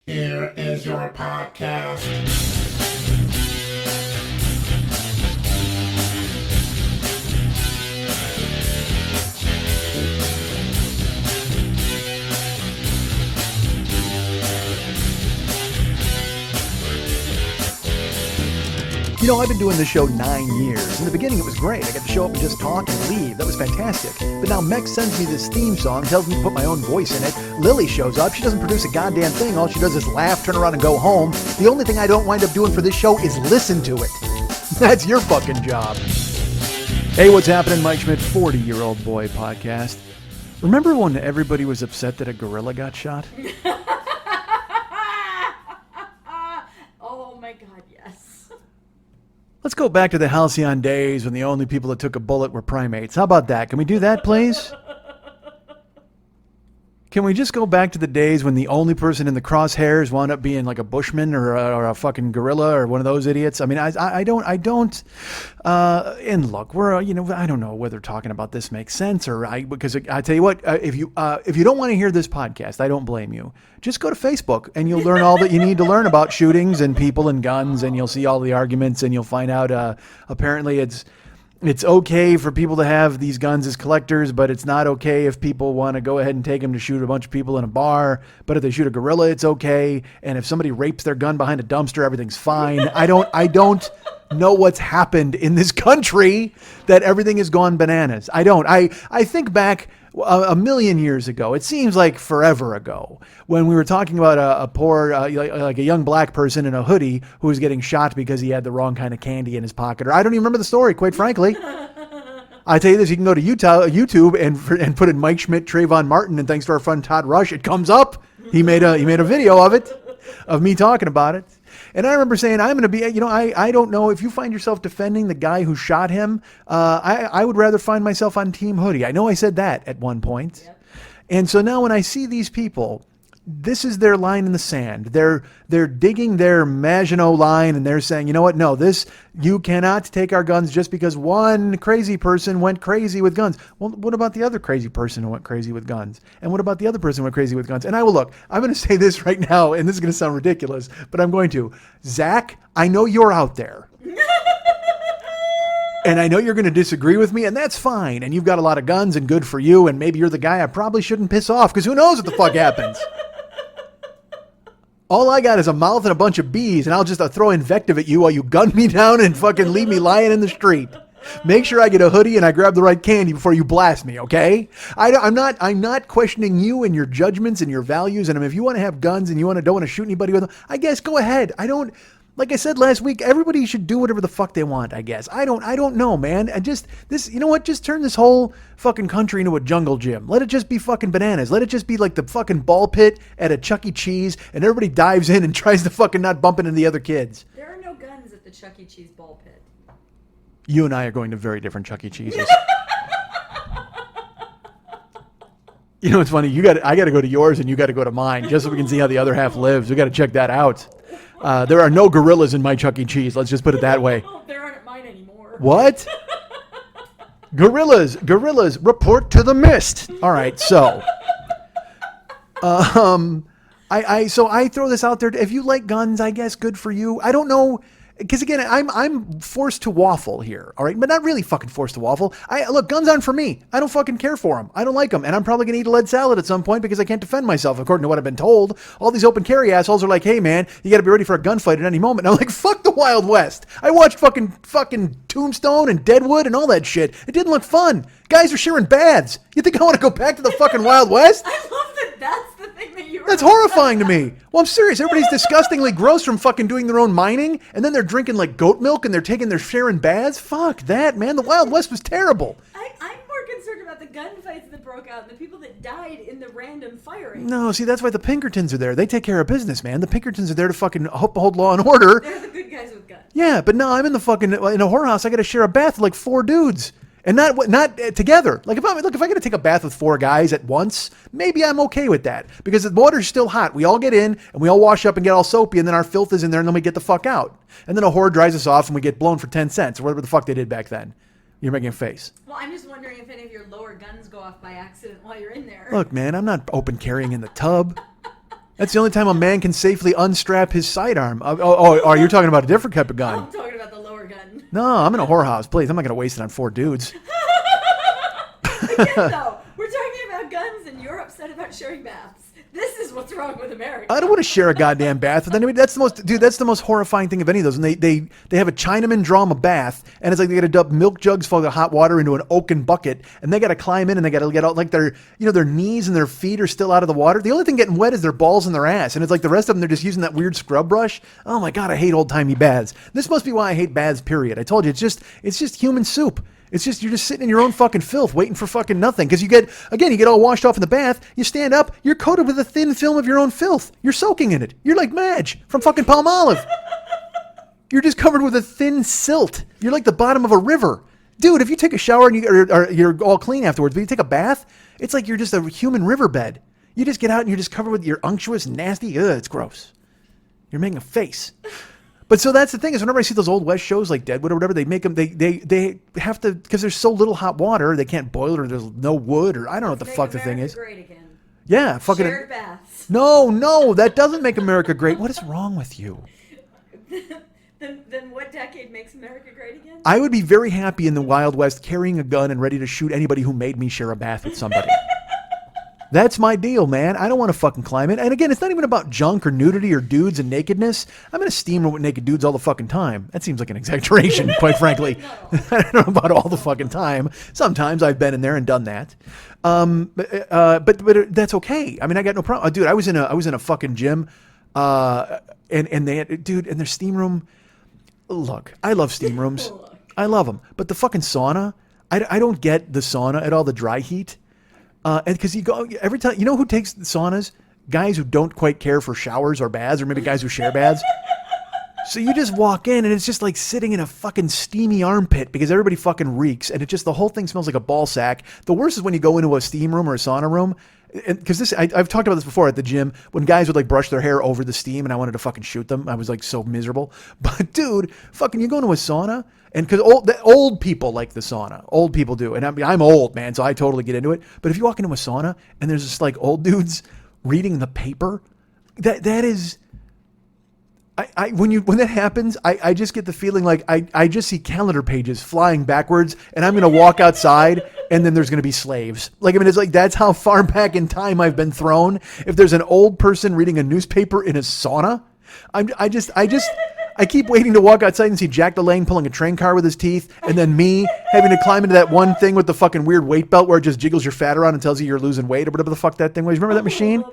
Here is your podcast. You know, I've been doing this show 9 years. In the beginning, it was great. I got to show up and just talk and leave. That was fantastic. But now Mex sends me this theme song, tells me to put my own voice in it. Lily shows up. She doesn't produce a goddamn thing. All she does is laugh, turn around, and go home. The only thing I don't wind up doing for this show is listen to it. That's your fucking job. Hey, what's happening, Mike Schmidt, 40-year-old boy podcast. Remember when everybody was upset that a gorilla got shot? Oh my God, yes. Let's go back to the halcyon days when the only people that took a bullet were primates. How about that? Can we do that, please? Can we just go back to the days when the only person in the crosshairs wound up being like a bushman or a fucking gorilla or one of those idiots? I mean, I don't, and look, we're, I don't know whether talking about this makes sense because I tell you what, if you don't want to hear this podcast, I don't blame you. Just go to Facebook and you'll learn all that you need to learn about shootings and people and guns, and you'll see all the arguments, and you'll find out, apparently it's okay for people to have these guns as collectors, but it's not okay if people want to go ahead and take them to shoot a bunch of people in a bar. But if they shoot a gorilla, it's okay. And if somebody rapes their gun behind a dumpster, everything's fine. I don't know what's happened in this country that everything has gone bananas. I think back a million years ago. It seems like forever ago when we were talking about a poor, like a young black person in a hoodie who was getting shot because he had the wrong kind of candy in his pocket. Or I don't even remember the story, quite frankly. I tell you this, you can go to YouTube and put in Mike Schmidt, Trayvon Martin, and thanks to our friend Todd Rush, it comes up. He made a video of it, of me talking about it. And I remember saying, I'm going to be, I don't know if you find yourself defending the guy who shot him. I would rather find myself on Team Hoodie. I know I said that at one point. Yep. And so now when I see these people, this is their line in the sand. They're digging their Maginot line, and they're saying, you know what? No, you cannot take our guns just because one crazy person went crazy with guns. Well, what about the other crazy person who went crazy with guns? And what about the other person who went crazy with guns? And I'm going to say this right now, and this is going to sound ridiculous, but I'm going to. Zach, I know you're out there. And I know you're going to disagree with me, and that's fine. And you've got a lot of guns, and good for you. And maybe you're the guy I probably shouldn't piss off, because who knows what the fuck happens. All I got is a mouth and a bunch of bees, and I'll just throw invective at you while you gun me down and fucking leave me lying in the street. Make sure I get a hoodie and I grab the right candy before you blast me, okay? I'm not questioning you and your judgments and your values. And if you want to have guns and you don't want to shoot anybody with them, I guess go ahead. Like I said last week, everybody should do whatever the fuck they want, I guess. I don't know, man. You know what? Just turn this whole fucking country into a jungle gym. Let it just be fucking bananas. Let it just be like the fucking ball pit at a Chuck E. Cheese, and everybody dives in and tries to fucking not bump into the other kids. There are no guns at the Chuck E. Cheese ball pit. You and I are going to very different Chuck E. Cheeses. You know, it's funny. I got to go to yours and you got to go to mine just so we can see how the other half lives. We got to check that out. There are no gorillas in my Chuck E. Cheese. Let's just put it that way. There aren't at mine anymore. What? Gorillas, report to the mist. All right, so, I throw this out there. If you like guns, I guess good for you. I don't know. Because again, I'm forced to waffle here, all right? But not really fucking forced to waffle. Look, guns aren't for me. I don't fucking care for them. I don't like them. And I'm probably going to eat a lead salad at some point because I can't defend myself, according to what I've been told. All these open carry assholes are like, hey, man, you got to be ready for a gunfight at any moment. And I'm like, fuck the Wild West. I watched fucking Tombstone and Deadwood and all that shit. It didn't look fun. Guys are sharing baths. You think I want to go back to the fucking Wild West? I love that that's the thing that you were... That's horrifying to me. Well, I'm serious. Everybody's disgustingly gross from fucking doing their own mining, and then they're drinking like goat milk and they're taking their sharing baths. Fuck that, man. The Wild West was terrible. I'm more concerned about the gunfights that broke out and the people that died in the random firing. No, see, that's why the Pinkertons are there. They take care of business, man. The Pinkertons are there to fucking uphold law and order. They're the good guys with guns. Yeah, but no, I'm in a whorehouse. I got to share a bath with like 4 dudes. And not together. Like if I got to take a bath with 4 guys at once, maybe I'm okay with that because the water's still hot. We all get in and we all wash up and get all soapy, and then our filth is in there, and then we get the fuck out. And then a whore dries us off, and we get blown for 10 cents or whatever the fuck they did back then. You're making a face. Well, I'm just wondering if any of your lower guns go off by accident while you're in there. Look, man, I'm not open carrying in the tub. That's the only time a man can safely unstrap his sidearm. You're talking about a different type of gun. I'm talking about the lower gun. No, I'm in a whorehouse. Please, I'm not going to waste it on 4 dudes. Again, though, we're talking about guns and you're upset about sharing baths. This is what's wrong with America. I don't want to share a goddamn bath with anybody. That's the most horrifying thing of any of those. And they have a Chinaman draw 'em a bath, and it's like they got to dump milk jugs full of hot water into an oaken bucket, and they got to climb in, and they got to get out, like their knees and their feet are still out of the water. The only thing getting wet is their balls and their ass, and it's like the rest of them, they're just using that weird scrub brush. Oh my God, I hate old timey baths. This must be why I hate baths. Period. I told you, it's just human soup. It's just, you're just sitting in your own fucking filth waiting for fucking nothing. Because you get all washed off in the bath, you stand up, you're coated with a thin film of your own filth. You're soaking in it. You're like Madge from fucking Palmolive. You're just covered with a thin silt. You're like the bottom of a river. Dude, if you take a shower and you're all clean afterwards, but you take a bath, it's like you're just a human riverbed. You just get out and you're just covered with your unctuous, nasty, it's gross. You're making a face. But so that's the thing is whenever I see those old West shows like Deadwood or whatever, they make them, they have to, because there's so little hot water, they can't boil it or there's no wood or I don't know what the fuck the thing is. Great again. Yeah, fucking. Shared baths. No, that doesn't make America great. What is wrong with you? Then what decade makes America great again? I would be very happy in the Wild West carrying a gun and ready to shoot anybody who made me share a bath with somebody. That's my deal, man. I don't want to fucking climb it. And again, it's not even about junk or nudity or dudes and nakedness. I'm in a steam room with naked dudes all the fucking time. That seems like an exaggeration, quite frankly. No. I don't know about all the fucking time. Sometimes I've been in there and done that. But that's okay. I mean, I got no problem. Dude, I was in a fucking gym, and they had, dude, in their steam room. Look, I love steam rooms. I love them. But the fucking sauna, I don't get the sauna at all, the dry heat. And because you go every time, you know who takes the saunas? Guys who don't quite care for showers or baths, or maybe guys who share baths. So you just walk in and it's just like sitting in a fucking steamy armpit because everybody fucking reeks and the whole thing smells like a ball sack. The worst is when you go into a steam room or a sauna room. Because I've talked about this before at the gym when guys would like brush their hair over the steam and I wanted to fucking shoot them. I was like so miserable. But dude, fucking you go into a sauna and because old people like the sauna. Old people do. And I'm old, man, so I totally get into it. But if you walk into a sauna and there's just like old dudes reading the paper, that is... when that happens, I just get the feeling like I just see calendar pages flying backwards and I'm going to walk outside and then there's going to be slaves. Like, I mean, it's like, that's how far back in time I've been thrown. If there's an old person reading a newspaper in a sauna, I keep waiting to walk outside and see Jack LaLanne pulling a train car with his teeth and then me having to climb into that one thing with the fucking weird weight belt where it just jiggles your fat around and tells you you're losing weight or whatever the fuck that thing was. Remember that machine?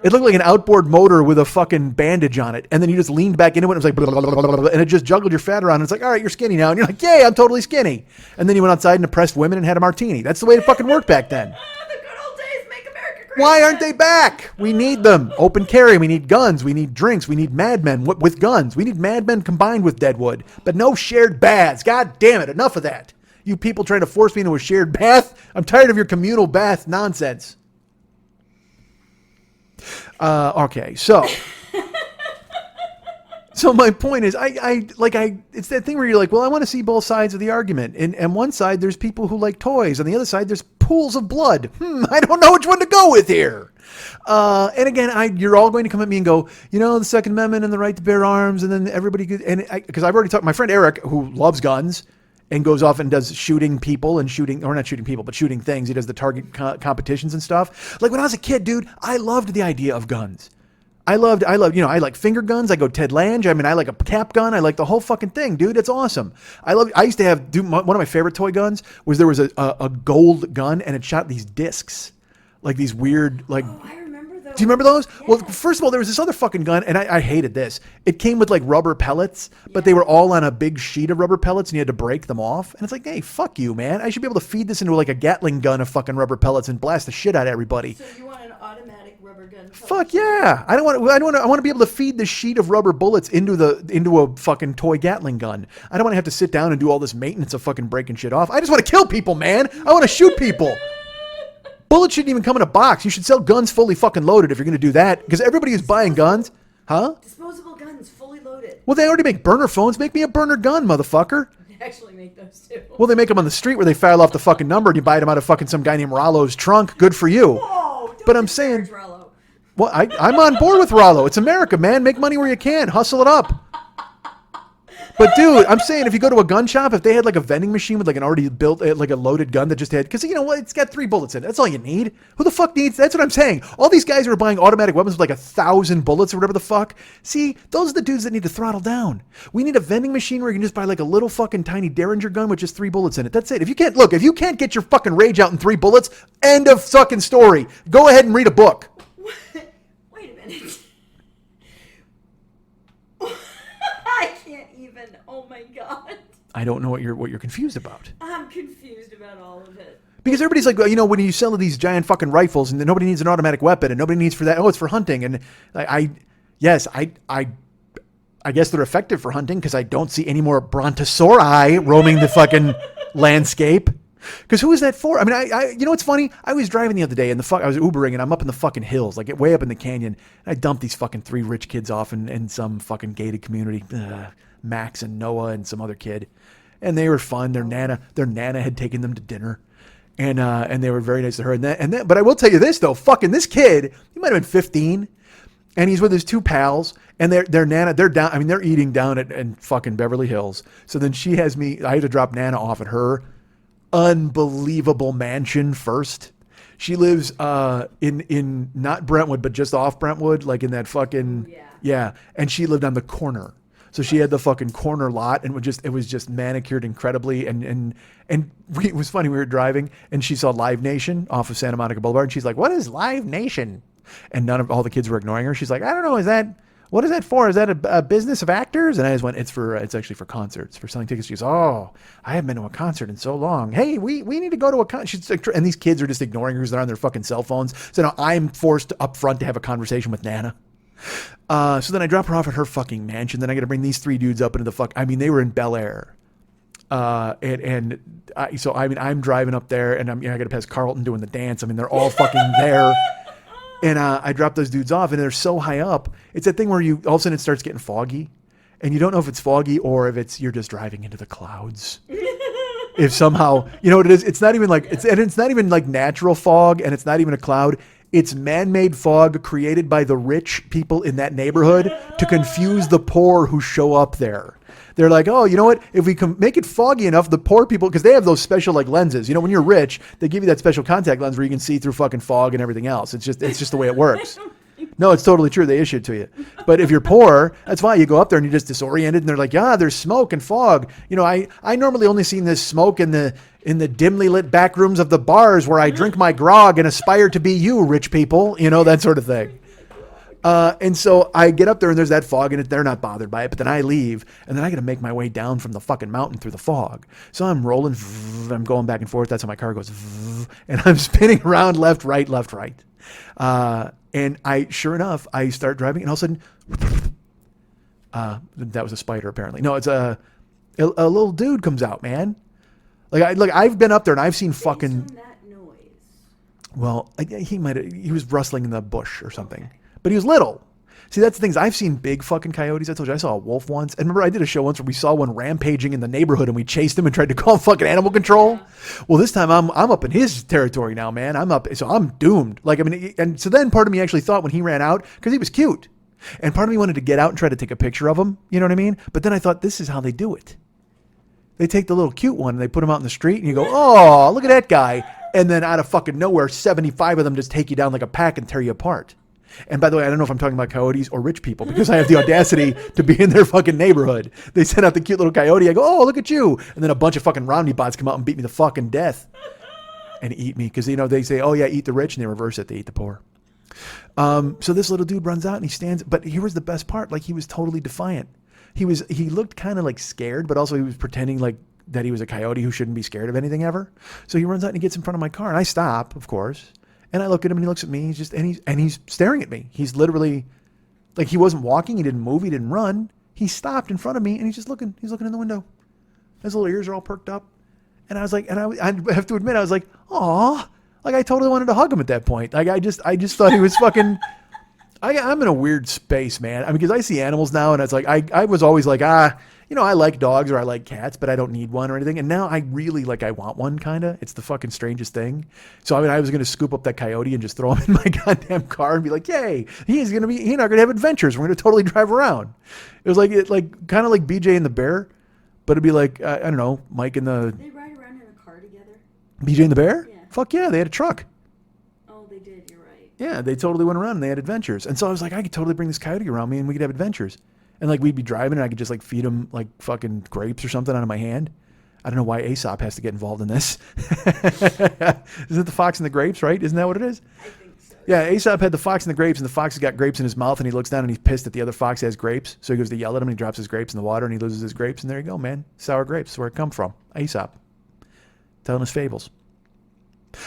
It looked like an outboard motor with a fucking bandage on it. And then you just leaned back into it and it was like, blah, blah, blah, blah, blah, and it just juggled your fat around. And it's like, all right, you're skinny now. And you're like, yay, I'm totally skinny. And then you went outside and oppressed women and had a martini. That's the way it fucking worked back then. The good old days make America great. Why aren't they back? We need them. Open carry. We need guns. We need drinks. We need madmen with guns. We need madmen combined with Deadwood. But no shared baths. God damn it. Enough of that. You people trying to force me into a shared bath. I'm tired of your communal bath nonsense. Okay, so my point is, it's that thing where you're like, well, I want to see both sides of the argument. And one side, there's people who like toys. On the other side, there's pools of blood. I don't know which one to go with here. And again, you're all going to come at me and go, the Second Amendment and the right to bear arms. And then everybody, because I've already talked, my friend Eric, who loves guns, and goes off and does shooting people and shooting, or not shooting people, but shooting things. He does the target competitions and stuff. Like when I was a kid, dude, I loved the idea of guns. I like finger guns. I go Ted Lange. I mean, I like a cap gun. I like the whole fucking thing, dude. It's awesome. I used to have, one of my favorite toy guns was there was a gold gun and it shot these discs. Like these weird, like... Oh, I remember those. Do you remember those? Yeah. Well, first of all, there was this other fucking gun, and I hated this. It came with like rubber pellets, but they were all on a big sheet of rubber pellets, and you had to break them off. And it's like, hey, fuck you, man. I should be able to feed this into like a Gatling gun of fucking rubber pellets and blast the shit out of everybody. So you want an automatic rubber gun? Fuck yeah! I want to be able to feed the sheet of rubber bullets into a fucking toy Gatling gun. I don't want to have to sit down and do all this maintenance of fucking breaking shit off. I just want to kill people, man. I want to shoot people. Bullets shouldn't even come in a box. You should sell guns fully fucking loaded if you're going to do that. Because everybody who's buying guns, huh? Disposable guns, fully loaded. Well, they already make burner phones. Make me a burner gun, motherfucker. They actually make those too. Well, they make them on the street where they file off the fucking number and you buy them out of fucking some guy named Rollo's trunk. Good for you. Whoa! But I'm saying... Rollo. Well, I'm on board with Rollo. It's America, man. Make money where you can. Hustle it up. But dude, I'm saying if you go to a gun shop, if they had like a vending machine with like an already built, like a loaded gun that just had, because you know what, it's got 3 bullets in it. That's all you need. Who the fuck needs? That's what I'm saying. All these guys who are buying automatic weapons with like 1,000 bullets or whatever the fuck. See, those are the dudes that need to throttle down. We need a vending machine where you can just buy like a little fucking tiny Derringer gun with just 3 bullets in it. That's it. If you can't get your fucking rage out in 3 bullets, end of fucking story. Go ahead and read a book. Wait a minute. I can't even. Oh my god. I don't know what you're confused about. I'm confused about all of it. Because everybody's like, well, you know, when you sell these giant fucking rifles and nobody needs an automatic weapon and nobody needs for that. Oh, it's for hunting. And I guess they're effective for hunting because I don't see any more brontosauri roaming the fucking landscape. Because who is that for? I mean, I you know what's funny? I was driving the other day and I was Ubering and I'm up in the fucking hills, like way up in the canyon. And I dumped these fucking 3 rich kids off in some fucking gated community, Max and Noah and some other kid, and they were fun. Their nana had taken them to dinner, and they were very nice to her. But I will tell you this though, fucking this kid, he might have been 15, and he's with his 2 pals. And their Nana, they're down. I mean, they're eating down in fucking Beverly Hills. So then I had to drop Nana off at her unbelievable mansion first. She lives in not Brentwood, but just off Brentwood, like in that fucking yeah. And she lived on the corner, so she had the fucking corner lot, and it was just manicured incredibly. And it was funny. We were driving, and she saw Live Nation off of Santa Monica Boulevard, and she's like, "What is Live Nation?" And all the kids were ignoring her. She's like, "I don't know. What is that for? Is that a business of actors?" And I just went, it's actually for concerts, for selling tickets. She goes, "Oh, I haven't been to a concert in so long. Hey, we need to go to a concert." And these kids are just ignoring her because they're on their fucking cell phones. So now I'm forced up front to have a conversation with Nana. So then I drop her off at her fucking mansion. Then I got to bring these 3 dudes up into the I mean, they were in Bel Air. So I'm driving up there and I got to pass Carlton doing the dance. I mean, they're all fucking there. And I dropped those dudes off, and they're so high up. It's that thing where all of a sudden it starts getting foggy, and you don't know if it's foggy or if you're just driving into the clouds. If somehow, you know what it is? It's not even like it's not even like natural fog, and it's not even a cloud. It's man-made fog created by the rich people in that neighborhood to confuse the poor who show up there. They're like, oh, you know what? If we can make it foggy enough, the poor people, because they have those special like lenses. You know, when you're rich, they give you that special contact lens where you can see through fucking fog and everything else. It's just the way it works. No, it's totally true. They issue it to you. But if you're poor, that's why you go up there and you're just disoriented. And they're like, yeah, there's smoke and fog. You know, I normally only seen this smoke in the dimly lit back rooms of the bars where I drink my grog and aspire to be you, rich people. You know, that sort of thing. And so I get up there and there's that fog and they're not bothered by it, but then I leave and then I got to make my way down from the fucking mountain through the fog. So I'm rolling, I'm going back and forth. That's how my car goes. And I'm spinning around left, right. And sure enough, I start driving and all of a sudden, that was a spider apparently. No, it's a little dude comes out, man. I've been up there and I've seen fucking, that noise. well, he was rustling in the bush or something. Okay. But he was little. See, that's the things. I've seen big fucking coyotes. I told you, I saw a wolf once. And remember, I did a show once where we saw one rampaging in the neighborhood and we chased him and tried to call him fucking animal control. Yeah. Well, this time I'm up in his territory now, man. So I'm doomed. And so then part of me actually thought when he ran out, because he was cute. And part of me wanted to get out and try to take a picture of him. You know what I mean? But then I thought, this is how they do it. They take the little cute one and they put him out in the street and you go, oh, look at that guy. And then out of fucking nowhere, 75 of them just take you down like a pack and tear you apart. And by the way, I don't know if I'm talking about coyotes or rich people because I have the audacity to be in their fucking neighborhood. They send out the cute little coyote. I go, oh, look at you. And then a bunch of fucking Romney bots come out and beat me to fucking death and eat me. Because, you know, they say, oh, yeah, eat the rich. And they reverse it. They eat the poor. So this little dude runs out and he stands. But here was the best part. Like, he was totally defiant. He looked kind of like scared, but also he was pretending like that he was a coyote who shouldn't be scared of anything ever. So he runs out and he gets in front of my car. And I stop, of course. And I look at him and he looks at me. He's staring at me. He's literally like, he wasn't walking. He didn't move. He didn't run. He stopped in front of me and he's just looking. He's looking in the window. His little ears are all perked up. And I was like, and I have to admit, I was like, aw, like I totally wanted to hug him at that point. Like I just thought he was fucking, I'm in a weird space, man. I mean, because I see animals now, and it's like I was always like, I like dogs or I like cats, but I don't need one or anything. And now I really I want one, kind of. It's the fucking strangest thing. So I mean, I was gonna scoop up that coyote and just throw him in my goddamn car and be like, yay, he's not gonna have adventures. We're gonna totally drive around. It was kind of like BJ and the bear, but it'd be like I don't know, Mike and the. They ride around in a car together. BJ and the bear? Yeah. Fuck yeah, they had a truck. Oh, they did. You're right. Yeah, they totally went around and they had adventures. And so I was like, I could totally bring this coyote around me and we could have adventures. And we'd be driving and I could just feed him fucking grapes or something out of my hand. I don't know why Aesop has to get involved in this. Isn't it the fox and the grapes, right? Isn't that what it is? I think so. Yeah, Aesop had the fox and the grapes, and the fox has got grapes in his mouth, and he looks down and he's pissed that the other fox has grapes. So he goes to yell at him, and he drops his grapes in the water, and he loses his grapes, and there you go, man. Sour grapes, that's where it come from. Aesop. Telling us fables.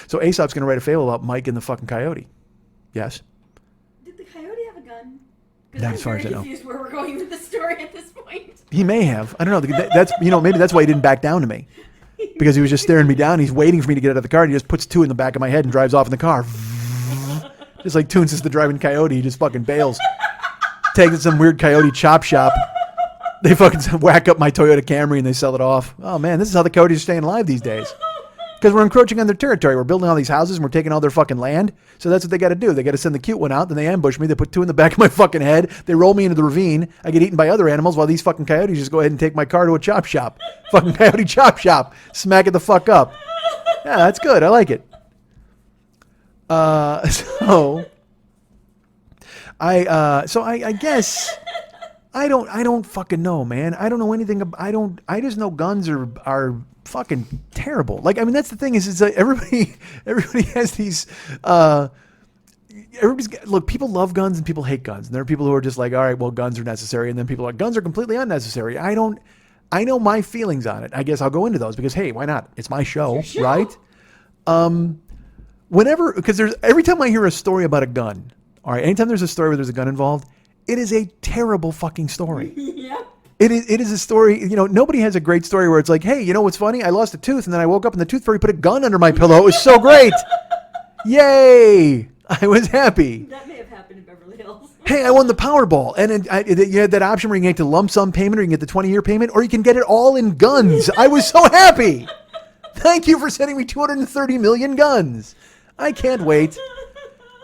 So Aesop's going to write a fable about Mike and the fucking coyote. Yes? Did the coyote have a gun? Not I'm as far as I very know. confused where we're going with the story at this point. He may have. I don't know. That's maybe that's why he didn't back down to me. Because he was just staring me down. He's waiting for me to get out of the car, and he just puts two in the back of my head and drives off in the car. Just like Toons is the driving coyote. He just fucking bails. Takes it to some weird coyote chop shop. They fucking whack up my Toyota Camry and they sell it off. Oh, man, this is how the coyotes are staying alive these days. Because we're encroaching on their territory. We're building all these houses and we're taking all their fucking land. So that's what they got to do. They got to send the cute one out. Then they ambush me. They put two in the back of my fucking head. They roll me into the ravine. I get eaten by other animals while these fucking coyotes just go ahead and take my car to a chop shop. Fucking coyote chop shop. Smack it the fuck up. Yeah, that's good. I like it. So I guess I don't fucking know, man. I don't know anything. I just know guns are fucking terrible. That's the thing is like everybody has these. Look, people love guns and people hate guns, and there are people who are just like, all right, well, guns are necessary, and then people are like, guns are completely unnecessary. I know my feelings on it. I guess I'll go into those because hey, why not? It's my show, right? Because every time I hear a story about a gun, all right, anytime there's a story where there's a gun involved, it is a terrible fucking story. Yep. It is a story, nobody has a great story where it's like, hey, you know what's funny? I lost a tooth and then I woke up and the tooth fairy put a gun under my pillow. It was so great. Yay. I was happy. That may have happened in Beverly Hills. Hey, I won the Powerball. And you had that option where you can get the lump sum payment or you can get the 20-year payment or you can get it all in guns. I was so happy. Thank you for sending me 230 million guns. I can't wait.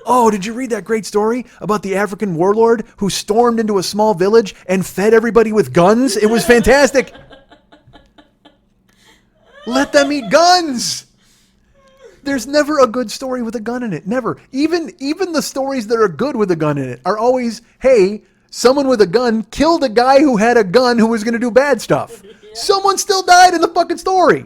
Oh, did you read that great story about the African warlord who stormed into a small village and fed everybody with guns? It was fantastic. Let them eat guns. There's never a good story with a gun in it. Never. Even the stories that are good with a gun in it are always, hey, someone with a gun killed a guy who had a gun who was going to do bad stuff. Yeah. Someone still died in the fucking story.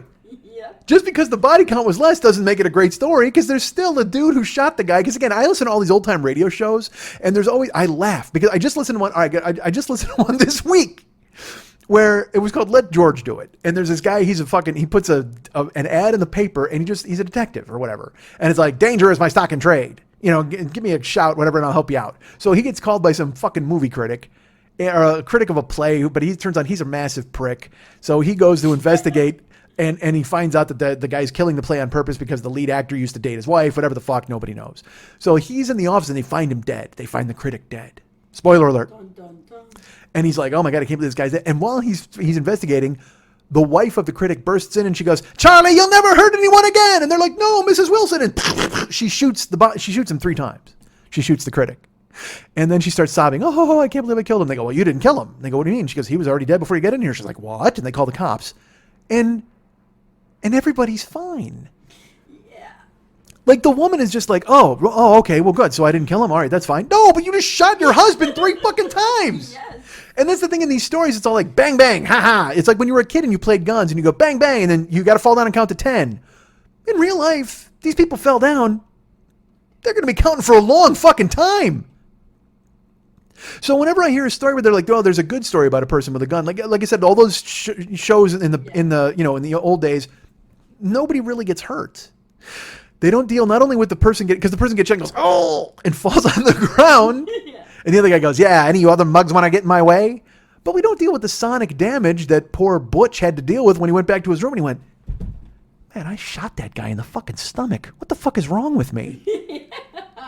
Just because the body count was less doesn't make it a great story because there's still a dude who shot the guy. Because again, I listen to all these old time radio shows and there's always, I laugh because I just listened to one. All right, I just listened to one this week where it was called Let George Do It. And there's this guy, he puts an ad in the paper and he's a detective or whatever. And it's like, danger is my stock in trade. Give me a shout, whatever, and I'll help you out. So he gets called by some fucking movie critic or a critic of a play, but he turns out he's a massive prick. So he goes to investigate. And he finds out that the guy's killing the play on purpose because the lead actor used to date his wife, whatever the fuck, nobody knows. So he's in the office and they find him dead. They find the critic dead. Spoiler alert. Dun, dun, dun. And he's like, oh my God, I can't believe this guy's dead. And while he's investigating, the wife of the critic bursts in and she goes, Charlie, you'll never hurt anyone again. And they're like, no, Mrs. Wilson. And she shoots him 3 times. She shoots the critic. And then she starts sobbing. Oh, I can't believe I killed him. They go, well, you didn't kill him. They go, what do you mean? She goes, he was already dead before you get in here. She's like, what? And they call the cops. And everybody's fine. Yeah. Like the woman is just like, oh, okay, well, good. So I didn't kill him. All right, that's fine. No, but you just shot your husband 3 fucking times. Yes. And that's the thing in these stories. It's all like bang, bang, ha ha. It's like when you were a kid and you played guns and you go bang, bang, and then you got to fall down and count to 10. In real life, these people fell down. They're going to be counting for a long fucking time. So whenever I hear a story where they're like, oh, there's a good story about a person with a gun, like I said, all those shows in the old days, nobody really gets hurt. They don't deal not only with the person because the person gets shot and goes, oh, and falls on the ground. Yeah. And the other guy goes, yeah, any other mugs want to get in my way? But we don't deal with the sonic damage that poor Butch had to deal with when he went back to his room and he went, man, I shot that guy in the fucking stomach. What the fuck is wrong with me?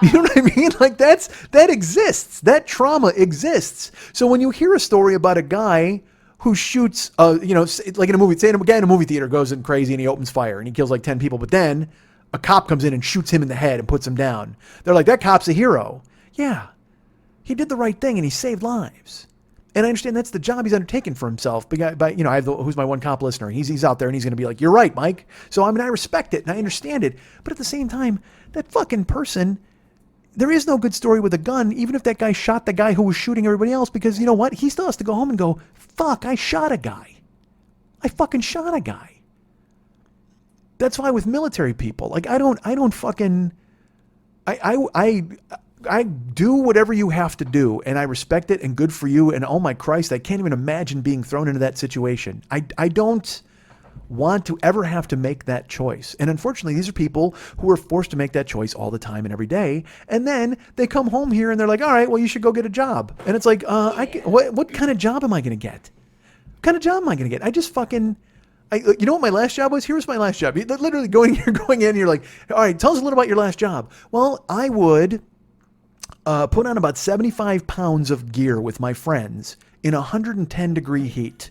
You know what I mean? Like that exists. That trauma exists. So when you hear a story about a guy who shoots, like in a movie, say a guy in a movie theater goes in crazy and he opens fire and he kills like 10 people, but then a cop comes in and shoots him in the head and puts him down. They're like, that cop's a hero. Yeah, he did the right thing and he saved lives. And I understand that's the job he's undertaken for himself. But I have who's my one cop listener. He's out there and he's going to be like, you're right, Mike. So I mean, I respect it and I understand it. But at the same time, that fucking person, there is no good story with a gun, even if that guy shot the guy who was shooting everybody else, because you know what? He still has to go home and go, fuck, I shot a guy. I fucking shot a guy. That's why with military people, like I do whatever you have to do and I respect it and good for you. And oh my Christ, I can't even imagine being thrown into that situation. I don't want to ever have to make that choice. And unfortunately, these are people who are forced to make that choice all the time and every day. And then they come home here and they're like, all right, well, you should go get a job. And it's like, what kind of job am I going to get? What kind of job am I going to get? I just fucking, you know what my last job was? Here was my last job. You're literally going in, you're like, all right, tell us a little about your last job. Well, I would put on about 75 pounds of gear with my friends in 110 degree heat.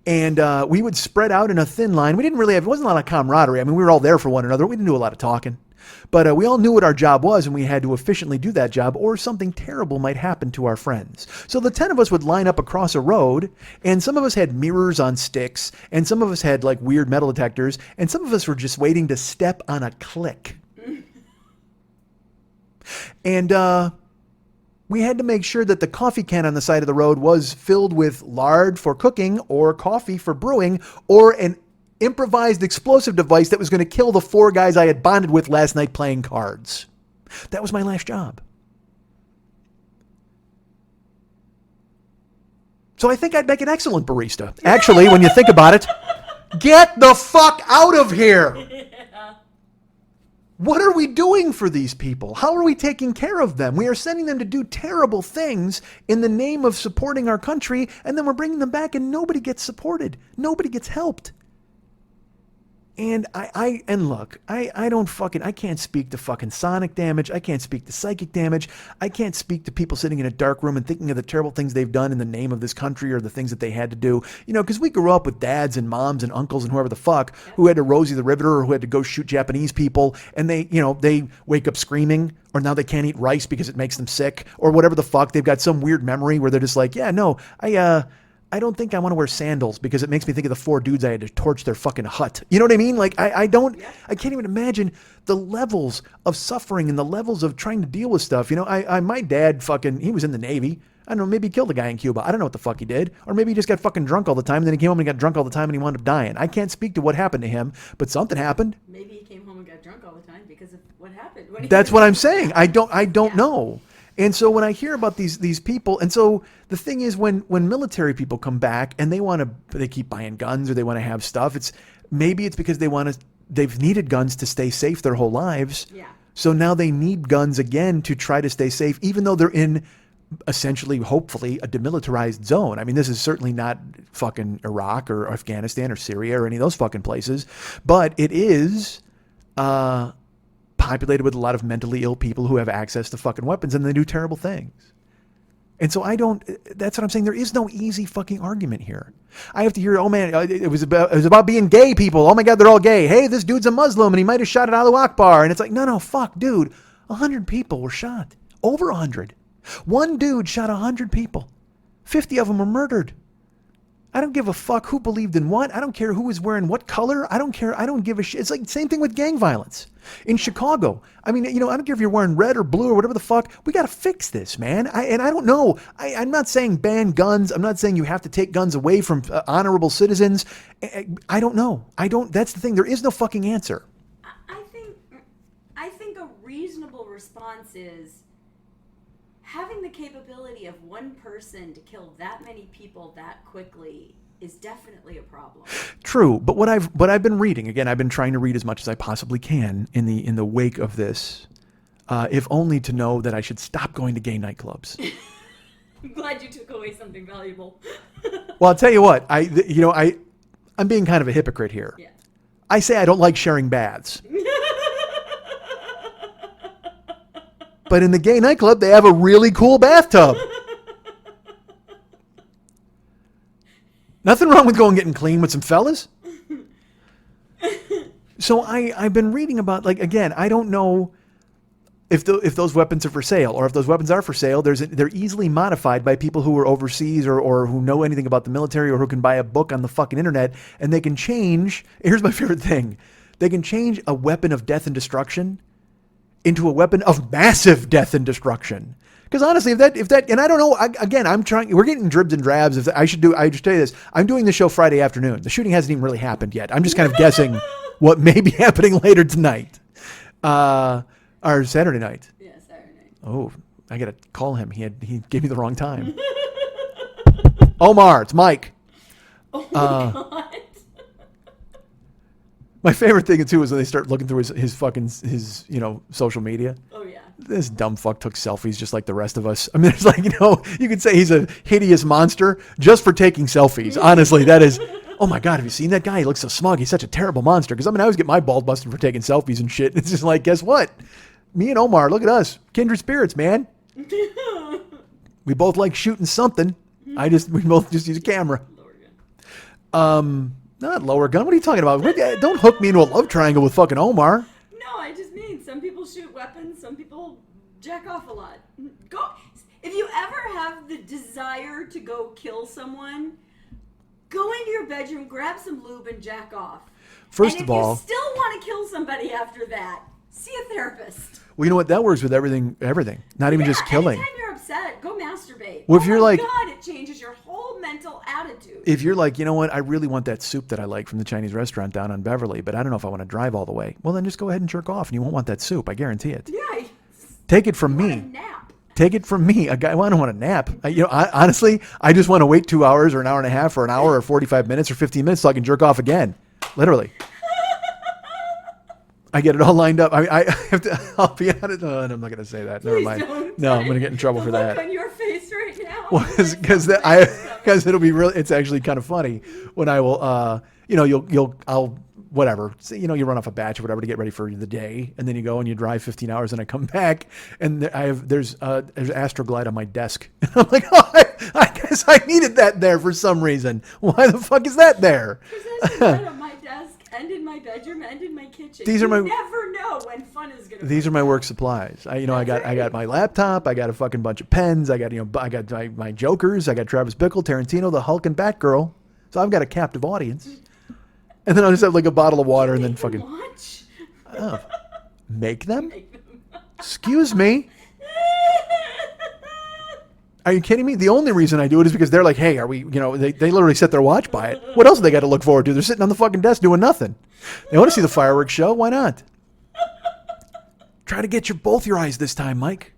And we would spread out in a thin line. It wasn't a lot of camaraderie. I mean, we were all there for one another. We didn't do a lot of talking. But we all knew what our job was, and we had to efficiently do that job, or something terrible might happen to our friends. So the 10 of us would line up across a road, and some of us had mirrors on sticks, and some of us had like weird metal detectors, and some of us were just waiting to step on a click. And we had to make sure that the coffee can on the side of the road was filled with lard for cooking or coffee for brewing or an improvised explosive device that was going to kill the 4 guys I had bonded with last night playing cards. That was my last job. So I think I'd make an excellent barista. Actually, when you think about it, get the fuck out of here. What are we doing for these people? How are we taking care of them? We are sending them to do terrible things in the name of supporting our country, and then we're bringing them back and nobody gets supported. Nobody gets helped. And I can't speak to fucking sonic damage. I can't speak to psychic damage. I can't speak to people sitting in a dark room and thinking of the terrible things they've done in the name of this country or the things that they had to do. You know, because we grew up with dads and moms and uncles and whoever the fuck who had to Rosie the Riveter or who had to go shoot Japanese people. And they wake up screaming, or now they can't eat rice because it makes them sick, or whatever the fuck. They've got some weird memory where they're just like, yeah, no, I don't think I want to wear sandals because it makes me think of the 4 dudes I had to torch their fucking hut. You know what I mean? Like, I can't even imagine the levels of suffering and the levels of trying to deal with stuff. You know, my dad he was in the Navy. I don't know, maybe he killed a guy in Cuba. I don't know what the fuck he did. Or maybe he just got fucking drunk all the time and then he came home and got drunk all the time and he wound up dying. I can't speak to what happened to him, but something happened. Maybe he came home and got drunk all the time because of what happened. That's what I'm saying. I don't know. And so when I hear about these people, and so the thing is when military people come back and they keep buying guns or they want to have stuff, maybe it's because they've needed guns to stay safe their whole lives. Yeah. So now they need guns again to try to stay safe, even though they're in essentially, hopefully, a demilitarized zone. I mean, this is certainly not fucking Iraq or Afghanistan or Syria or any of those fucking places, but it is populated with a lot of mentally ill people who have access to fucking weapons and they do terrible things. And so that's what I'm saying. There is no easy fucking argument here. I have to hear, oh man, it was about being gay people. Oh my God, they're all gay. Hey, this dude's a Muslim and he might have shot at Allahu Akbar. And it's like, no, fuck, dude. 100 people were shot. Over 100. One dude shot 100 people. 50 of them were murdered. I don't give a fuck who believed in what. I don't care who was wearing what color. I don't care. I don't give a shit. It's like the same thing with gang violence in Chicago. I mean, I don't care if you're wearing red or blue or whatever the fuck. We got to fix this, man. I don't know. I'm not saying ban guns. I'm not saying you have to take guns away from honorable citizens. I don't know. That's the thing. There is no fucking answer. I think a reasonable response is having the capability of one person to kill that many people that quickly is definitely a problem. True, but what I've been reading, again, I've been trying to read as much as I possibly can in the wake of this, if only to know that I should stop going to gay nightclubs. I'm glad you took away something valuable. Well, I'll tell you what, I'm being kind of a hypocrite here. Yeah. I say I don't like sharing baths. But in the gay nightclub, they have a really cool bathtub. Nothing wrong with going getting clean with some fellas. So I've been reading about, like, again, I don't know if those weapons are for sale, or if those weapons are for sale, they're easily modified by people who are overseas or who know anything about the military, or who can buy a book on the fucking internet, and they can change. Here's my favorite thing. They can change a weapon of death and destruction into a weapon of massive death and destruction. Because honestly, if that, and I don't know, we're getting dribs and drabs. I just tell you this, I'm doing the show Friday afternoon. The shooting hasn't even really happened yet. I'm just kind of guessing what may be happening later tonight. Or Saturday night. Yeah, Saturday night. Oh, I got to call him. He gave me the wrong time. Omar, it's Mike. Oh my God. My favorite thing too is when they start looking through his social media. Oh yeah. This dumb fuck took selfies just like the rest of us. I mean, it's like, you could say he's a hideous monster just for taking selfies. Honestly, that is, oh my God, have you seen that guy? He looks so smug. He's such a terrible monster. Because I always get my balls busted for taking selfies and shit. It's just like, guess what? Me and Omar, look at us. Kindred spirits, man. We both like shooting something. We both just use a camera. Not lower gun. What are you talking about? Don't hook me into a love triangle with fucking Omar. No, I just mean some people shoot weapons, some people jack off a lot. If you ever have the desire to go kill someone, go into your bedroom, grab some lube, and jack off. First of all, if you still want to kill somebody after that, see a therapist. Well, you know what? That works with everything. Not even just killing. Anytime you're upset, go masturbate. Well, if you're like, God, it changes your whole mental attitude. If you're like, you know what? I really want that soup that I like from the Chinese restaurant down on Beverly, but I don't know if I want to drive all the way. Well, then just go ahead and jerk off, and you won't want that soup. I guarantee it. Yeah. Take it from me. Nap. Take it from me. I don't want to nap. Honestly, I just want to wait 2 hours or an hour and a half or an hour or 45 minutes or 15 minutes so I can jerk off again. Literally. I get it all lined up. I have to. I'll be honest. No, I'm not going to say that. Never mind. No, I'm going to get in trouble for that. Look on your face right now. Because it'll be really. It's actually kind of funny when I will. I'll whatever. So, you run off a batch or whatever to get ready for the day, and then you go and you drive 15 hours, and I come back, and there's Astroglide on my desk. And I'm like, oh, I guess I needed that there for some reason. Why the fuck is that there? There's Astroglide on my desk, and in my bedroom, and in my kitchen. You never know when fun is gonna. These are my work supplies. I got my laptop. I got a fucking bunch of pens. I got my Jokers. I got Travis Bickle, Tarantino, the Hulk, and Batgirl. So I've got a captive audience. And then I'll just have like a bottle of water and then fucking watch. Oh, make them? Excuse me. Are you kidding me? The only reason I do it is because they're like, hey, are we, they literally set their watch by it. What else do they got to look forward to? They're sitting on the fucking desk doing nothing. They want to see the fireworks show. Why not? Try to get both your eyes this time, Mike.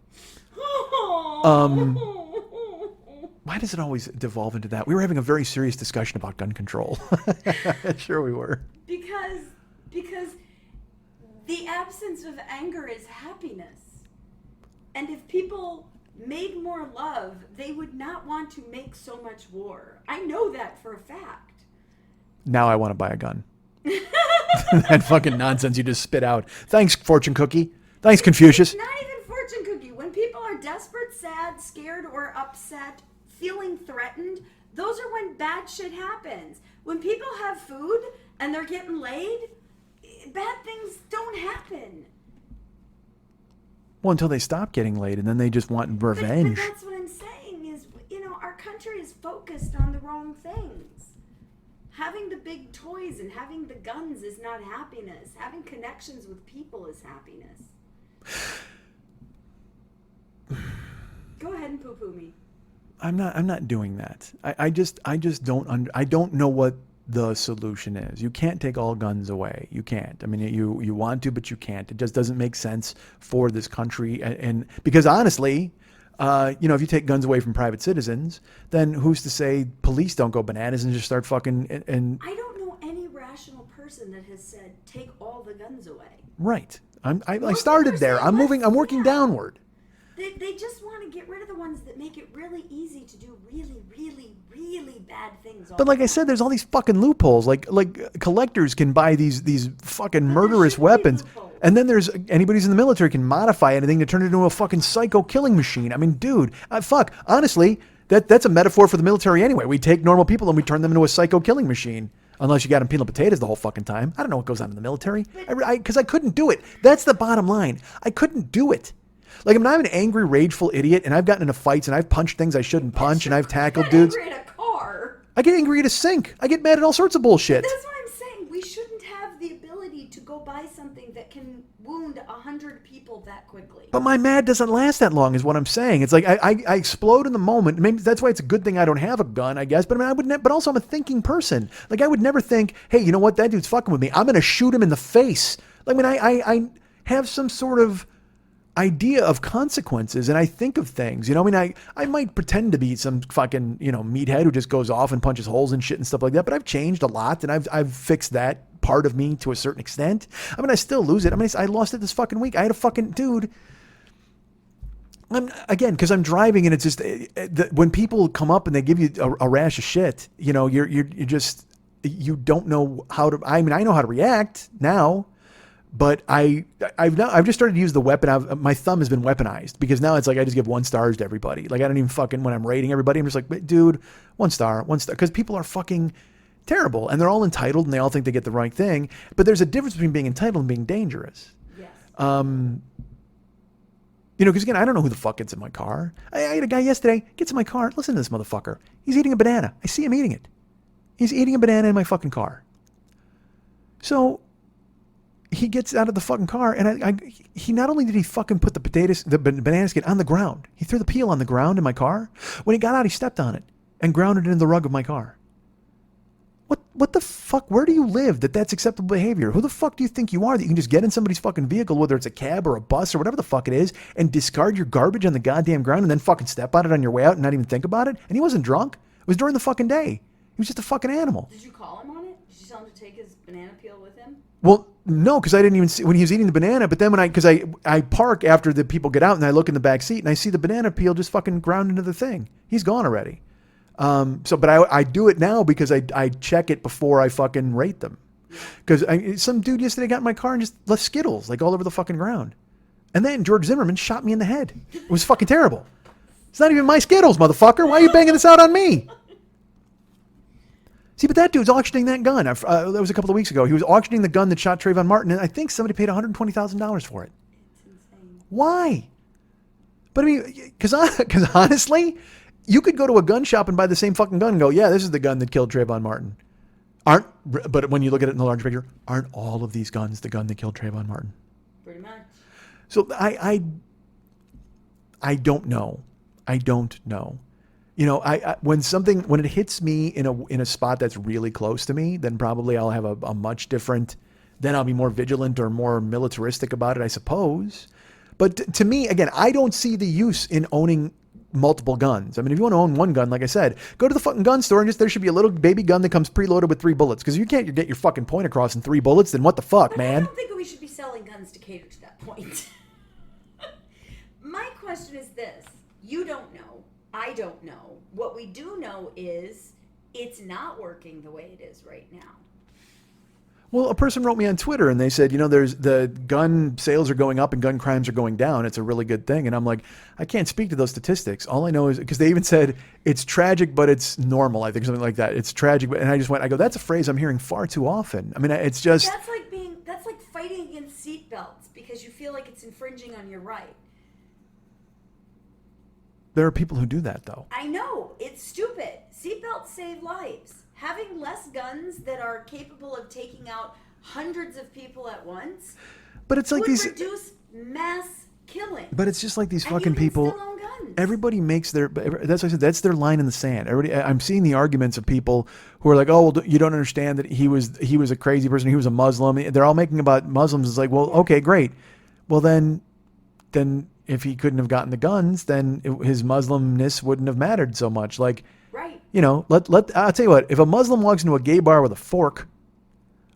Why does it always devolve into that? We were having a very serious discussion about gun control. Sure we were. Because the absence of anger is happiness. And if people made more love, they would not want to make so much war. I know that for a fact. Now I want to buy a gun. That fucking nonsense you just spit out. Thanks, Fortune Cookie. Thanks, Confucius. Not even Fortune Cookie. When people are desperate, sad, scared, or upset, feeling threatened, those are when bad shit happens. When people have food and they're getting laid, bad things don't happen. Well, until they stop getting laid, and then they just want revenge. But that's what I'm saying is, our country is focused on the wrong things. Having the big toys and having the guns is not happiness. Having connections with people is happiness. Go ahead and poo-poo me. I'm not doing that. I just don't I don't know what the solution is. You can't take all guns away. You can't. I mean, you want to, but you can't. It just doesn't make sense for this country. And because honestly, if you take guns away from private citizens, then who's to say police don't go bananas and just start fucking and I don't know any rational person that has said take all the guns away. Right. I started there. I'm working downward. They just want to get rid of the ones that make it really easy to do really, really, really bad things. But like I said, there's all these fucking loopholes. Like collectors can buy these fucking murderous weapons. And then there's anybody who's in the military can modify anything to turn it into a fucking psycho killing machine. I mean, dude, fuck. Honestly, that's a metaphor for the military anyway. We take normal people and we turn them into a psycho killing machine. Unless you got them peeling potatoes the whole fucking time. I don't know what goes on in the military. Because I couldn't do it. That's the bottom line. I couldn't do it. Like, I mean, I'm an angry, rageful idiot, and I've gotten into fights, and I've punched things I shouldn't punch, and I've tackled dudes. Angry at a car. I get angry at a sink. I get mad at all sorts of bullshit. That's what I'm saying. We shouldn't have the ability to go buy something that can wound 100 people that quickly. But my mad doesn't last that long, is what I'm saying. It's like I explode in the moment. Maybe that's why it's a good thing I don't have a gun, I guess. But I mean, but also I'm a thinking person. Like, I would never think, hey, you know what? That dude's fucking with me. I'm gonna shoot him in the face. Like, I mean, I have some sort of idea of consequences, and I think of things. You know, I mean, I might pretend to be some fucking, you know, meathead who just goes off and punches holes and shit and stuff like that. But I've changed a lot, and I've fixed that part of me to a certain extent. I mean, I still lose it. I mean, I lost it this fucking week. I had a fucking dude. Again, because I'm driving, and it's just when people come up and they give you a rash of shit, you know, you're just, you don't know how to. I mean, I know how to react now, but I've just started to use the weapon. My thumb has been weaponized, because now it's like I just give 1 stars to everybody. Like, I don't even fucking, when I'm rating everybody, I'm just like, dude, 1 star, 1 star, because people are fucking terrible, and they're all entitled, and they all think they get the right thing. But there's a difference between being entitled and being dangerous. Yes. You know, because again, I don't know who the fuck gets in my car. I had a guy yesterday, gets in my car. Listen to this motherfucker. He's eating a banana. I see him eating it. He's eating a banana in my fucking car. So he gets out of the fucking car, and he not only did he fucking put the banana skin on the ground, he threw the peel on the ground in my car. When he got out, he stepped on it and grounded it in the rug of my car. What the fuck? Where do you live that's acceptable behavior? Who the fuck do you think you are that you can just get in somebody's fucking vehicle, whether it's a cab or a bus or whatever the fuck it is, and discard your garbage on the goddamn ground and then fucking step on it on your way out and not even think about it? And he wasn't drunk. It was during the fucking day. He was just a fucking animal. Did you call him on it? Did you tell him to take his banana peel with him? Well, no, because I didn't even see when he was eating the banana. But then because I park after the people get out, and I look in the back seat and I see the banana peel just fucking ground into the thing. He's gone already. But I do it now because I check it before I fucking rate them. Because some dude yesterday got in my car and just left Skittles like all over the fucking ground. And then George Zimmerman shot me in the head. It was fucking terrible. It's not even my Skittles, motherfucker. Why are you banging this out on me? See, but that dude's auctioning that gun. That was a couple of weeks ago. He was auctioning the gun that shot Trayvon Martin, and I think somebody paid $120,000 for it. It's insane. Why? But I mean, because honestly, you could go to a gun shop and buy the same fucking gun and go, yeah, this is the gun that killed Trayvon Martin. But when you look at it in the larger picture, aren't all of these guns the gun that killed Trayvon Martin? Pretty much. So I don't know. I don't know. You know, when it hits me in a spot that's really close to me, then probably I'll have a much different. Then I'll be more vigilant or more militaristic about it, I suppose. But to me, again, I don't see the use in owning multiple guns. I mean, if you want to own one gun, like I said, go to the fucking gun store and there should be a little baby gun that comes preloaded with 3 bullets. Because if you can't get your fucking point across in 3 bullets, then what the fuck, But man? I don't think we should be selling guns to cater to that point. My question is this. You don't know. I don't know. What we do know is it's not working the way it is right now. Well, a person wrote me on Twitter and they said, you know, there's the gun sales are going up and gun crimes are going down. It's a really good thing. And I'm like, I can't speak to those statistics. All I know is because they even said it's tragic, but it's normal. I think something like that. It's tragic. And I go, that's a phrase I'm hearing far too often. I mean, it's just. That's like fighting against seatbelts because you feel like it's infringing on your right. There are people who do that, though. I know. It's stupid. Seatbelts save lives. Having less guns that are capable of taking out hundreds of people at once but it's like would these reduce mass killing. But it's just like these and fucking you can people. Still own guns. Everybody makes that's what I said. That's their line in the sand. I'm seeing the arguments of people who are like, "Oh, well, you don't understand that he was a crazy person. He was a Muslim." They're all making about Muslims. It's like, well, okay, great. Well, then if he couldn't have gotten the guns, then his Muslimness wouldn't have mattered so much. Like, right. You know, I'll tell you what. If a Muslim walks into a gay bar with a fork,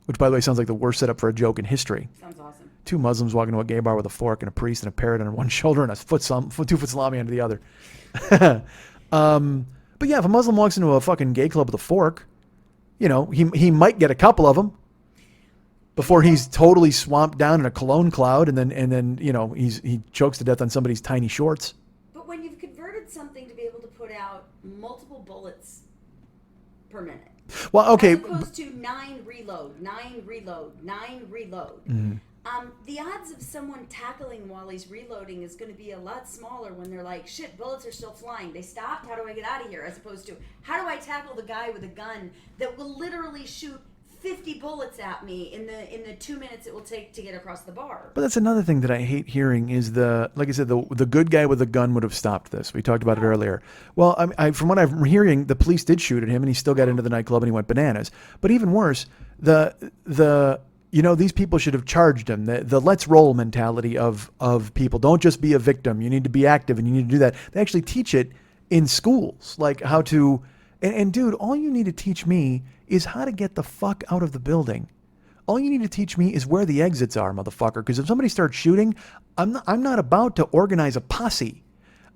which by the way sounds like the worst setup for a joke in history. Sounds awesome. 2 Muslims walk into a gay bar with a fork and a priest and a parrot on one shoulder and a 2-foot salami under the other. But yeah, if a Muslim walks into a fucking gay club with a fork, you know, he might get a couple of them. before he's totally swamped down in a cologne cloud, and then he chokes to death on somebody's tiny shorts. But when you've converted something to be able to put out multiple bullets per minute, well, okay, as opposed to 9 reload, Mm-hmm. The odds of someone tackling while he's reloading is going to be a lot smaller when they're like, shit, bullets are still flying. They stopped. How do I get out of here? As opposed to, how do I tackle the guy with a gun that will literally shoot 50 bullets at me in the 2 minutes it will take to get across the bar. But that's another thing that I hate hearing is like I said, the good guy with a gun would have stopped this. We talked about it earlier. Well, from what I'm hearing, the police did shoot at him, and he still got into the nightclub and he went bananas. But even worse, these people should have charged him. The let's roll mentality of people. Don't just be a victim. You need to be active, and you need to do that. They actually teach it in schools, like how to. And dude, all you need to teach me is how to get the fuck out of the building. All you need to teach me is where the exits are, motherfucker. Because if somebody starts shooting, I'm not about to organize a posse.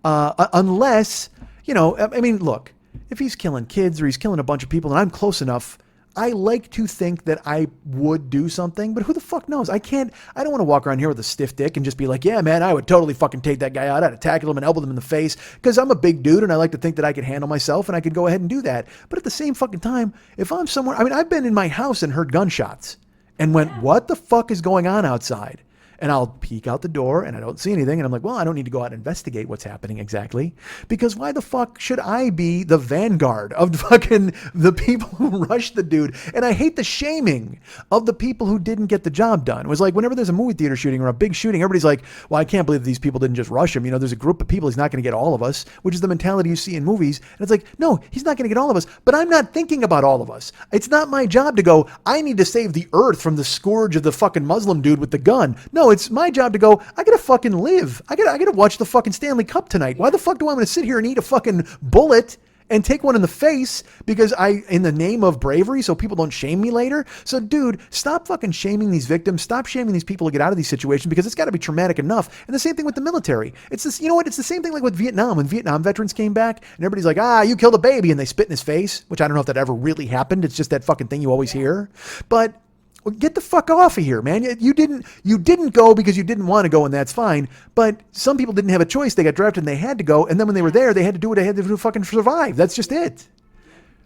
Unless, look, if he's killing kids or he's killing a bunch of people and I'm close enough, I like to think that I would do something, but who the fuck knows? I don't want to walk around here with a stiff dick and just be like, yeah, man, I would totally fucking take that guy out. I'd tackle him and elbow him in the face because I'm a big dude and I like to think that I could handle myself and I could go ahead and do that. But at the same fucking time, if I'm somewhere, I've been in my house and heard gunshots and went, what the fuck is going on outside? And I'll peek out the door and I don't see anything. And I'm like, well, I don't need to go out and investigate what's happening exactly. Because why the fuck should I be the vanguard of fucking the people who rushed the dude? And I hate the shaming of the people who didn't get the job done. It was like whenever there's a movie theater shooting or a big shooting, everybody's like, well, I can't believe these people didn't just rush him. There's a group of people. He's not going to get all of us, which is the mentality you see in movies. And it's like, no, he's not going to get all of us. But I'm not thinking about all of us. It's not my job to go, I need to save the earth from the scourge of the fucking Muslim dude with the gun. No, it's my job to go, I gotta fucking live. I gotta watch the fucking Stanley Cup tonight. Why the fuck do I want to sit here and eat a fucking bullet and take one in the face because in the name of bravery, so people don't shame me later? So dude, stop fucking shaming these victims. Stop shaming these people to get out of these situations because it's got to be traumatic enough. And the same thing with the military. It's this, it's the same thing like with Vietnam. When Vietnam veterans came back and everybody's like, you killed a baby, and they spit in his face, which I don't know if that ever really happened. It's just that fucking thing you always hear. But get the fuck off of here, man. You didn't go because you didn't want to go, and that's fine. But some people didn't have a choice. They got drafted and they had to go. And then when they were there, they had to do what they had to do to fucking survive. That's just it.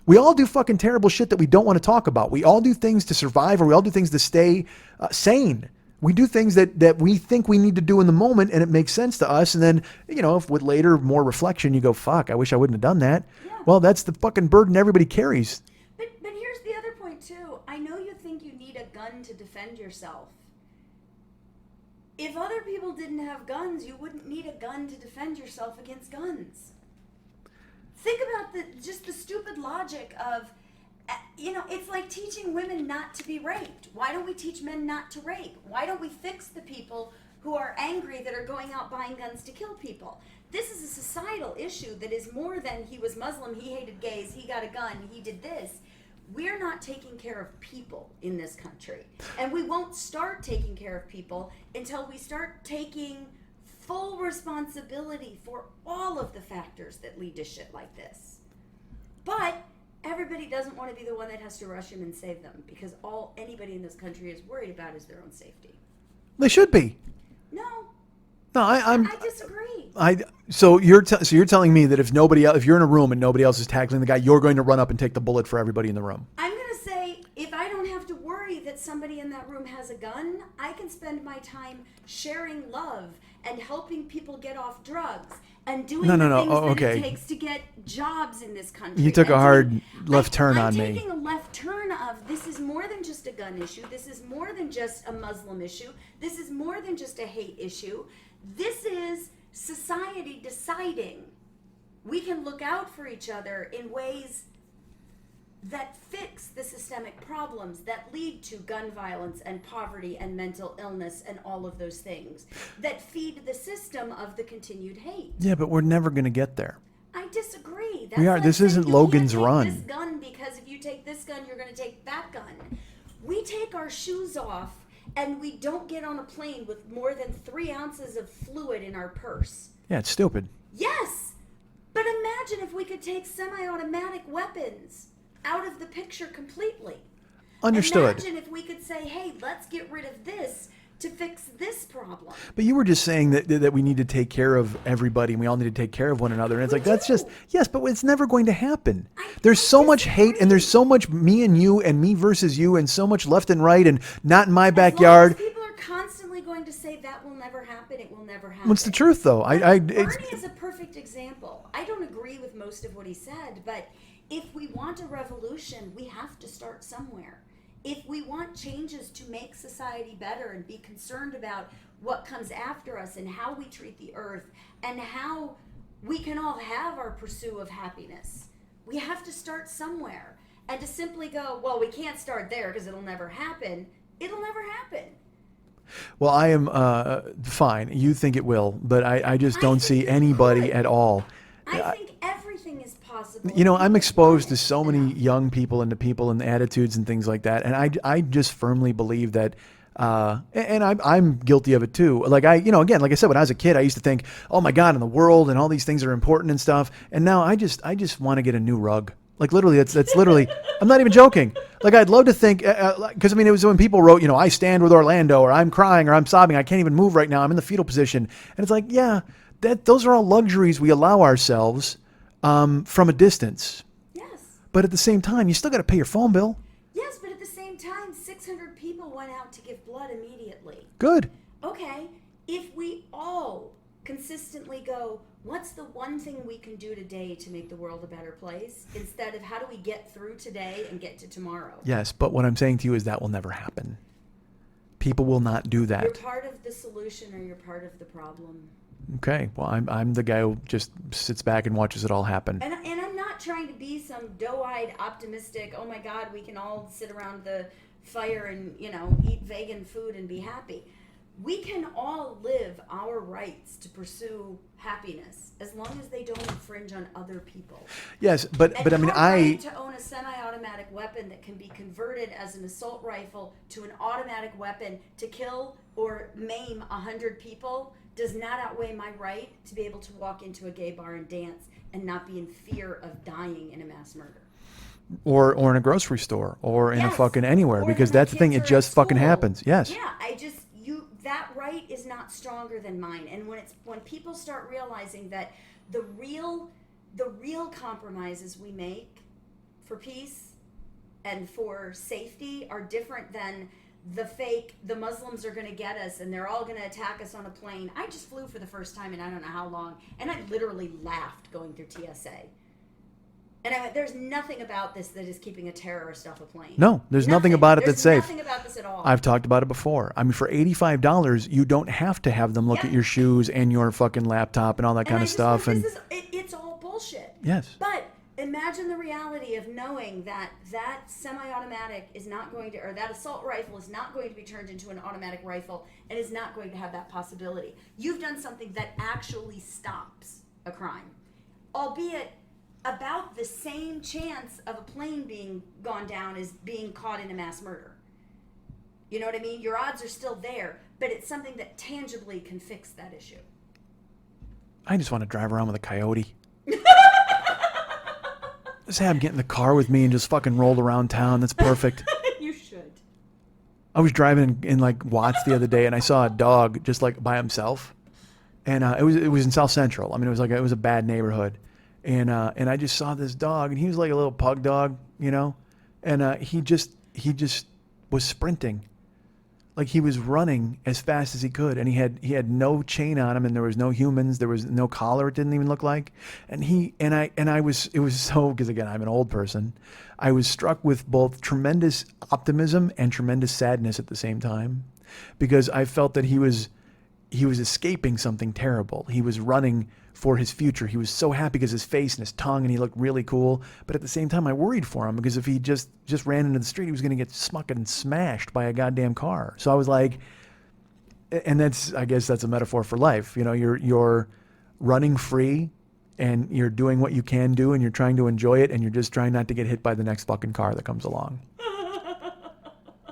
We all do fucking terrible shit that we don't want to talk about. We all do things to survive, or we all do things to stay sane. We do things that we think we need to do in the moment, and it makes sense to us. And then, if with later more reflection, you go, fuck, I wish I wouldn't have done that. Yeah. Well, that's the fucking burden everybody carries. But here's the other point too. I know you think you need a gun to defend yourself. If other people didn't have guns, you wouldn't need a gun to defend yourself against guns. Think about the stupid logic of, it's like teaching women not to be raped. Why don't we teach men not to rape? Why don't we fix the people who are angry that are going out buying guns to kill people? This is a societal issue that is more than he was Muslim, he hated gays, he got a gun, he did this. We're not taking care of people in this country. And we won't start taking care of people until we start taking full responsibility for all of the factors that lead to shit like this. But everybody doesn't want to be the one that has to rush him and save them, because all anybody in this country is worried about is their own safety. They should be. No. No, I disagree. So you're telling me that if you're in a room and nobody else is tackling the guy, you're going to run up and take the bullet for everybody in the room. I'm going to say, if I don't have to worry that somebody in that room has a gun, I can spend my time sharing love and helping people get off drugs and doing the things that it takes to get jobs in this country. You took a hard left turn on me. I'm taking a left turn of, this is more than just a gun issue. This is more than just a Muslim issue. This is more than just a hate issue. This is society deciding we can look out for each other in ways that fix the systemic problems that lead to gun violence and poverty and mental illness and all of those things that feed the system of the continued hate. Yeah, but we're never going to get there. I disagree. We are. This isn't Logan's Run. This gun, because if you take this gun, you're going to take that gun. We take our shoes off and we don't get on a plane with more than 3 ounces of fluid in our purse. Yeah, it's stupid. Yes, but imagine if we could take semi-automatic weapons out of the picture completely. Understood. Imagine if we could say, hey, let's get rid of this to fix this problem. But you were just saying that we need to take care of everybody and we all need to take care of one another. And it's like, that's just, yes, but it's never going to happen. There's so much hate and there's so much me and you and me versus you and so much left and right and not in my backyard. As long as people are constantly going to say that will never happen, it will never happen. What's the truth though? Bernie is a perfect example. I don't agree with most of what he said, but if we want a revolution, we have to start somewhere. If we want changes to make society better and be concerned about what comes after us and how we treat the earth and how we can all have our pursuit of happiness, we have to start somewhere. And to simply go, well, we can't start there because it'll never happen, it'll never happen. Well, I am fine. You think it will, but I just don't see anybody at all. I think everything is possible. You know, I'm exposed to so many young people and to people and attitudes and things like that. And I just firmly believe that, and I'm guilty of it too. Like again, like I said, when I was a kid, I used to think, oh my God, in the world and all these things are important and stuff. And now I just want to get a new rug. Like literally, that's literally, I'm not even joking. Like I'd love to think, because I mean, it was when people wrote, I stand with Orlando or I'm crying or I'm sobbing. I can't even move right now. I'm in the fetal position. And it's like, yeah, those are all luxuries we allow ourselves from a distance. Yes. But at the same time, you still got to pay your phone bill. Yes, but at the same time, 600 people went out to give blood immediately. Good. Okay, if we all consistently go, what's the one thing we can do today to make the world a better place, instead of how do we get through today and get to tomorrow? Yes, but what I'm saying to you is that will never happen. People will not do that. You're part of the solution or you're part of the problem. Okay, well, I'm the guy who just sits back and watches it all happen. And I'm not trying to be some doe-eyed, optimistic, oh my God, we can all sit around the fire and, eat vegan food and be happy. We can all live our rights to pursue happiness as long as they don't infringe on other people. Yes, but I mean, right to own a semi-automatic weapon that can be converted as an assault rifle to an automatic weapon to kill or maim 100 people does not outweigh my right to be able to walk into a gay bar and dance and not be in fear of dying in a mass murder. Or in a grocery store or in a fucking anywhere, or because that's the thing, it just fucking happens. Yes. Yeah, that right is not stronger than mine. And when people start realizing that the real compromises we make for peace and for safety are different than the Muslims are going to get us and they're all going to attack us on a plane. I just flew for the first time in I don't know how long, and I literally laughed going through TSA. And I went, there's nothing about this that is keeping a terrorist off a plane. No, there's nothing about it that's safe. There's nothing about this at all. I've talked about it before. I mean, for $85, you don't have to have them look at your shoes and your fucking laptop and all that kind of stuff. It's all bullshit. Yes. But imagine the reality of knowing that semi-automatic is not going to, or that assault rifle is not going to be turned into an automatic rifle and is not going to have that possibility. You've done something that actually stops a crime, albeit about the same chance of a plane being gone down as being caught in a mass murder. You know what I mean? Your odds are still there, but it's something that tangibly can fix that issue. I just want to drive around with a Coyote. Just have him get in the car with me and just fucking roll around town. That's perfect. You should. I was driving in like Watts the other day and I saw a dog just like by himself. And it was in South Central. I mean, it was a bad neighborhood. And I just saw this dog, and he was like a little pug dog, and he just was sprinting, like he was running as fast as he could, and he had no chain on him, and there was no humans, there was no collar. It didn't even look like, it was so, because again, I'm an old person, I was struck with both tremendous optimism and tremendous sadness at the same time, because I felt that he was escaping something terrible. He was running for his future. He was so happy because his face and his tongue, and he looked really cool. But at the same time, I worried for him, because if he just ran into the street, he was going to get smucked and smashed by a goddamn car. So I was like, and I guess that's a metaphor for life. You're running free, and you're doing what you can do, and you're trying to enjoy it, and you're just trying not to get hit by the next fucking car that comes along.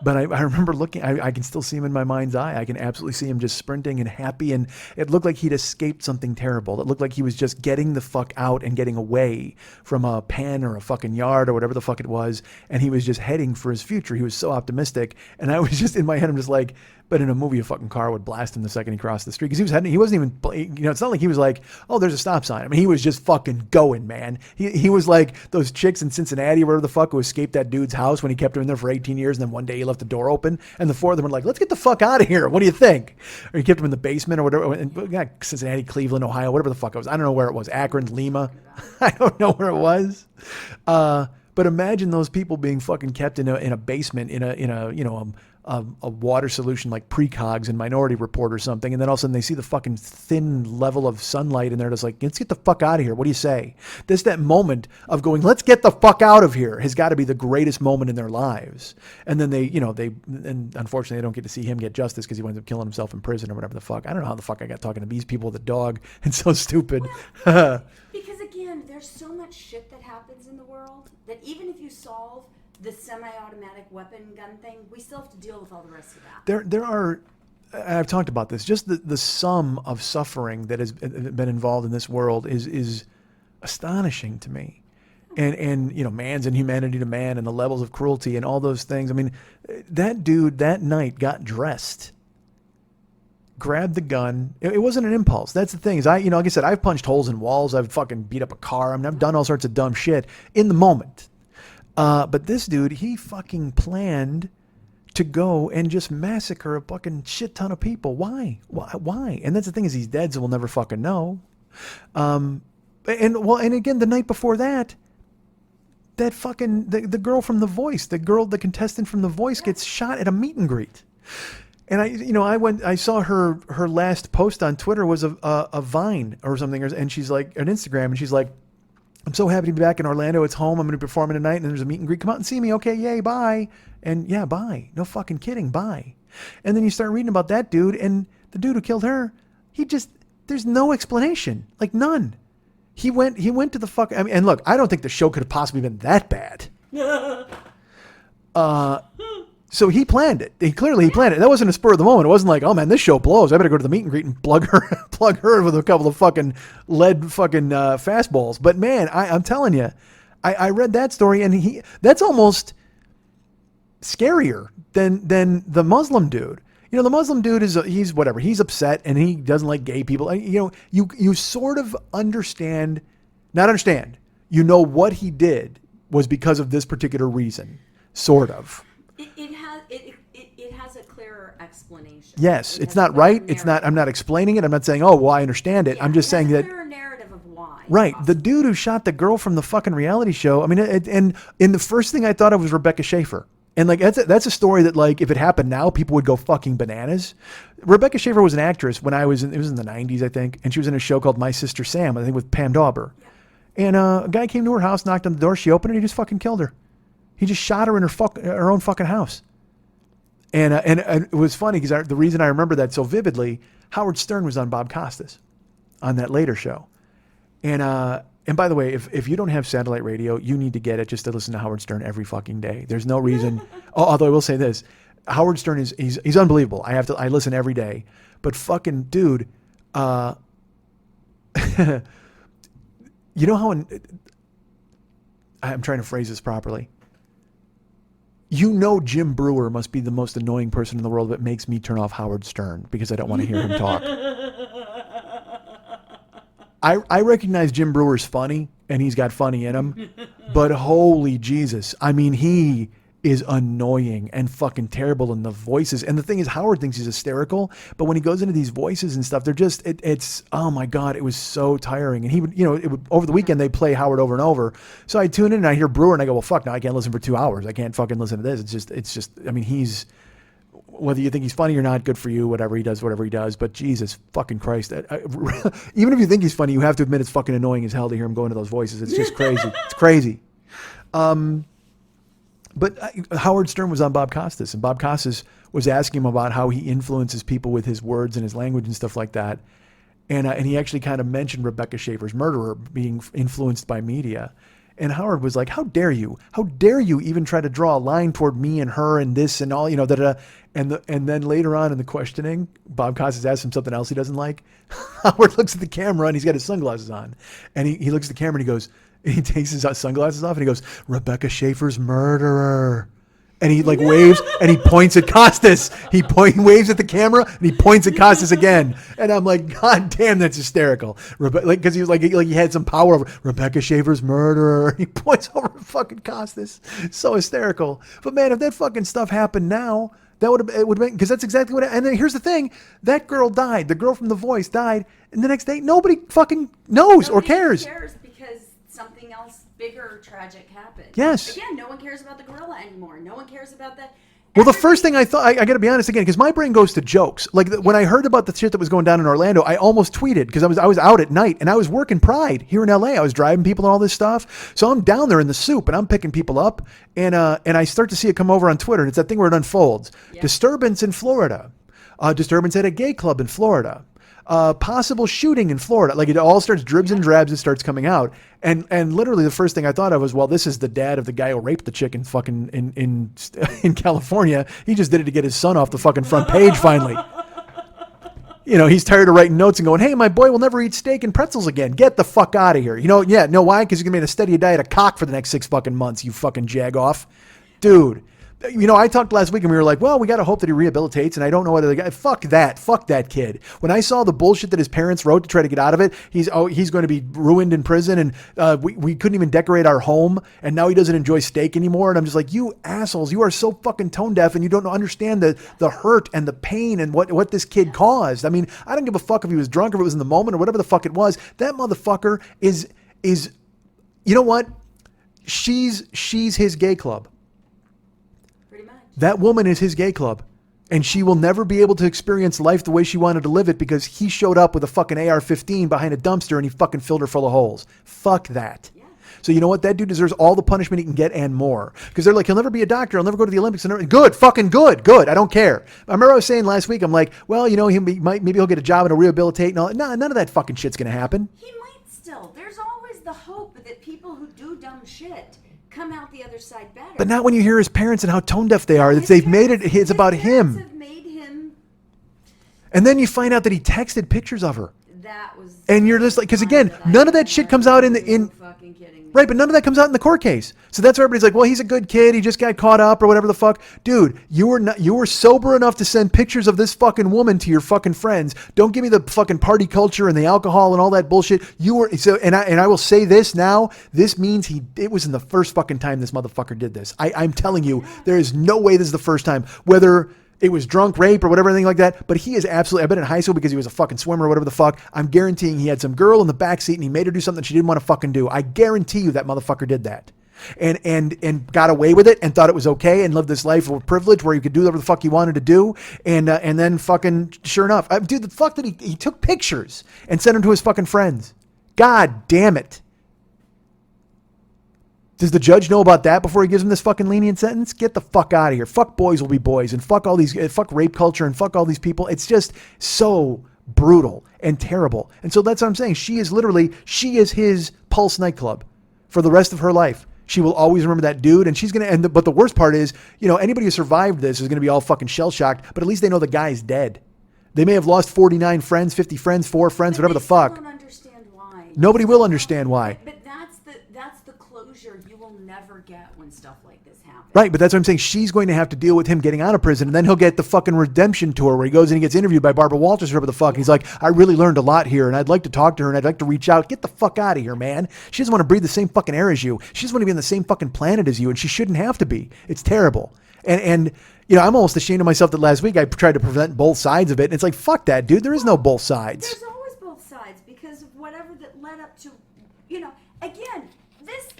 But I remember looking, I can still see him in my mind's eye. I can absolutely see him just sprinting and happy. And it looked like he'd escaped something terrible. It looked like he was just getting the fuck out and getting away from a pen or a fucking yard or whatever the fuck it was. And he was just heading for his future. He was so optimistic. And I was just in my head, I'm just like, but in a movie, a fucking car would blast him the second he crossed the street. Because he was heading, he wasn't even, it's not like he was like, oh, there's a stop sign. I mean, he was just fucking going, man. He was like those chicks in Cincinnati or whatever the fuck who escaped that dude's house when he kept him in there for 18 years. And then one day he left the door open and the four of them were like, let's get the fuck out of here. What do you think? Or he kept him in the basement or whatever. And, yeah, Cincinnati, Cleveland, Ohio, whatever the fuck it was. I don't know where it was. Akron, Lima. I don't know where it was. But imagine those people being fucking kept in a basement in a water solution like Precogs and Minority Report or something, and then all of a sudden they see the fucking thin level of sunlight and they're just like, let's get the fuck out of here. What do you say? That moment of going, let's get the fuck out of here has got to be the greatest moment in their lives. And then and unfortunately they don't get to see him get justice because he winds up killing himself in prison or whatever the fuck. I don't know how the fuck I got talking to these people with a dog. It's so stupid. Because again, there's so much shit that happens in the world that even if you solve the semi-automatic weapon gun thing, we still have to deal with all the rest of that. There are, I've talked about this, just the sum of suffering that has been involved in this world is astonishing to me. And man's inhumanity to man and the levels of cruelty and all those things. I mean, that dude that night got dressed, grabbed the gun. It wasn't an impulse. That's the thing is like I said, I've punched holes in walls. I've fucking beat up a car. I mean, I've done all sorts of dumb shit in the moment. But this dude, he fucking planned to go and just massacre a fucking shit ton of people. Why? And that's the thing is he's dead, so we'll never fucking know. And again, the night before that fucking, the girl from The Voice, the contestant from The Voice gets shot at a meet and greet. And I saw her last post on Twitter was a Vine or something, and she's like, an Instagram, and she's like, I'm so happy to be back in Orlando. It's home. I'm going to be performing tonight, and there's a meet and greet. Come out and see me. Okay, yay, bye. And yeah, bye. No fucking kidding, bye. And then you start reading about that dude, and the dude who killed her, there's no explanation, like none. He went to the fuck. I mean, and look, I don't think the show could have possibly been that bad. So he planned it. He planned it. That wasn't a spur of the moment. It wasn't like, oh man, this show blows. I better go to the meet and greet and plug her with a couple of fucking lead fucking fastballs. But man, I'm telling you, I read that story and that's almost scarier than the Muslim dude. The Muslim dude he's whatever. He's upset and he doesn't like gay people. You sort of understand, not understand. What he did was because of this particular reason, sort of. It has a clearer explanation. Yes, it's not right. It's not. I'm not explaining it. I'm not saying, oh, well, I understand it. Yeah, I'm just saying that. Clearer narrative of why. Right, the dude who shot the girl from the fucking reality show. I mean, and the first thing I thought of was Rebecca Schaefer, and like that's a story that like if it happened now, people would go fucking bananas. Rebecca Schaefer was an actress when it was in the 90s, I think, and she was in a show called My Sister Sam, I think, with Pam Dauber. Yeah. And a guy came to her house, knocked on the door, she opened it, he just fucking killed her. He just shot her in her own fucking house. And it was funny because the reason I remember that so vividly, Howard Stern was on Bob Costas on that later show. And by the way, if you don't have satellite radio, you need to get it just to listen to Howard Stern every fucking day. There's no reason. Although I will say this, Howard Stern he's unbelievable. I listen every day. But fucking dude, you know how I'm trying to phrase this properly. Jim Brewer must be the most annoying person in the world, but makes me turn off Howard Stern because I don't want to hear him talk. I recognize Jim Brewer's funny and he's got funny in him, but holy Jesus. I mean, he is annoying and fucking terrible in the voices. And the thing is, Howard thinks he's hysterical, but when he goes into these voices and stuff, they're just, it's, oh my God, it was so tiring. And he would, over the weekend, they play Howard over and over. So I tune in and I hear Brewer and I go, well, fuck, now I can't listen for 2 hours. I can't fucking listen to this. It's just, I mean, whether you think he's funny or not, good for you, whatever he does. But Jesus fucking Christ. Even if you think he's funny, you have to admit it's fucking annoying as hell to hear him go into those voices. It's just crazy. It's crazy. But Howard Stern was on Bob Costas, and Bob Costas was asking him about how he influences people with his words and his language and stuff like that. And he actually kind of mentioned Rebecca Schaefer's murderer being influenced by media. And Howard was like, how dare you? How dare you even try to draw a line toward me and her and this and all, you know, da-da. And then later on in the questioning, Bob Costas asks him something else he doesn't like. Howard looks at the camera and he's got his sunglasses on. And he looks at the camera and he goes, he takes his sunglasses off and he goes, Rebecca Schaefer's murderer. And he like waves and he points at Costas. He waves at the camera and he points at Costas again. And I'm like, God damn, that's hysterical. Like, because he was like he had some power over Rebecca Schaefer's murderer. He points over at fucking Costas. So hysterical. But man, if that fucking stuff happened now, that would have been, because that's exactly what. And then here's the thing: that girl died. The girl from The Voice died, and the next day nobody fucking knows or cares. Because something else bigger or tragic happened. Yes. Again, no one cares about the gorilla anymore. No one cares about that. Well, the first thing I thought, I got to be honest again, because my brain goes to jokes. Like when I heard about the shit that was going down in Orlando, I almost tweeted because I was out at night and I was working Pride here in LA. I was driving people and all this stuff. So I'm down there in the soup and I'm picking people up and I start to see it come over on Twitter. And it's that thing where it unfolds. Yep. Disturbance in Florida. Disturbance at a gay club in Florida. Possible shooting in Florida. Like it all starts dribs and drabs. It starts coming out. And literally the first thing I thought of was, well, this is the dad of the guy who raped the chick in fucking in California. He just did it to get his son off the fucking front page finally. You know, he's tired of writing notes and going, hey, my boy will never eat steak and pretzels again. Get the fuck out of here. You know, yeah, no, why? Because he's going to be on a steady diet of cock for the next 6 fucking months, you fucking jagoff. Dude. You know, I talked last week and we were like, well, we got to hope that he rehabilitates. And I don't know whether the guy, fuck that kid. When I saw the bullshit that his parents wrote to try to get out of it, he's going to be ruined in prison. And we couldn't even decorate our home. And now he doesn't enjoy steak anymore. And I'm just like, you assholes, you are so fucking tone deaf and you don't understand the hurt and the pain and what this kid caused. I mean, I don't give a fuck if he was drunk or if it was in the moment or whatever the fuck it was. That motherfucker is, you know what? She's his gay club. That woman is his gay club. And she will never be able to experience life the way she wanted to live it because he showed up with a fucking AR-15 behind a dumpster and he fucking filled her full of holes. Fuck that. Yeah. So you know what? That dude deserves all the punishment he can get and more. Because they're like, he'll never be a doctor. He'll never go to the Olympics. And good. Fucking good. Good. I don't care. I remember I was saying last week, I'm like, well, you know, maybe he'll get a job and he'll rehabilitate and all. No, none of that fucking shit's going to happen. He might still. There's always the hope that people who do dumb shit come out the other side better. But not when you hear his parents and how tone deaf they are. They've made it. It's about him. Have made him. And then you find out that he texted pictures of her. That was. And you're just like, because again, none of that shit comes out in. Fucking kidding me. Right, but none of that comes out in the court case. So that's why everybody's like, well, he's a good kid. He just got caught up or whatever the fuck. Dude, you were sober enough to send pictures of this fucking woman to your fucking friends. Don't give me the fucking party culture and the alcohol and all that bullshit. You were so, and I will say this now. This means it was in the first fucking time this motherfucker did this. I'm telling you, there is no way this is the first time. Whether it was drunk rape or whatever, anything like that. But he is absolutely, I bet in high school because he was a fucking swimmer or whatever the fuck, I'm guaranteeing he had some girl in the backseat and he made her do something she didn't want to fucking do. I guarantee you that motherfucker did that. And got away with it and thought it was okay and lived this life of privilege where he could do whatever the fuck he wanted to do. And then fucking, sure enough, dude, the fuck that he took pictures and sent them to his fucking friends. God damn it. Does the judge know about that before he gives him this fucking lenient sentence? Get the fuck out of here. Fuck boys will be boys and fuck all these, fuck rape culture and fuck all these people. It's just so brutal and terrible. And so that's what I'm saying. She is his Pulse nightclub for the rest of her life. She will always remember that dude and she's going to end. But the worst part is, you know, anybody who survived this is going to be all fucking shell shocked, but at least they know the guy's dead. They may have lost 49 friends, 50 friends, 4 friends, but whatever the fuck. Don't understand why. Nobody will understand why. But that's the closure you will never get when stuff like this happens. Right, but that's what I'm saying. She's going to have to deal with him getting out of prison, and then he'll get the fucking redemption tour where he goes and he gets interviewed by Barbara Walters or whatever the fuck. He's like, I really learned a lot here, and I'd like to talk to her, and I'd like to reach out. Get the fuck out of here, man. She doesn't want to breathe the same fucking air as you. She doesn't want to be on the same fucking planet as you, and she shouldn't have to be. It's terrible. And you know, I'm almost ashamed of myself that last week I tried to prevent both sides of it, and it's like, fuck that, dude. There is no both sides. There's always both sides because of whatever that led up to, you know, again,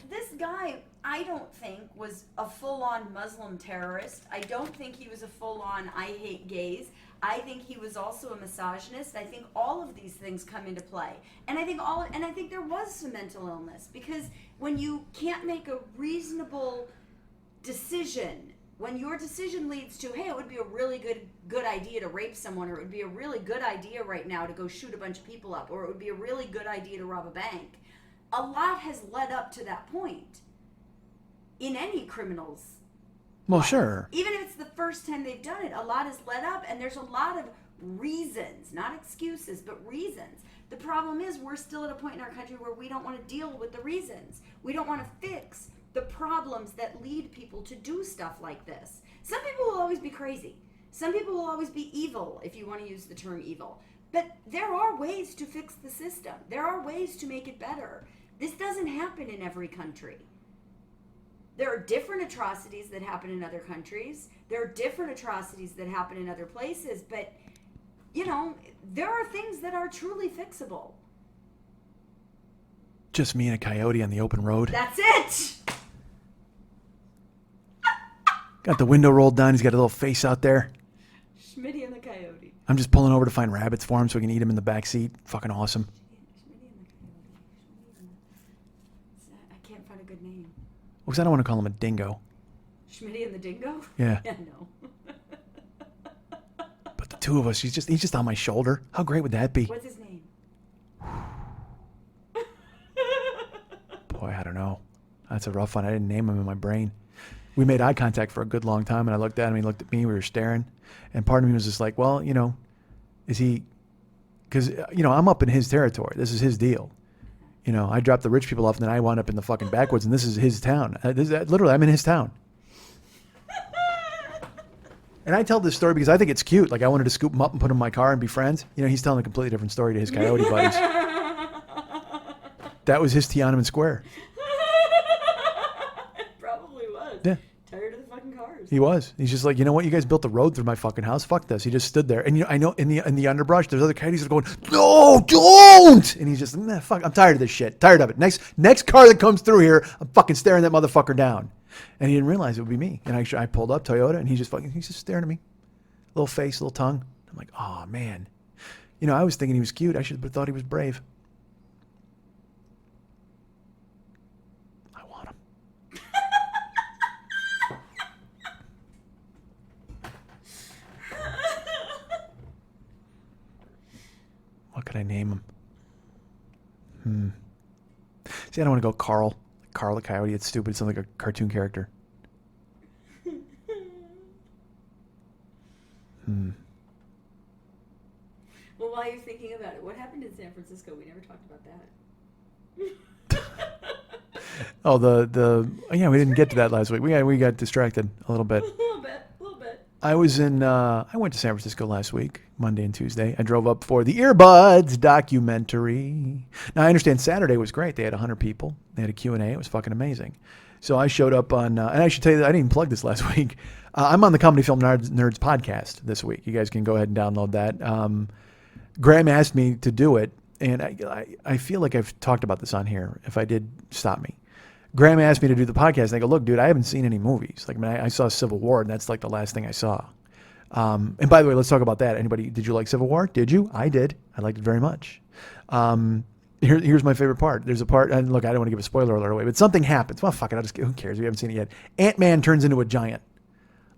this guy, I don't think was a full-on Muslim terrorist. I don't think he was a full-on I hate gays. I think he was also a misogynist. I think all of these things come into play. And I think there was some mental illness because when you can't make a reasonable decision, when your decision leads to, hey, it would be a really good idea to rape someone, or it would be a really good idea right now to go shoot a bunch of people up, or it would be a really good idea to rob a bank, a lot has led up to that point in any criminal's Well, life. sure. Even if it's the first time they've done it, a lot has led up, and there's a lot of reasons, not excuses, but reasons. The problem is we're still at a point in our country where we don't want to deal with the reasons. We don't want to fix the problems that lead people to do stuff like this. Some people will always be crazy. Some people will always be evil, if you want to use the term evil. But there are ways to fix the system. There are ways to make it better. This doesn't happen in every country. There are different atrocities that happen in other countries. There are different atrocities that happen in other places. But, you know, there are things that are truly fixable. Just me and a coyote on the open road. That's it! Got the window rolled down. He's got a little face out there. Schmitty and the coyote. I'm just pulling over to find rabbits for him so we can eat them in the back seat. Fucking awesome. Schmitty and the coyote. I can't find a good name. Because I don't want to call him a dingo. Schmitty and the dingo? Yeah. Yeah, no. But the two of us, he's just on my shoulder. How great would that be? What's his name? Boy, I don't know. That's a rough one. I didn't name him in my brain. We made eye contact for a good long time, and I looked at him, he looked at me, we were staring. And part of me was just like, well, you know, is he... Because, you know, I'm up in his territory. This is his deal. You know, I dropped the rich people off, and then I wound up in the fucking backwoods, and this is his town. Literally, I'm in his town. And I tell this story because I think it's cute. Like, I wanted to scoop him up and put him in my car and be friends. You know, he's telling a completely different story to his coyote buddies. That was his Tiananmen Square. It probably was. Yeah. Tired of the fucking cars. He was. He's just like, you know what? You guys built the road through my fucking house. Fuck this. He just stood there. And you know, I know in the underbrush, there's other coyotes that are going, no, don't. And he's just, nah, fuck, I'm tired of this shit. Tired of it. Next car that comes through here, I'm fucking staring that motherfucker down. And he didn't realize it would be me. And I pulled up Toyota, and he's just staring at me. Little face, little tongue. I'm like, oh man. You know, I was thinking he was cute. I should have thought he was brave. I want him. What could I name him? See, I don't want to go Carl. Carl the Coyote. It's stupid. It sounds like a cartoon character. Well, while you're thinking about it, what happened in San Francisco? We never talked about that. Oh, yeah, we didn't get to that last week. We got distracted a little bit. A little bit. I went to San Francisco last week, Monday and Tuesday. I drove up for the Earbuds documentary. Now, I understand Saturday was great. They had 100 people. They had a Q&A. It was fucking amazing. So I showed up on, and I should tell you that I didn't even plug this last week. I'm on the Comedy Film Nerds podcast this week. You guys can go ahead and download that. Graham asked me to do it, and I feel like I've talked about this on here. If I did, stop me. Graham asked me to do the podcast, and I go, look, dude, I haven't seen any movies. Like, I mean, I saw Civil War, and that's like the last thing I saw. And by the way, let's talk about that. Did you like Civil War? Did you? I did. I liked it very much. Here's my favorite part. There's a part, and look, I don't want to give a spoiler alert away, but something happens. Well, fuck it, who cares? We haven't seen it yet. Ant-Man turns into a giant.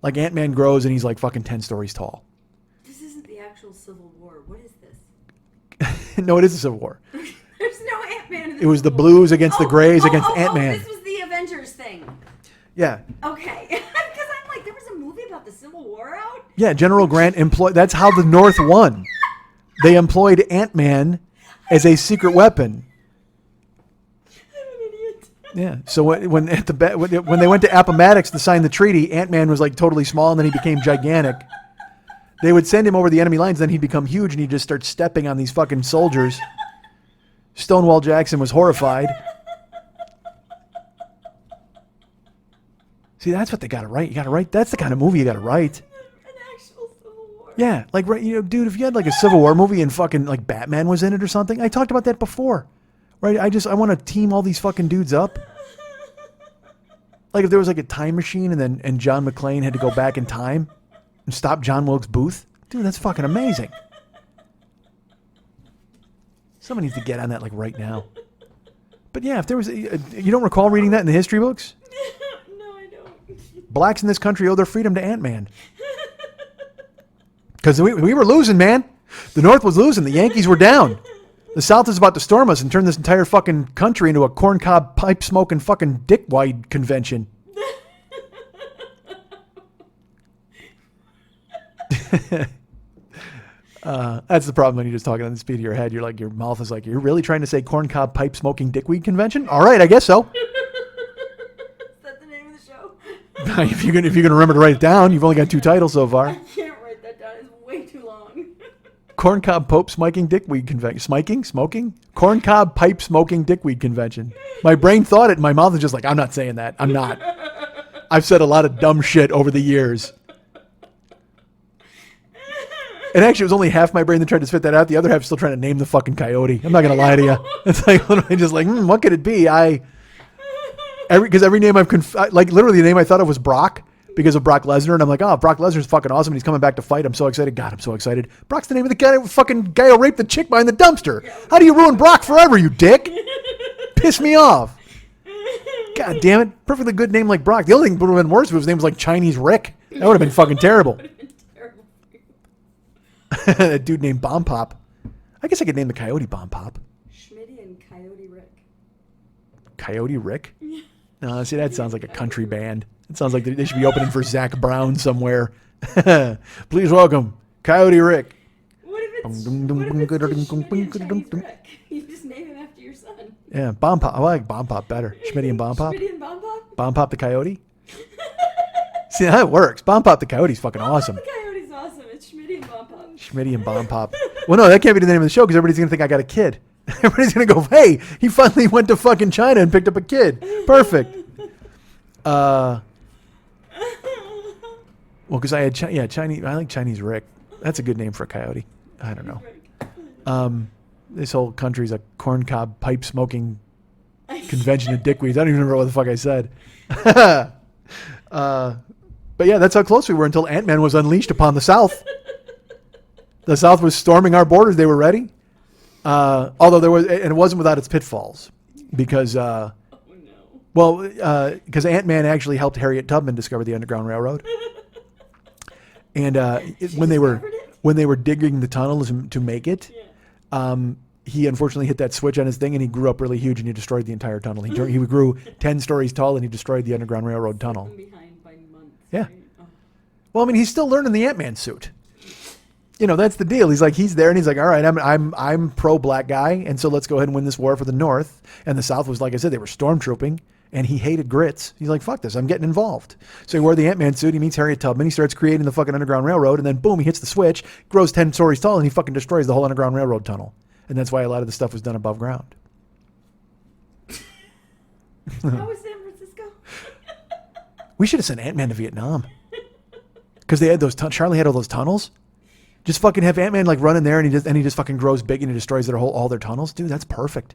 Like, Ant-Man grows, and he's like fucking 10 stories tall. This isn't the actual Civil War. What is this? No, it is a Civil War. There's no Ant-Man in this. It was the blues against the grays against Ant-Man. This was the Avengers thing. Yeah. Okay. Because I'm like, there was a movie about the Civil War out? Yeah, General Grant employed, that's how the North won. They employed Ant-Man as a secret weapon. I'm an idiot. Yeah. So when they went to Appomattox to sign the treaty, Ant-Man was like totally small, and then he became gigantic. They would send him over the enemy lines, then he'd become huge, and he'd just start stepping on these fucking soldiers. Stonewall Jackson was horrified. See, that's what they got to write. You got to write. That's the kind of movie you got to write. An actual Civil War. Yeah, like, right, you know, dude, if you had like a Civil War movie and fucking like Batman was in it or something, I talked about that before, right? I want to team all these fucking dudes up. Like if there was like a time machine and John McClane had to go back in time and stop John Wilkes Booth, dude, that's fucking amazing. Someone needs to get on that like right now. But yeah, if there was, you don't recall reading that in the history books? No, I don't. Blacks in this country owe their freedom to Ant-Man. Because we were losing, man. The North was losing. The Yankees were down. The South is about to storm us and turn this entire fucking country into a corncob pipe smoking fucking dickwad convention. That's the problem when you're just talking on the speed of your head. You're like, your mouth is like, you're really trying to say corncob pipe smoking dickweed convention? All right, I guess so. Is that the name of the show? if you're gonna remember to write it down, you've only got 2 titles so far. I can't write that down. It's way too long. Corncob Pope Smoking Dickweed Convention. Smoking? Corncob Pipe Smoking Dickweed Convention. My brain thought it, and my mouth is just like, I'm not saying that. I'm not. I've said a lot of dumb shit over the years. And actually, it was only half my brain that tried to spit that out. The other half still trying to name the fucking coyote. I'm not going to lie to you. It's like literally just like, what could it be? Because every name literally the name I thought of was Brock because of Brock Lesnar. And I'm like, oh, Brock Lesnar's fucking awesome. And he's coming back to fight. I'm so excited. God, I'm so excited. Brock's the name of the guy who raped the chick behind the dumpster. How do you ruin Brock forever, you dick? Piss me off. God damn it. Perfectly good name like Brock. The only thing that would have been worse if his name was like Chinese Rick. That would have been fucking terrible. That dude named Bomb Pop. I guess I could name the coyote Bomb Pop. Schmitty and Coyote Rick. Coyote Rick? Yeah. No, see, that sounds like a country band. It sounds like they should be opening for Zach Brown somewhere. Please welcome Coyote Rick. What if it's Schmitty and Chinese Rick? You just name him after your son. Yeah, Bomb Pop. I like Bomb Pop better. Schmitty and Bomb Pop. Schmitty and Bomb Pop? Bomb Pop the Coyote? See, that works. Bomb Pop the Coyote's fucking awesome. The Coyote's awesome. It's Schmitty and Bomb Pop. Schmitty and Bomb Pop. Well, no, that can't be the name of the show because everybody's going to think I got a kid. Everybody's going to go, hey, he finally went to fucking China and picked up a kid. Perfect. Well, because I had, Chinese, I like Chinese Rick. That's a good name for a coyote. I don't know. This whole country's a corncob pipe smoking convention of dickweeds. I don't even remember what the fuck I said. But yeah, that's how close we were until Ant-Man was unleashed upon the South. The South was storming our borders. They were ready. Although it wasn't without its pitfalls because, because Ant-Man actually helped Harriet Tubman discover the Underground Railroad. And when they were digging the tunnels to make it, he unfortunately hit that switch on his thing and he grew up really huge and he destroyed the entire tunnel. He grew 10 stories tall and he destroyed the Underground Railroad tunnel. Yeah. Well, I mean, he's still learning the Ant-Man suit. You know, that's the deal. He's there and he's like, all right, I'm pro black guy. And so let's go ahead and win this war for the North. And the South was, like I said, they were stormtrooping and he hated grits. He's like, fuck this. I'm getting involved. So he wore the Ant-Man suit. He meets Harriet Tubman. He starts creating the fucking Underground Railroad. And then boom, he hits the switch, grows 10 stories tall and he fucking destroys the whole Underground Railroad tunnel. And that's why a lot of the stuff was done above ground. How was San Francisco? We should have sent Ant-Man to Vietnam. Because they had those, Charlie had all those tunnels. Just fucking have Ant-Man like run in there and he just fucking grows big and he destroys all their tunnels. Dude, that's perfect.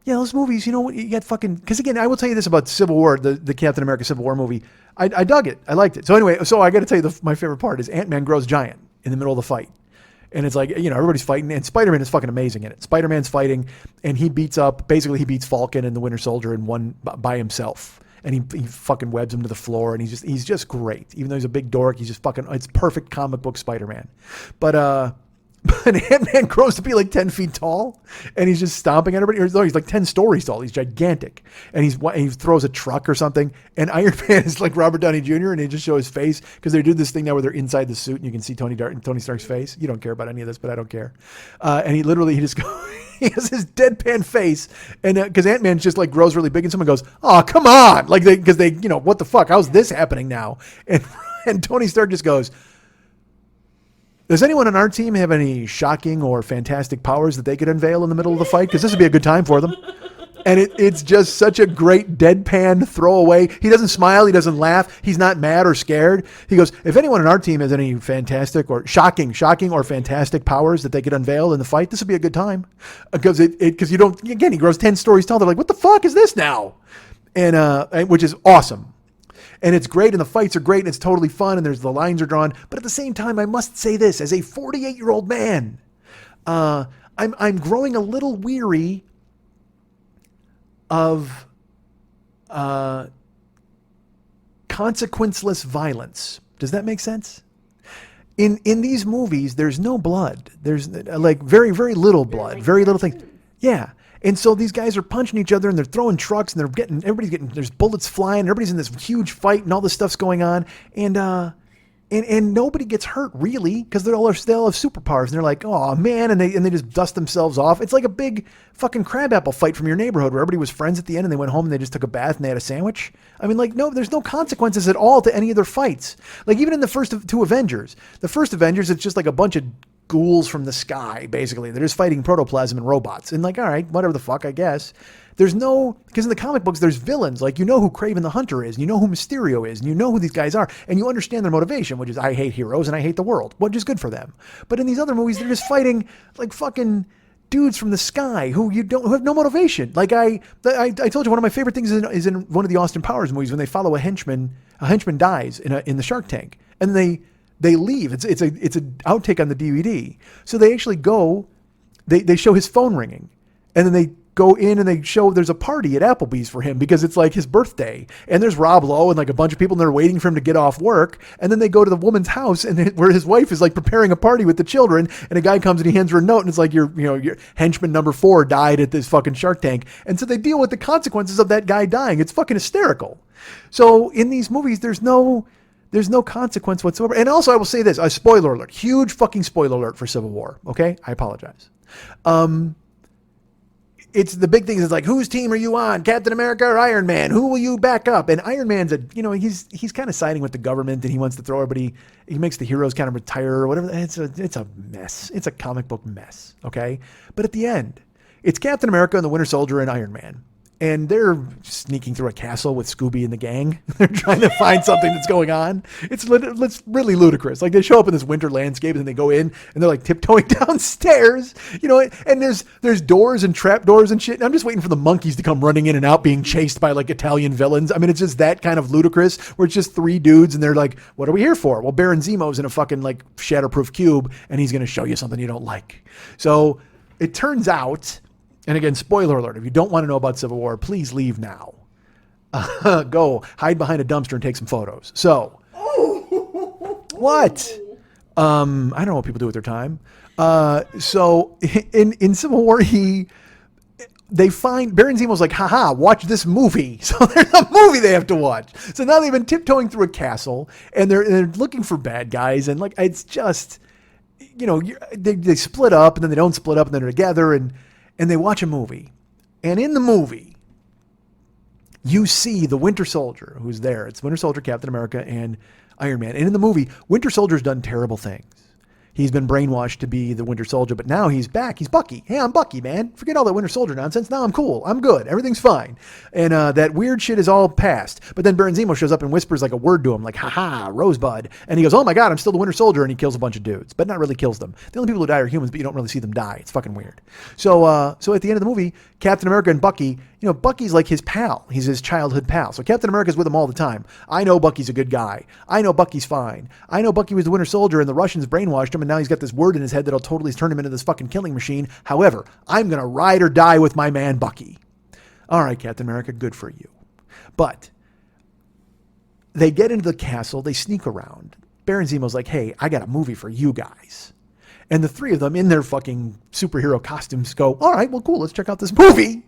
Yeah, those movies, you know what, you get fucking, because again, I will tell you this about Civil War, the Captain America Civil War movie. I dug it. I liked it. So anyway, I got to tell you my favorite part is Ant-Man grows giant in the middle of the fight. And it's like, you know, everybody's fighting and Spider-Man is fucking amazing in it. Spider-Man's fighting and he beats Falcon and the Winter Soldier in one by himself. And he fucking webs him to the floor, and he's just great. Even though he's a big dork, he's just fucking, it's perfect comic book Spider-Man. But Ant-Man grows to be like 10 feet tall, and he's just stomping at everybody. No, he's like 10 stories tall. He's gigantic. And he throws a truck or something, and Iron Man is like Robert Downey Jr., and they just show his face, because they do this thing now where they're inside the suit, and you can see Tony Stark's face. You don't care about any of this, but I don't care. And he just goes... He has his deadpan face, and because Ant-Man just like grows really big, and someone goes, "Oh, come on!" Like because they, you know, what the fuck? How's this happening now? And Tony Stark just goes, "Does anyone on our team have any shocking or fantastic powers that they could unveil in the middle of the fight? Because this would be a good time for them." And it's just such a great deadpan throwaway. He doesn't smile. He doesn't laugh. He's not mad or scared. He goes, if anyone on our team has any fantastic or shocking or fantastic powers that they could unveil in the fight, this would be a good time. Because you don't, again, he grows 10 stories tall. They're like, what the fuck is this now? And which is awesome. And it's great. And the fights are great. And it's totally fun. And the lines are drawn. But at the same time, I must say this, as a 48-year-old man, I'm growing a little weary of consequenceless violence. Does that make sense? in these movies, there's no blood. There's like very, very little blood, like very little things. cartoons. Yeah. And so these guys are punching each other and they're throwing trucks and everybody's getting, there's bullets flying. Everybody's in this huge fight and all this stuff's going on. And nobody gets hurt really because they all have superpowers and they're like, oh man. And they just dust themselves off. It's like a big fucking crabapple fight from your neighborhood where everybody was friends at the end and they went home and they just took a bath and they had a sandwich. I mean, like, no, there's no consequences at all to any of their fights. Like even in the first two Avengers, it's just like a bunch of ghouls from the sky, basically. They're just fighting protoplasm and robots. And like, all right, whatever the fuck, I guess. There's no, because in the comic books, there's villains. Like, you know who Kraven the Hunter is, and you know who Mysterio is, and you know who these guys are, and you understand their motivation, which is, I hate heroes and I hate the world, which is good for them. But in these other movies, they're just fighting like fucking dudes from the sky who who have no motivation. Like I told you, one of my favorite things is in one of the Austin Powers movies when they follow a henchman dies in the Shark Tank, and they leave. It's an outtake on the DVD. So they actually go, they show his phone ringing, and then they go in and they show there's a party at Applebee's for him because it's like his birthday, and there's Rob Lowe and like a bunch of people and they're waiting for him to get off work, and then they go to the woman's house and where his wife is like preparing a party with the children, and a guy comes and he hands her a note and it's like your henchman number 4 died at this fucking Shark Tank, and so they deal with the consequences of that guy dying. It's fucking hysterical. So in these movies there's no consequence whatsoever. And also I will say this, a spoiler alert, huge fucking spoiler alert for Civil War. Okay. I apologize. It's the big thing is like, whose team are you on? Captain America or Iron Man? Who will you back up? And Iron Man's he's kind of siding with the government and he wants to throw everybody, he makes the heroes kind of retire or whatever. It's a mess. It's a comic book mess. Okay. But at the end, it's Captain America and the Winter Soldier and Iron Man. And they're sneaking through a castle with Scooby and the gang. They're trying to find something that's going on. It's really ludicrous. Like they show up in this winter landscape and then they go in and they're like tiptoeing downstairs, and there's doors and trap doors and shit. And I'm just waiting for the monkeys to come running in and out being chased by like Italian villains. I mean, it's just that kind of ludicrous where it's just 3 dudes and they're like, what are we here for? Well, Baron Zemo's in a fucking like shatterproof cube and he's going to show you something you don't like. So it turns out, and again, spoiler alert, if you don't want to know about Civil War, please leave now. Go hide behind a dumpster and take some photos. So, what? I don't know what people do with their time. So in Civil War, they find Baron Zemo's like, haha, watch this movie. So there's a movie they have to watch. So now they've been tiptoeing through a castle and they're looking for bad guys. And like, it's just, they split up and then they don't split up and then they're together and they watch a movie. And in the movie, you see the Winter Soldier who's there. It's Winter Soldier, Captain America, and Iron Man. And in the movie, Winter Soldier's done terrible things. He's been brainwashed to be the Winter Soldier, but now he's back. He's Bucky. Hey, I'm Bucky, man. Forget all that Winter Soldier nonsense. Now I'm cool. I'm good. Everything's fine. And that weird shit is all past. But then Baron Zemo shows up and whispers like a word to him, like, haha, Rosebud. And he goes, oh my God, I'm still the Winter Soldier. And he kills a bunch of dudes, but not really kills them. The only people who die are humans, but you don't really see them die. It's fucking weird. So at the end of the movie, Captain America and Bucky, Bucky's like his pal. He's his childhood pal. So Captain America's with him all the time. I know Bucky's a good guy. I know Bucky's fine. I know Bucky was the Winter Soldier and the Russians brainwashed him and now he's got this word in his head that'll totally turn him into this fucking killing machine. However, I'm going to ride or die with my man Bucky. All right, Captain America, good for you. But they get into the castle. They sneak around. Baron Zemo's like, hey, I got a movie for you guys. And the 3 of them in their fucking superhero costumes go, all right, well, cool. Let's check out this movie.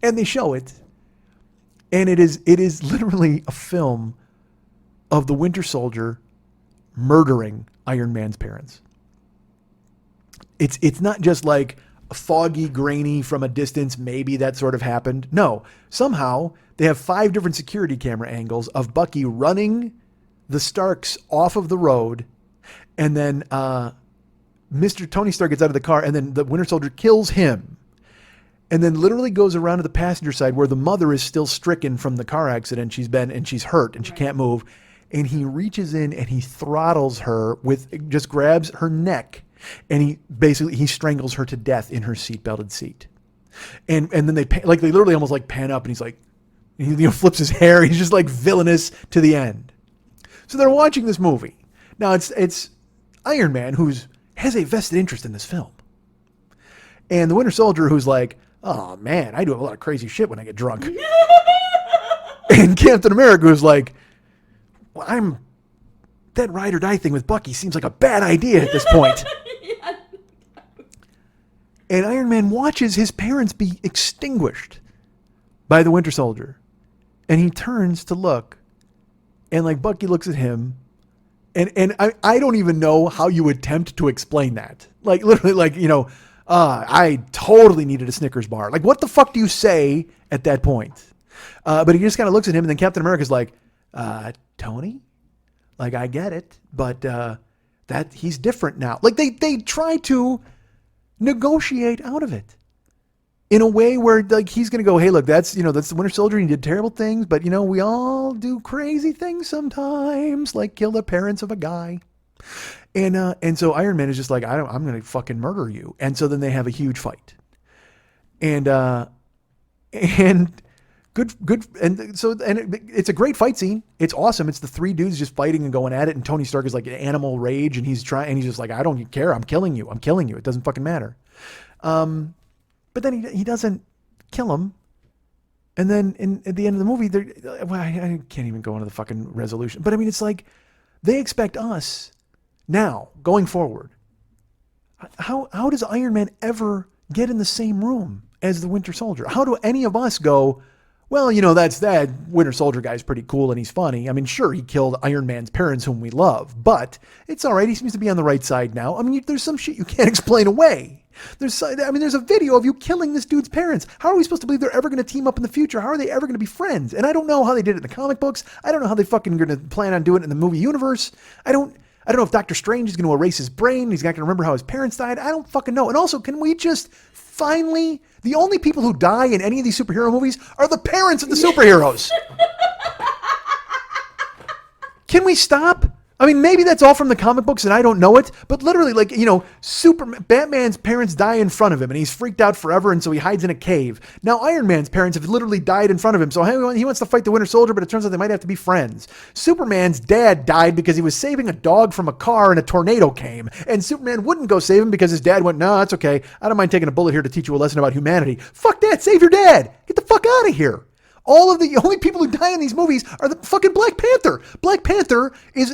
And they show it. And it is literally a film of the Winter Soldier murdering Iron Man's parents. It's not just like foggy, grainy from a distance. Maybe that sort of happened. No, somehow they have 5 different security camera angles of Bucky running the Starks off of the road. And then Mr. Tony Stark gets out of the car and then the Winter Soldier kills him. And then literally goes around to the passenger side where the mother is still stricken from the car accident she's hurt and she can't move. And he reaches in and he throttles her just grabs her neck and he strangles her to death in her seatbelted seat. And then they literally almost like pan up and he's like, he flips his hair. He's just like villainous to the end. So they're watching this movie. Now it's Iron Man has a vested interest in this film. And the Winter Soldier who's like, oh man, I do a lot of crazy shit when I get drunk. And Captain America was like, well, I'm that ride or die thing with Bucky seems like a bad idea at this point. Yeah. And Iron Man watches his parents be extinguished by the Winter Soldier. And he turns to look. And like Bucky looks at him. And I don't even know how you attempt to explain that. Like literally like, I totally needed a Snickers bar. Like what the fuck do you say at that point? But he just kind of looks at him and then Captain America's like, Tony? Like I get it, but that he's different now. Like they try to negotiate out of it in a way where like he's going to go, hey, look, that's the Winter Soldier. And he did terrible things, but we all do crazy things sometimes, like kill the parents of a guy. And so Iron Man is just like, I'm going to fucking murder you. And so then they have a huge fight. And good. And so, it's a great fight scene. It's awesome. It's the three dudes just fighting and going at it. And Tony Stark is like animal rage. And he's just like, I don't care. I'm killing you. It doesn't fucking matter. But then he doesn't kill him. And then at the end of the movie, I can't even go into the fucking resolution. But I mean, it's like they expect us now going forward. How does Iron Man ever get in the same room as the Winter Soldier? How do any of us go, well, that's that Winter Soldier guy's pretty cool and he's funny. I mean, sure, he killed Iron Man's parents whom we love, but it's all right. He seems to be on the right side now. I mean, there's some shit you can't explain away. There's a video of you killing this dude's parents. How are we supposed to believe they're ever going to team up in the future? How are they ever going to be friends? And I don't know how they did it in the comic books. I don't know how they fucking going to plan on doing it in the movie universe. I don't know if Doctor Strange is going to erase his brain. He's not going to remember how his parents died. I don't fucking know. And also, can we just finally, the only people who die in any of these superhero movies are the parents of the superheroes. Can we stop? I mean, maybe that's all from the comic books and I don't know it, but literally like, Batman's parents die in front of him and he's freaked out forever. And so he hides in a cave. Now Iron Man's parents have literally died in front of him. So he wants to fight the Winter Soldier, but it turns out they might have to be friends. Superman's dad died because he was saving a dog from a car and a tornado came. And Superman wouldn't go save him because his dad went, no, that's okay. I don't mind taking a bullet here to teach you a lesson about humanity. Fuck that. Save your dad. Get the fuck out of here. The only people who die in these movies are the fucking Black Panther. Black Panther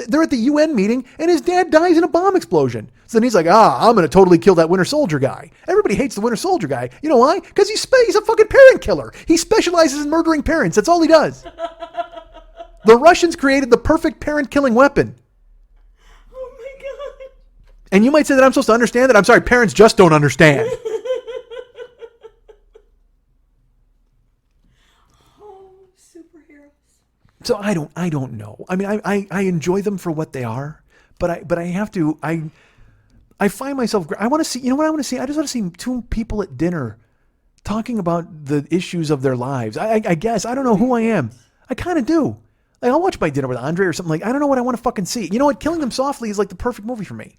they're at the UN meeting and his dad dies in a bomb explosion. So then he's like, I'm going to totally kill that Winter Soldier guy. Everybody hates the Winter Soldier guy. You know why? Because he's a fucking parent killer. He specializes in murdering parents. That's all he does. The Russians created the perfect parent killing weapon. Oh my God. And you might say that I'm supposed to understand that. I'm sorry, parents just don't understand. So I don't know. I mean, I enjoy them for what they are, but I have to, I find myself, I want to see, what I want to see? I just want to see two people at dinner talking about the issues of their lives. I guess, I don't know who I am. I kind of do. Like, I'll watch My Dinner with Andre or something like, I don't know what I want to fucking see. You know what? Killing Them Softly is like the perfect movie for me.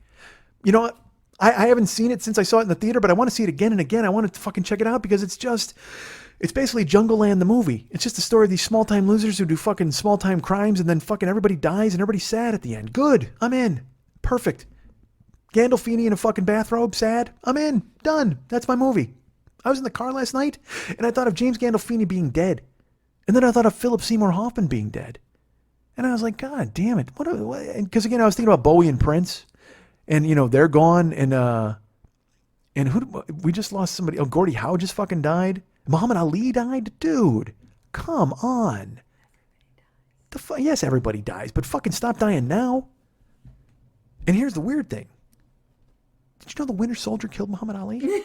You know what? I haven't seen it since I saw it in the theater, but I want to see it again and again. I want to fucking check it out because it's basically Jungle Land, the movie. It's just the story of these small-time losers who do fucking small-time crimes and then fucking everybody dies and everybody's sad at the end. Good. I'm in. Perfect. Gandolfini in a fucking bathrobe, sad. I'm in. Done. That's my movie. I was in the car last night and I thought of James Gandolfini being dead. And then I thought of Philip Seymour Hoffman being dead. And I was like, God damn it. Because again, I was thinking about Bowie and Prince. And, they're gone. And we just lost somebody. Oh, Gordie Howe just fucking died. Muhammad Ali died? Dude, come on. Yes, everybody dies, but fucking stop dying now. And here's the weird thing. Did you know the Winter Soldier killed Muhammad Ali?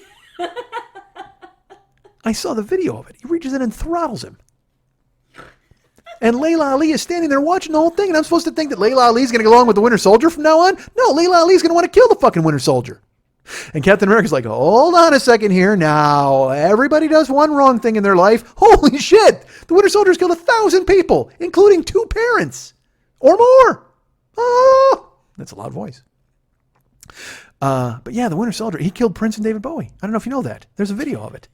I saw the video of it. He reaches in and throttles him. And Layla Ali is standing there watching the whole thing, and I'm supposed to think that Layla Ali is going to go along with the Winter Soldier from now on? No, Layla Ali is going to want to kill the fucking Winter Soldier. And Captain America's like, hold on a second here. Now, everybody does one wrong thing in their life. Holy shit. The Winter Soldier's killed 1,000 people, including 2 parents or more. Oh, that's a loud voice. But yeah, the Winter Soldier, he killed Prince and David Bowie. I don't know if you know that. There's a video of it.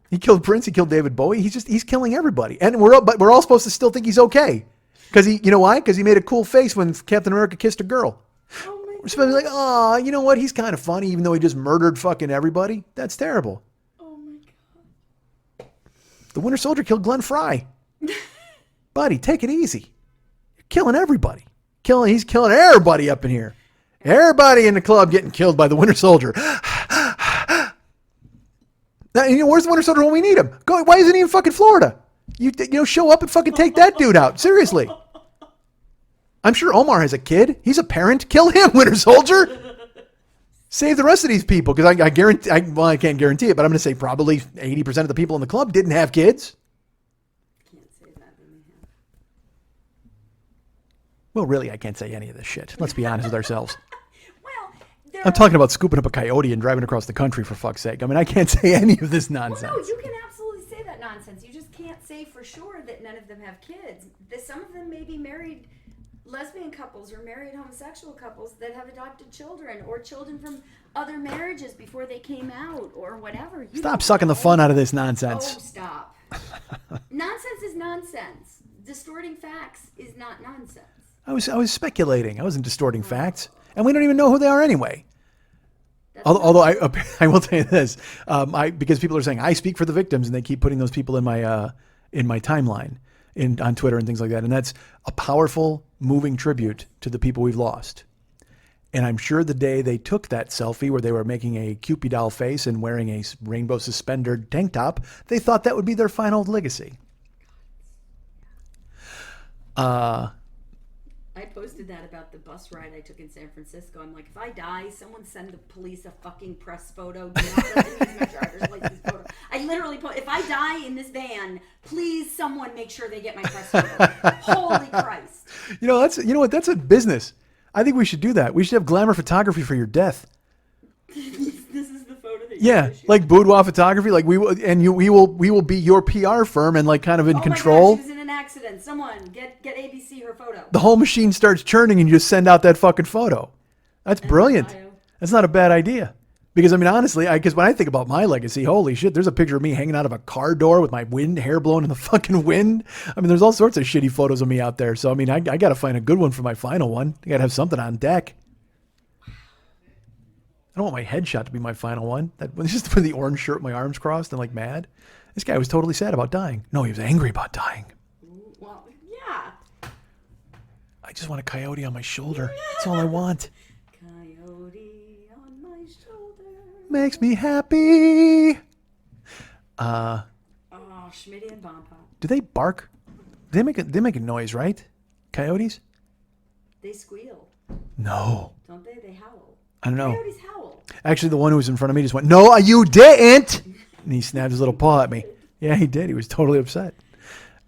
He killed Prince. He killed David Bowie. He's killing everybody. And we're all supposed to still think he's okay. Because you know why? Because he made a cool face when Captain America kissed a girl. We're supposed to be like, oh, you know what? He's kind of funny, even though he just murdered fucking everybody. That's terrible. Oh my God. The Winter Soldier killed Glenn Fry. Buddy, take it easy. You're killing everybody. He's killing everybody up in here. Everybody in the club getting killed by the Winter Soldier. Now, where's the Winter Soldier when we need him? Why isn't he in fucking Florida? Show up and fucking take that dude out. Seriously. I'm sure Omar has a kid. He's a parent. Kill him, Winter Soldier. Save the rest of these people, because I guarantee. I can't guarantee it, but I'm going to say probably 80% of the people in the club didn't have kids. Can't say that. Well, really, I can't say any of this shit. Let's be honest with ourselves. Well, I'm talking about scooping up a coyote and driving across the country, for fuck's sake. I mean, I can't say any of this nonsense. Well, no, you can absolutely say that nonsense. You just can't say for sure that none of them have kids. Some of them may be married lesbian couples or married homosexual couples that have adopted children, or children from other marriages before they came out, or whatever. Stop sucking the fun out of this Oh, nonsense. stop. Nonsense is nonsense. Distorting facts is not nonsense. I was speculating. I wasn't distorting facts. And we don't even know who they are anyway. Although I will tell you this, because people are saying I speak for the victims, and they keep putting those people in my timeline on Twitter and things like that. And that's a powerful, moving tribute to the people we've lost. And I'm sure the day they took that selfie where they were making a Cupid doll face and wearing a rainbow suspended tank top, they thought that would be their final legacy. I posted that about the bus ride I took in San Francisco. I'm like, if I die, someone send the police a fucking press photo. Do not let them use my driver's license photo. I literally put, if I die in this van, please someone make sure they get my press photo. Holy Christ. You know what? That's a business. I think we should do that. We should have glamour photography for your death. This is the photo that you like boudoir photography. Like we will be your PR firm and like kind of in control. My God, she was in an accident. Someone get ABC her photo. The whole machine starts churning and you just send out that fucking photo. That's brilliant. That's not a bad idea. Because I mean, honestly, because when I think about my legacy, holy shit, there's a picture of me hanging out of a car door with my hair blowing in the fucking wind. I mean, there's all sorts of shitty photos of me out there. So I mean, I got to find a good one for my final one. I got to have something on deck. I don't want my headshot to be my final one. That was just with the orange shirt, my arms crossed, and like mad. This guy was totally sad about dying. No, he was angry about dying. Well, yeah. I just want a coyote on my shoulder. That's all I want. Coyote on my shoulder. Makes me happy. Oh, Schmitty and Bomb Pop. Do they bark? They make a noise, right? Coyotes? They squeal. No. Don't they? They howl. I don't know. Coyotes howl. Actually, the one who was in front of me just went, "No, you didn't!" And he snapped his little paw at me. Yeah, he did. He was totally upset.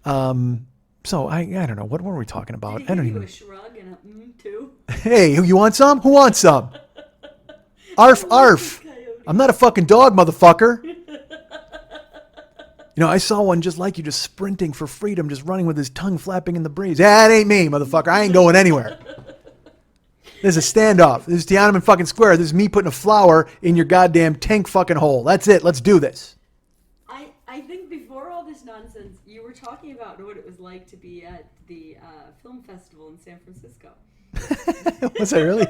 So I don't know. What were we talking about? Did he give you a shrug and a too? Hey, you want some? Who wants some? Arf, arf. I'm not a fucking dog, motherfucker. I saw one just like you, just sprinting for freedom, just running with his tongue flapping in the breeze. Yeah, that ain't me, motherfucker. I ain't going anywhere. This is a standoff. This is Tiananmen fucking Square. This is me putting a flower in your goddamn tank fucking hole. That's it. Let's do this. I think before all this nonsense, you were talking about what it was like to be at the film festival in San Francisco. Was I really?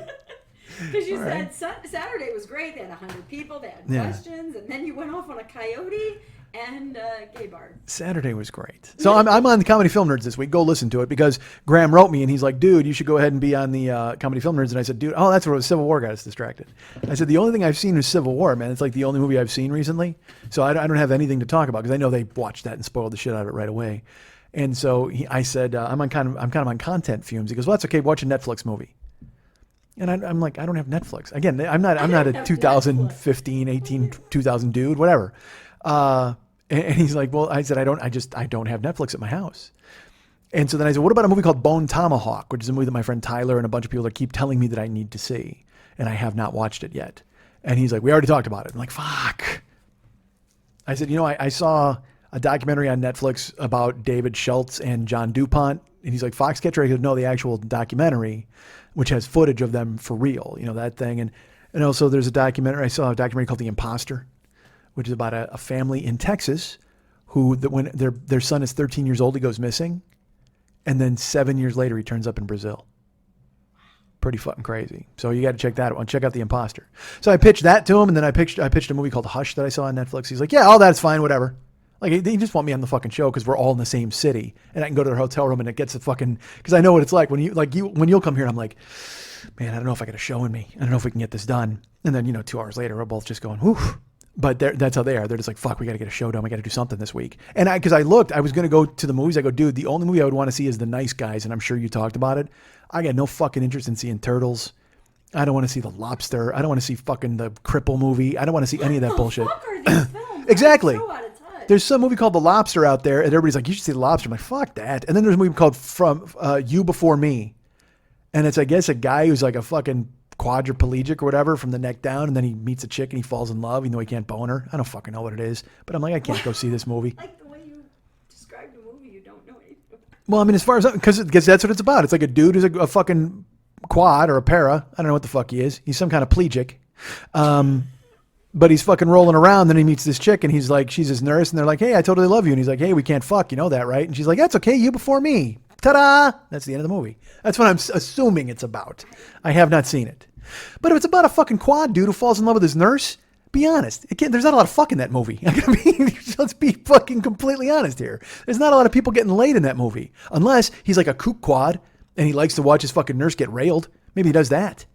Because you said Saturday was great. They had 100 people. They had questions. And then you went off on a coyote and gay bar. Saturday was great. So I'm on the Comedy Film Nerds this week. Go listen to it because Graham wrote me and he's like, dude, you should go ahead and be on the Comedy Film Nerds. And I said, dude, that's where Civil War got us distracted. I said, the only thing I've sseen is Civil War, man. It's like the only movie I've seen recently. So I don't have anything to talk about because I know they watched that and spoiled the shit out of it right away. And so I said, I'm kind of on content fumes. He goes, well, that's okay. Watch a Netflix movie. And I'm like, I don't have Netflix. Again, I'm not a 2015, 18, 2000 dude, whatever. And he's like, well, I said, I don't have Netflix at my house. And so then I said, what about a movie called Bone Tomahawk, which is a movie that my friend Tyler and a bunch of people that keep telling me that I need to see. And I have not watched it yet. And he's like, we already talked about it. I'm like, fuck. I said, I saw a documentary on Netflix about David Schultz and John DuPont. And he's like, Foxcatcher? I said, no, the actual documentary, which has footage of them for real, that thing. And also there's I saw a documentary called The Imposter, which is about a family in Texas who, when their son is 13 years old, he goes missing. And then 7 years later, he turns up in Brazil. Pretty fucking crazy. So you got to check that out. Check out The Imposter. So I pitched that to him. And then I pitched a movie called Hush that I saw on Netflix. He's like, yeah, all that's fine. Whatever. Like they just want me on the fucking show because we're all in the same city, and I can go to their hotel room and it gets a fucking, because I know what it's like when you'll come here and I'm like, man, I don't know if I got a show in me. I don't know if we can get this done. And then 2 hours later we're both just going, whew. But that's how they are. They're just like, fuck, we got to get a show done. We got to do something this week. And because I looked, I was going to go to the movies. I go, dude, the only movie I would want to see is The Nice Guys, and I'm sure you talked about it. I got no fucking interest in seeing Turtles. I don't want to see The Lobster. I don't want to see fucking the Cripple movie. I don't want to see any of that bullshit. What the fuck are these films? Exactly. I'm so out of touch. There's some movie called The Lobster out there, and everybody's like, you should see The Lobster. I'm like, fuck that. And then there's a movie called From You Before Me. And it's, I guess, a guy who's like a fucking quadriplegic or whatever from the neck down, and then he meets a chick and he falls in love even though he can't bone her. I don't fucking know what it is. But I'm like, I can't go see this movie. Like the way you described the movie, you don't know anything about. Well, I mean, as far as, because that's what it's about. It's like a dude who's a fucking quad or a para. I don't know what the fuck he is. He's some kind of plegic. But he's fucking rolling around. Then he meets this chick and he's like, she's his nurse, and they're like, hey, I totally love you. And he's like, hey, we can't fuck. You know that, right? And she's like, that's okay. You before me. Ta-da! That's the end of the movie. That's what I'm assuming it's about. I have not seen it. But if it's about a fucking quad dude who falls in love with his nurse, be honest. There's not a lot of fuck in that movie. Let's be fucking completely honest here. There's not a lot of people getting laid in that movie. Unless he's like a kook quad and he likes to watch his fucking nurse get railed. Maybe he does that.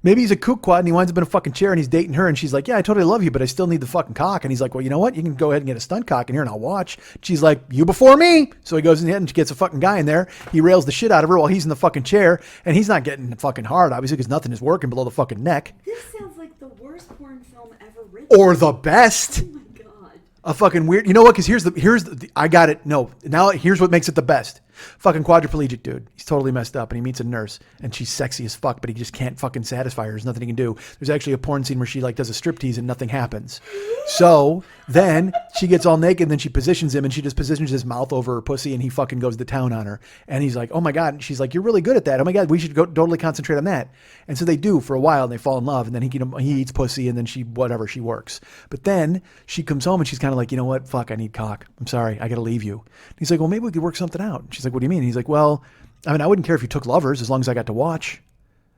Maybe he's a kook quad and he winds up in a fucking chair and he's dating her and she's like, yeah, I totally love you, but I still need the fucking cock. And he's like, well, you know what? You can go ahead and get a stunt cock in here and I'll watch. She's like, you before me. So he goes in and gets a fucking guy in there. He rails the shit out of her while he's in the fucking chair, and he's not getting fucking hard, obviously, because nothing is working below the fucking neck. This sounds like the worst porn film ever written. Or the best. Oh my god. A fucking weird, you know what? Because here's the I got it. No, now here's what makes it the best. Fucking quadriplegic dude. He's totally messed up, and he meets a nurse, and she's sexy as fuck, but he just can't fucking satisfy her. There's nothing he can do. There's actually a porn scene where she like does a striptease and nothing happens. So then she gets all naked, and then she positions him, and she just positions his mouth over her pussy, and he fucking goes to town on her. And he's like, oh my god. And she's like, you're really good at that. Oh my god, we should go totally concentrate on that. And so they do for a while, and they fall in love, and then he eats pussy, and then she works. But then she comes home, and she's kind of like, you know what? Fuck, I need cock. I'm sorry, I gotta leave you. And he's like, well, maybe we could work something out. And she's like, what do you mean? And he's like, well, I mean, I wouldn't care if you took lovers as long as I got to watch.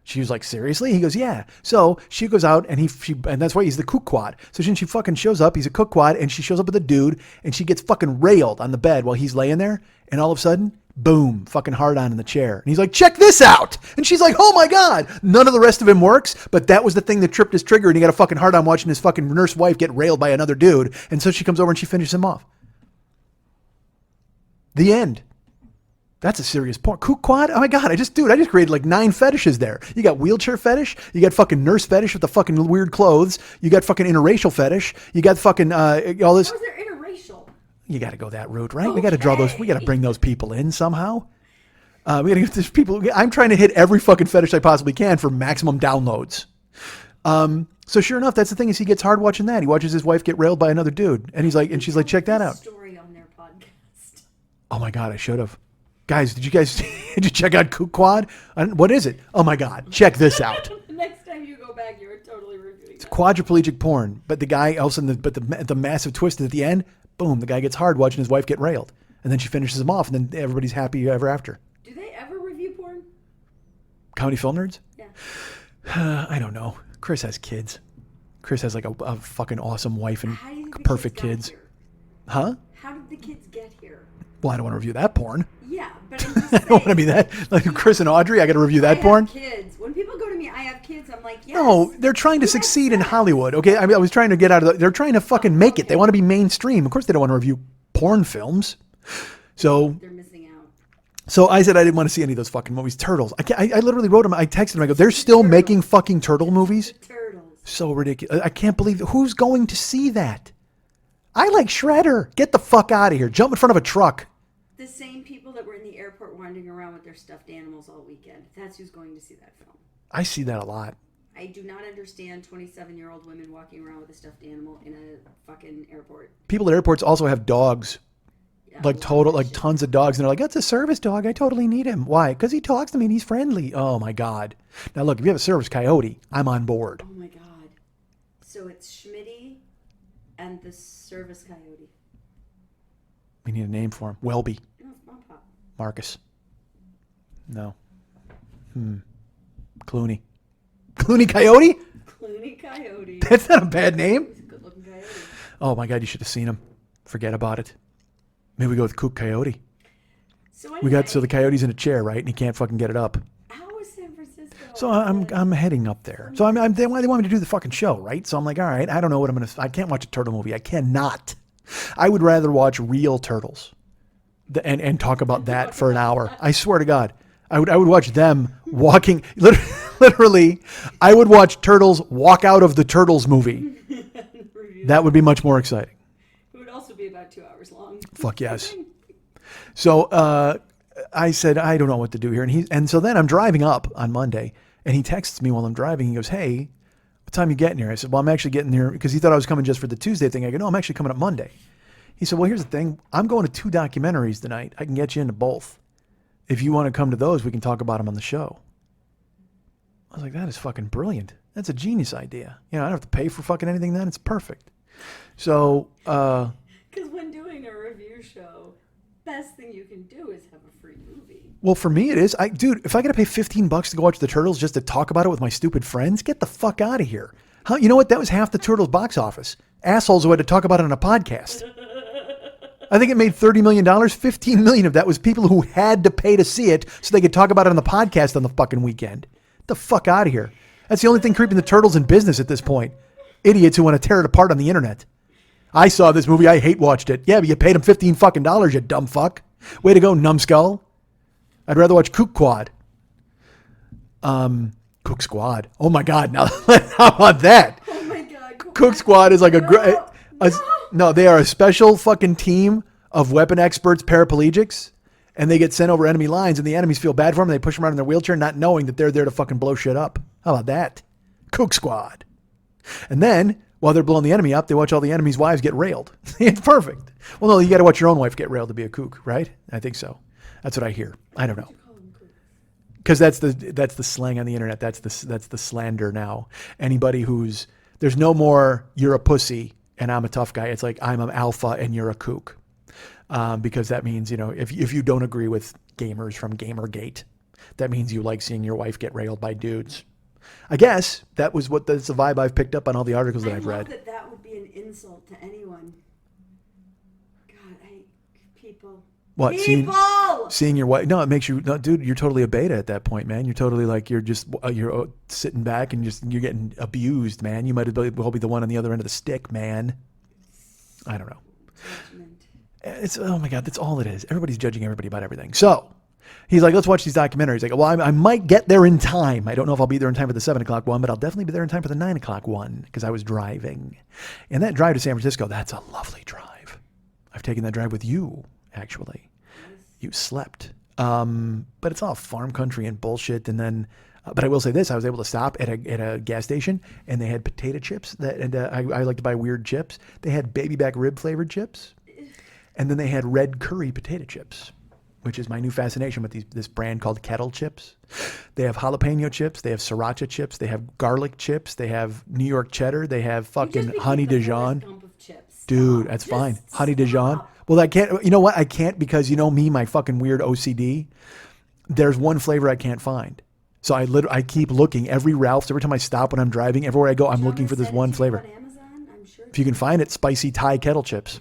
She was like, seriously? He goes, yeah. So she goes out and and that's why he's the kook quad. So she fucking shows up. He's a kook quad, and she shows up with a dude, and she gets fucking railed on the bed while he's laying there. And all of a sudden, boom, fucking hard on in the chair. And he's like, check this out. And she's like, oh my God. None of the rest of him works, but that was the thing that tripped his trigger, and he got a fucking hard on watching his fucking nurse wife get railed by another dude. And so she comes over and she finishes him off. The end. That's a serious porn. Kook quad? Oh my God. I just created like 9 fetishes there. You got wheelchair fetish. You got fucking nurse fetish with the fucking weird clothes. You got fucking interracial fetish. You got fucking, all this. How is there interracial? You got to go that route, right? Okay. We got to bring those people in somehow. We got to get these people. I'm trying to hit every fucking fetish I possibly can for maximum downloads. So sure enough, that's the thing is he gets hard watching that. He watches his wife get railed by another dude, and she's like, check that out. Story on their podcast. Oh my God, I should have. Guys, did you check out Kook Quad? What is it? Oh my God, check this out. Next time you go back, you're totally reviewing It's quadriplegic porn, but the guy also, the massive twist is at the end, boom, the guy gets hard watching his wife get railed, and then she finishes him off, and then everybody's happy ever after. Do they ever review porn? Comedy Film Nerds? Yeah. I don't know. Chris has kids. Chris has like a fucking awesome wife and How do you think the perfect kids kids. got Huh? here? How did the kids get here? Well, I don't want to review that porn. Yeah, but I'm just I saying. don't want to be that. Like Chris and Audrey, I got to review that porn. I have kids. When people go to me, I have kids, I'm like, yes. No, they're trying to succeed in Hollywood, okay? I mean, I was trying to get out of they're trying to fucking make it. They want to be mainstream. Of course they don't want to review porn films. So They're missing out. So I said I didn't want to see any of those fucking movies. Turtles. I literally wrote them. I texted them. I go, they're still making fucking turtle movies? Turtles. So ridiculous. I can't believe it. Who's going to see that? I like Shredder. Get the fuck out of here. Jump in front of a truck. The same people that were in the airport wandering around with their stuffed animals all weekend. That's who's going to see that film. I see that a lot. I do not understand 27-year-old women walking around with a stuffed animal in a fucking airport. People at airports also have dogs. Yeah, Like tons of dogs. And they're like, that's a service dog. I totally need him. Why? Because he talks to me and he's friendly. Oh my God. Now look, if you have a service coyote, I'm on board. Oh my God. So it's Schmitty and the service coyote. We need a name for him. Welby. No, it's Mom Pop. Marcus. No. Clooney. Clooney Coyote? Clooney Coyote. That's not a bad name. He's a good looking coyote. Oh my God, you should have seen him. Forget about it. Maybe we go with Kook Coyote. So anyway, The Coyote's in a chair, right? And he can't fucking get it up. how was San Francisco? So I'm heading up there. So they want me to do the fucking show, right? So I'm like, all right, I don't know what I can't watch a turtle movie. I cannot. I would rather watch real turtles and talk about that for an hour. I swear to God. I would watch them walking, literally, I would watch turtles walk out of the Turtles movie. That would be much more exciting. It would also be about 2 hours long. Fuck yes. So I said, I don't know what to do here. And so then I'm driving up on Monday, and he texts me while I'm driving. He goes, hey, what time you getting here? I said, well, I'm actually getting here because he thought I was coming just for the Tuesday thing. I go, no, I'm actually coming up Monday. He said, well, here's the thing. I'm going to 2 documentaries tonight. I can get you into both. If you want to come to those, we can talk about them on the show. I was like, that is fucking brilliant. That's a genius idea. I don't have to pay for fucking anything then. It's perfect. So, because when doing a review show, best thing you can do is have a free movie. Well, for me it is. Dude, if I got to pay $15 to go watch the Turtles just to talk about it with my stupid friends, get the fuck out of here. You know what? That was half the Turtles box office. Assholes who had to talk about it on a podcast. I think it made $30 million. $15 million of that was people who had to pay to see it so they could talk about it on the podcast on the fucking weekend. Get the fuck out of here. That's the only thing keeping the Turtles in business at this point. Idiots who want to tear it apart on the internet. I saw this movie. I hate watched it. Yeah, but you paid them $15 fucking, you dumb fuck. Way to go, numbskull. I'd rather watch Kook Quad. Kook Squad. Oh my God. Now, how about that? Oh my God. Kook Squad is like no, they are a special fucking team of weapon experts, paraplegics, and they get sent over enemy lines, and the enemies feel bad for them, and they push them around in their wheelchair, not knowing that they're there to fucking blow shit up. How about that? Kook Squad. And then, while they're blowing the enemy up, they watch all the enemies' wives get railed. It's perfect. Well, no, you got to watch your own wife get railed to be a kook, right? I think so. That's what I hear. I don't know. Because that's the slang on the internet. That's the slander now. Anybody there's no more you're a pussy and I'm a tough guy. It's like I'm an alpha and you're a kook. Because that means, if you don't agree with gamers from Gamergate, that means you like seeing your wife get railed by dudes. I guess that's the vibe I've picked up on all the articles that I've read. That would be an insult to anyone. God, people. What? People! Seeing your wife? No, it makes you. No, dude, you're totally a beta at that point, man. You're totally like you're sitting back and you're getting abused, man. You might as well be the one on the other end of the stick, man. I don't know. Judgment. Oh my God, that's all it is. Everybody's judging everybody about everything. So he's like, let's watch these documentaries. I go, well, I might get there in time. I don't know if I'll be there in time for the 7 o'clock one, but I'll definitely be there in time for the 9 o'clock one because I was driving. And that drive to San Francisco, that's a lovely drive. I've taken that drive with you, actually. Yes. You slept. But it's all farm country and bullshit. And then, but I will say this, I was able to stop at a gas station and they had potato chips. I like to buy weird chips. They had baby back rib flavored chips. And then they had red curry potato chips, which is my new fascination with this brand called Kettle Chips. They have jalapeno chips. They have sriracha chips. They have garlic chips. They have New York cheddar. They have fucking honey Dijon. Dude, that's fine. Honey Dijon. Well, I can't. You know what? I can't because me, my fucking weird OCD. There's one flavor I can't find. So I keep looking every Ralph's. Every time I stop when I'm driving, everywhere I go, I'm looking for this one flavor. If you can find it, spicy Thai kettle chips.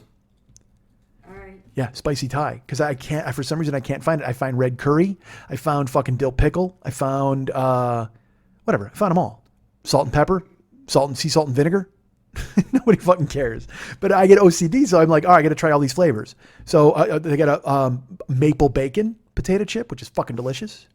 Yeah, spicy Thai. Because for some reason I can't find it. I find red curry. I found fucking dill pickle. I found, whatever. I found them all. Salt and pepper. Sea salt and vinegar. Nobody fucking cares. But I get OCD, so I'm like, all right, I got to try all these flavors. So they got a maple bacon potato chip, which is fucking delicious.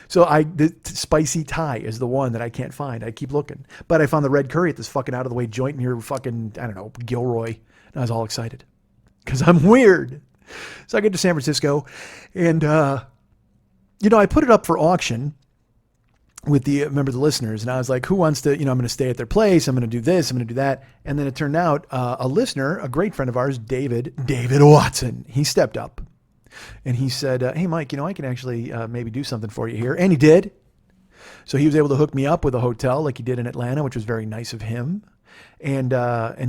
So the spicy Thai is the one that I can't find. I keep looking. But I found the red curry at this fucking out-of-the-way joint near fucking, I don't know, Gilroy. And I was all excited. Because I'm weird. So I get to San Francisco and, I put it up for auction with the members of the listeners. And I was like, who wants to, I'm going to stay at their place. I'm going to do this. I'm going to do that. And then it turned out a listener, a great friend of ours, David Watson, he stepped up and he said, hey, Mike, I can actually maybe do something for you here. And he did. So he was able to hook me up with a hotel like he did in Atlanta, which was very nice of him. And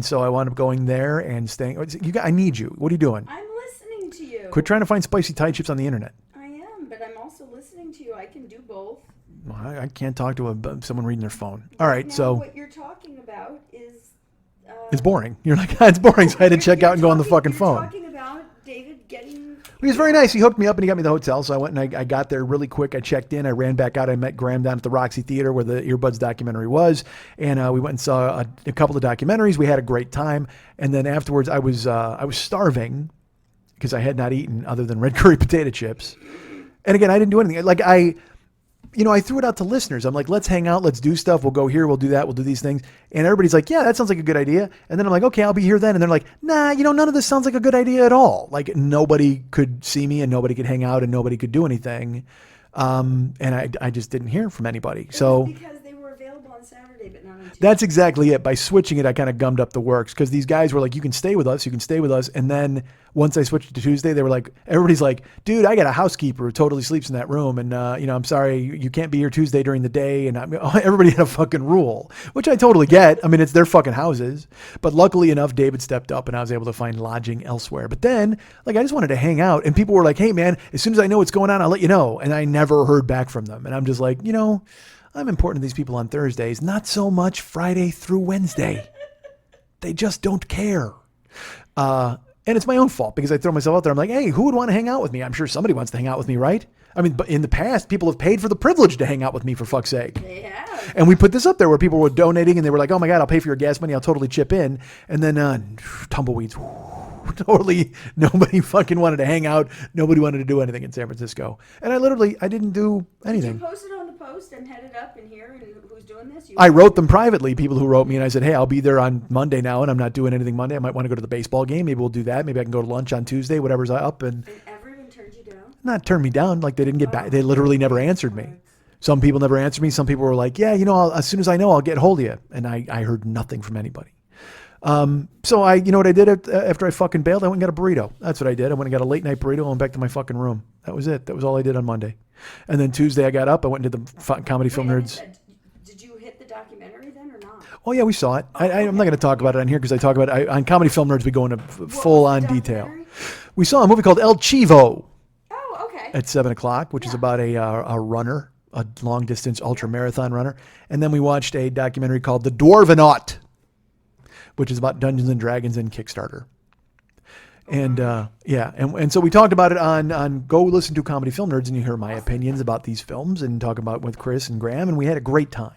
so I wound up going there and staying. I need you. What are you doing? I'm listening to you. Quit trying to find spicy Thai chips on the internet. I am, but I'm also listening to you. I can do both. Well, I can't talk to someone reading their phone. All right, now, so what you're talking about is It's boring. You're like, it's boring, so I had to check out and go on the fucking phone. Talking about David getting. He was very nice. He hooked me up and he got me the hotel. So I went and I got there really quick. I checked in. I ran back out. I met Graham down at the Roxy Theater where the Earbuds documentary was. And we went and saw a couple of documentaries. We had a great time. And then afterwards, I was starving because I had not eaten other than red curry potato chips. And again, I didn't do anything. Like I threw it out to listeners. I'm like, let's hang out. Let's do stuff. We'll go here. We'll do that. We'll do these things. And everybody's like, yeah, that sounds like a good idea. And then I'm like, okay, I'll be here then. And they're like, nah, none of this sounds like a good idea at all. Like nobody could see me and nobody could hang out and nobody could do anything. And I just didn't hear from anybody. So Because they were available on Saturday, but not on Tuesday. that's exactly it. By switching it, I kind of gummed up the works because these guys were like, you can stay with us. You can stay with us. And then once I switched to Tuesday, they were like, everybody's like, dude, I got a housekeeper who totally sleeps in that room. And, I'm sorry, you can't be here Tuesday during the day. And everybody had a fucking rule, which I totally get. I mean, it's their fucking houses. But luckily enough, David stepped up and I was able to find lodging elsewhere. But then, I just wanted to hang out. And people were like, hey, man, as soon as I know what's going on, I'll let you know. And I never heard back from them. And I'm just like, I'm important to these people on Thursdays, not so much Friday through Wednesday. They just don't care. And it's my own fault because I throw myself out there. I'm like, hey, who would want to hang out with me? I'm sure somebody wants to hang out with me, right? I mean, but in the past, people have paid for the privilege to hang out with me, for fuck's sake. They have. And we put this up there where people were donating and they were like, oh my God, I'll pay for your gas money. I'll totally chip in. And then tumbleweeds. Totally nobody fucking wanted to hang out. Nobody wanted to do anything in San Francisco. And I didn't do anything. Did you post it on the post and head it up in here and who's doing this? I wrote them privately, people who wrote me, and I said, hey, I'll be there on Monday now, and I'm not doing anything Monday. I might want to go to the baseball game. Maybe we'll do that. Maybe I can go to lunch on Tuesday, whatever's up. And everyone turned you down? Not turned me down. Like they didn't get back. They literally never answered me. Some people never answered me. Some people were like, yeah, as soon as I know, I'll get hold of you. And I heard nothing from anybody. So what I did after I fucking bailed? I went and got a burrito. That's what I did. I went and got a late night burrito and went back to my fucking room. That was it. That was all I did on Monday. And then Tuesday I got up. I went and did the Comedy Film Nerds. Did you hit the documentary then or not? Oh yeah, we saw it. I'm not going to talk about it on here because I talk about it on Comedy Film Nerds. We go into full on detail. We saw a movie called El Chivo. Oh, okay. At 7:00, which is about a runner, a long distance ultra marathon runner. And then we watched a documentary called The Dwarvenaut, which is about Dungeons and Dragons and Kickstarter. And and so we talked about it on go listen to Comedy Film Nerds and you hear my opinions about these films and talk about it with Chris and Graham, and we had a great time.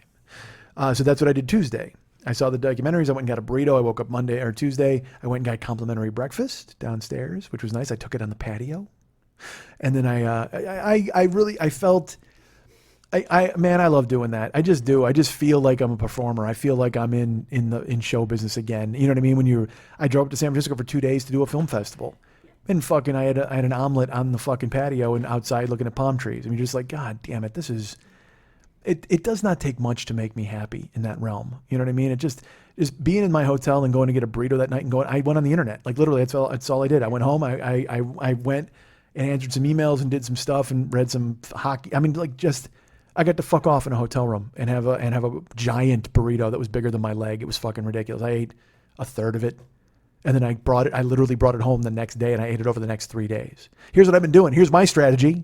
So that's what I did Tuesday. I saw the documentaries. I went and got a burrito. I woke up Monday or Tuesday. I went and got complimentary breakfast downstairs, which was nice. I took it on the patio. And then I felt, man, I love doing that. I just do. I just feel like I'm a performer. I feel like I'm in show business again. You know what I mean? I drove up to San Francisco for 2 days to do a film festival, and fucking I had an omelet on the fucking patio and outside looking at palm trees. I mean, just like, God damn it, this is. It does not take much to make me happy in that realm. You know what I mean? It just being in my hotel and going to get a burrito that night and I went on the internet. Like literally, that's all I did. I went home. I went and answered some emails and did some stuff and read some hockey. I mean, I got to fuck off in a hotel room and have a giant burrito that was bigger than my leg. It was fucking ridiculous. I ate a third of it. And then I literally brought it home the next day and I ate it over the next 3 days. Here's what I've been doing. Here's my strategy.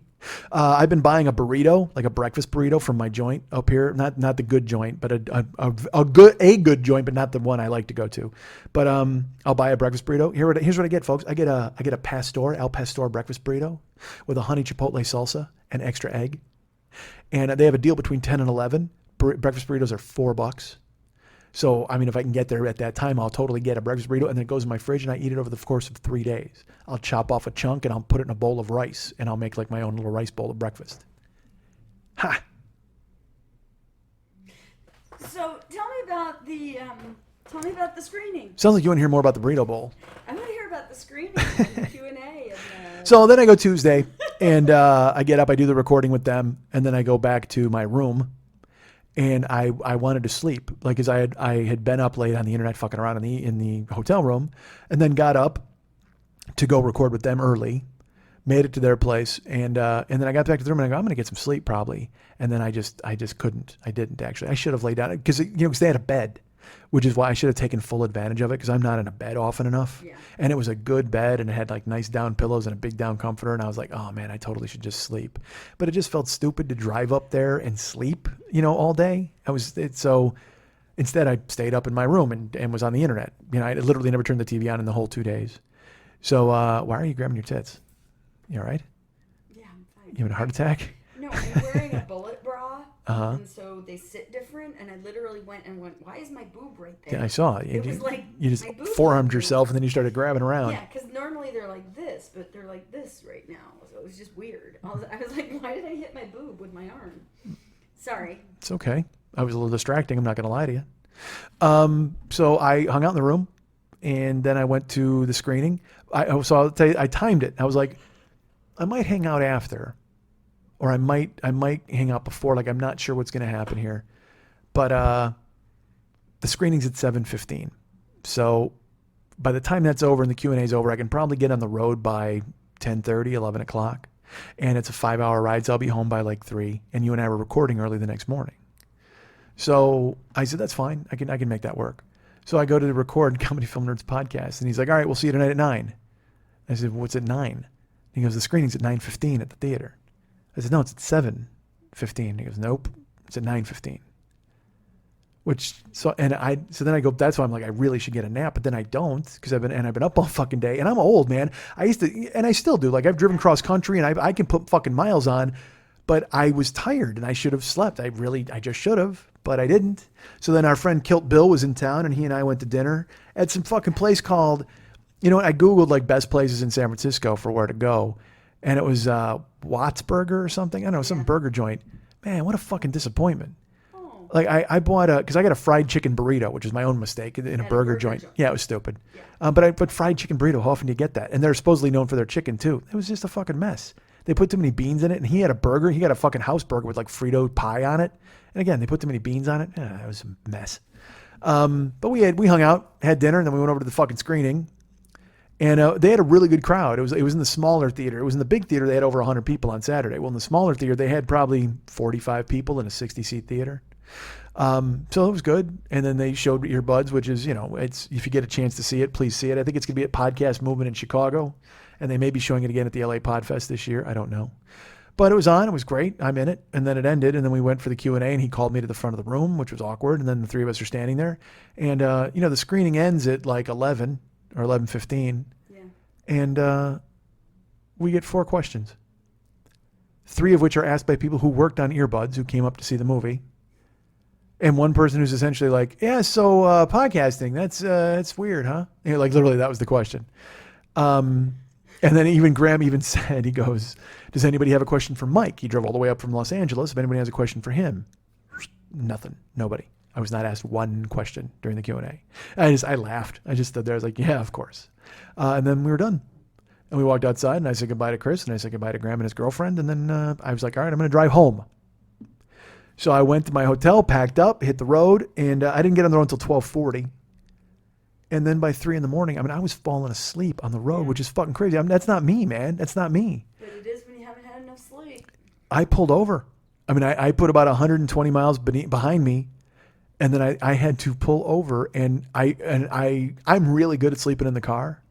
I've been buying a burrito, like a breakfast burrito from my joint up here. Not the good joint, but a good joint, but not the one I like to go to. But I'll buy a breakfast burrito. Here's what I get, folks. I get a al pastor breakfast burrito with a honey chipotle salsa and extra egg. And they have a deal between 10 and 11. Breakfast burritos are $4. So, I mean, if I can get there at that time, I'll totally get a breakfast burrito and then it goes in my fridge and I eat it over the course of 3 days. I'll chop off a chunk and I'll put it in a bowl of rice and I'll make like my own little rice bowl of breakfast. Ha! So, tell me about the screening. Sounds like you want to hear more about the burrito bowl. I want to hear about the screening and the Q&A. So then I go Tuesday and I get up, I do the recording with them, and then I go back to my room. And I wanted to sleep, like, cause I had been up late on the internet fucking around in the hotel room, and then got up to go record with them early, made it to their place, and then I got back to the room and I go, I'm gonna get some sleep probably, and then I just couldn't. I didn't actually. I should have laid down because because they had a bed, which is why I should have taken full advantage of it because I'm not in a bed often enough. Yeah. And it was a good bed and it had like nice down pillows and a big down comforter. And I was like, oh man, I totally should just sleep. But it just felt stupid to drive up there and sleep, all day. So Instead, I stayed up in my room and was on the internet. You know, I literally never turned the TV on in the whole 2 days. So why are you grabbing your tits? You all right? Yeah, I'm fine. You having a heart attack? No, I'm wearing a bullet bra, Uh-huh. and so they sit different. And I literally went, why is my boob right there? Yeah, I saw it. It was like you just my boob forearmed moved. yourself and then you started grabbing around. Yeah, because normally they're like this, but they're like this right now. So it was just weird. I was like, why did I hit my boob with my arm? Sorry. It's okay. I was a little distracting. I'm not going to lie to you. So I hung out in the room, and then I went to the screening. So I'll tell you, I timed it. I was like, I might hang out after, or I might hang out before. Like, I'm not sure what's going to happen here, but the screening's at 7:15. So by the time that's over and the Q&A is over, I can probably get on the road by 10:30, 11 o'clock, and it's a 5-hour ride. So I'll be home by like 3. And you and I were recording early the next morning. So I said, that's fine. I can make that work. So I go to record Comedy Film Nerds podcast, and he's like, all right, we'll see you tonight at 9. I said, what's at 9? He goes, the screening's at 9:15 at the theater. I said, no, it's at 7:15. He goes, nope, it's at 9:15. So then I go, that's why I'm like, I really should get a nap, but then I don't, because I've been up all fucking day, and I'm old, man. I used to, and I still do. Like, I've driven cross country, and I can put fucking miles on, but I was tired, and I should have slept. I just should have, but I didn't. So then our friend Kilt Bill was in town, and he and I went to dinner at some fucking place called, you know, I Googled like best places in San Francisco for where to go, and it was Watts Burger or something. I don't know, some burger joint. Man, what a fucking disappointment. Like I bought because I got a fried chicken burrito, which is my own mistake in a burger joint. Yeah, it was stupid. Yeah. But fried chicken burrito, how often do you get that? And they're supposedly known for their chicken too. It was just a fucking mess. They put too many beans in it, and he had a burger. He got a fucking house burger with like Frito pie on it. And again, they put too many beans on it. It was a mess. But we hung out, had dinner, and then we went over to the fucking screening. And they had a really good crowd. It was in the smaller theater. It was in the big theater. They had over 100 people on Saturday. Well, in the smaller theater, they had probably 45 people in a 60-seat theater. So it was good. And then they showed Earbuds, which is, you know, it's, if you get a chance to see it, please see it. I think it's going to be at Podcast Movement in Chicago, and they may be showing it again at the LA Podfest this year. I don't know, but it was on. It was great. I'm in it. And then it ended, and then we went for the Q&A, and he called me to the front of the room, which was awkward. And then the three of us are standing there, and you know, the screening ends at like 11 or 11:15. Yeah. And we get 4 questions, 3 of which are asked by people who worked on Earbuds, who came up to see the movie. And one person who's essentially like, yeah, so podcasting, that's weird, huh? You know, like literally that was the question. And then even Graham even said, he goes, does anybody have a question for Mike? He drove all the way up from Los Angeles. If anybody has a question for him, nothing, nobody. I was not asked one question during the Q&A. I laughed. I just stood there. I was like, yeah, of course. And then we were done. And we walked outside, and I said goodbye to Chris, and I said goodbye to Graham and his girlfriend. And then I was like, all right, I'm going to drive home. So I went to my hotel, packed up, hit the road, and I didn't get on the road until 12:40. And then by 3 a.m, I was falling asleep on the road, which is fucking crazy. That's not me, man. That's not me. But it is when you haven't had enough sleep. I pulled over. I put about 120 miles behind me, and then I had to pull over. And I'm really good at sleeping in the car.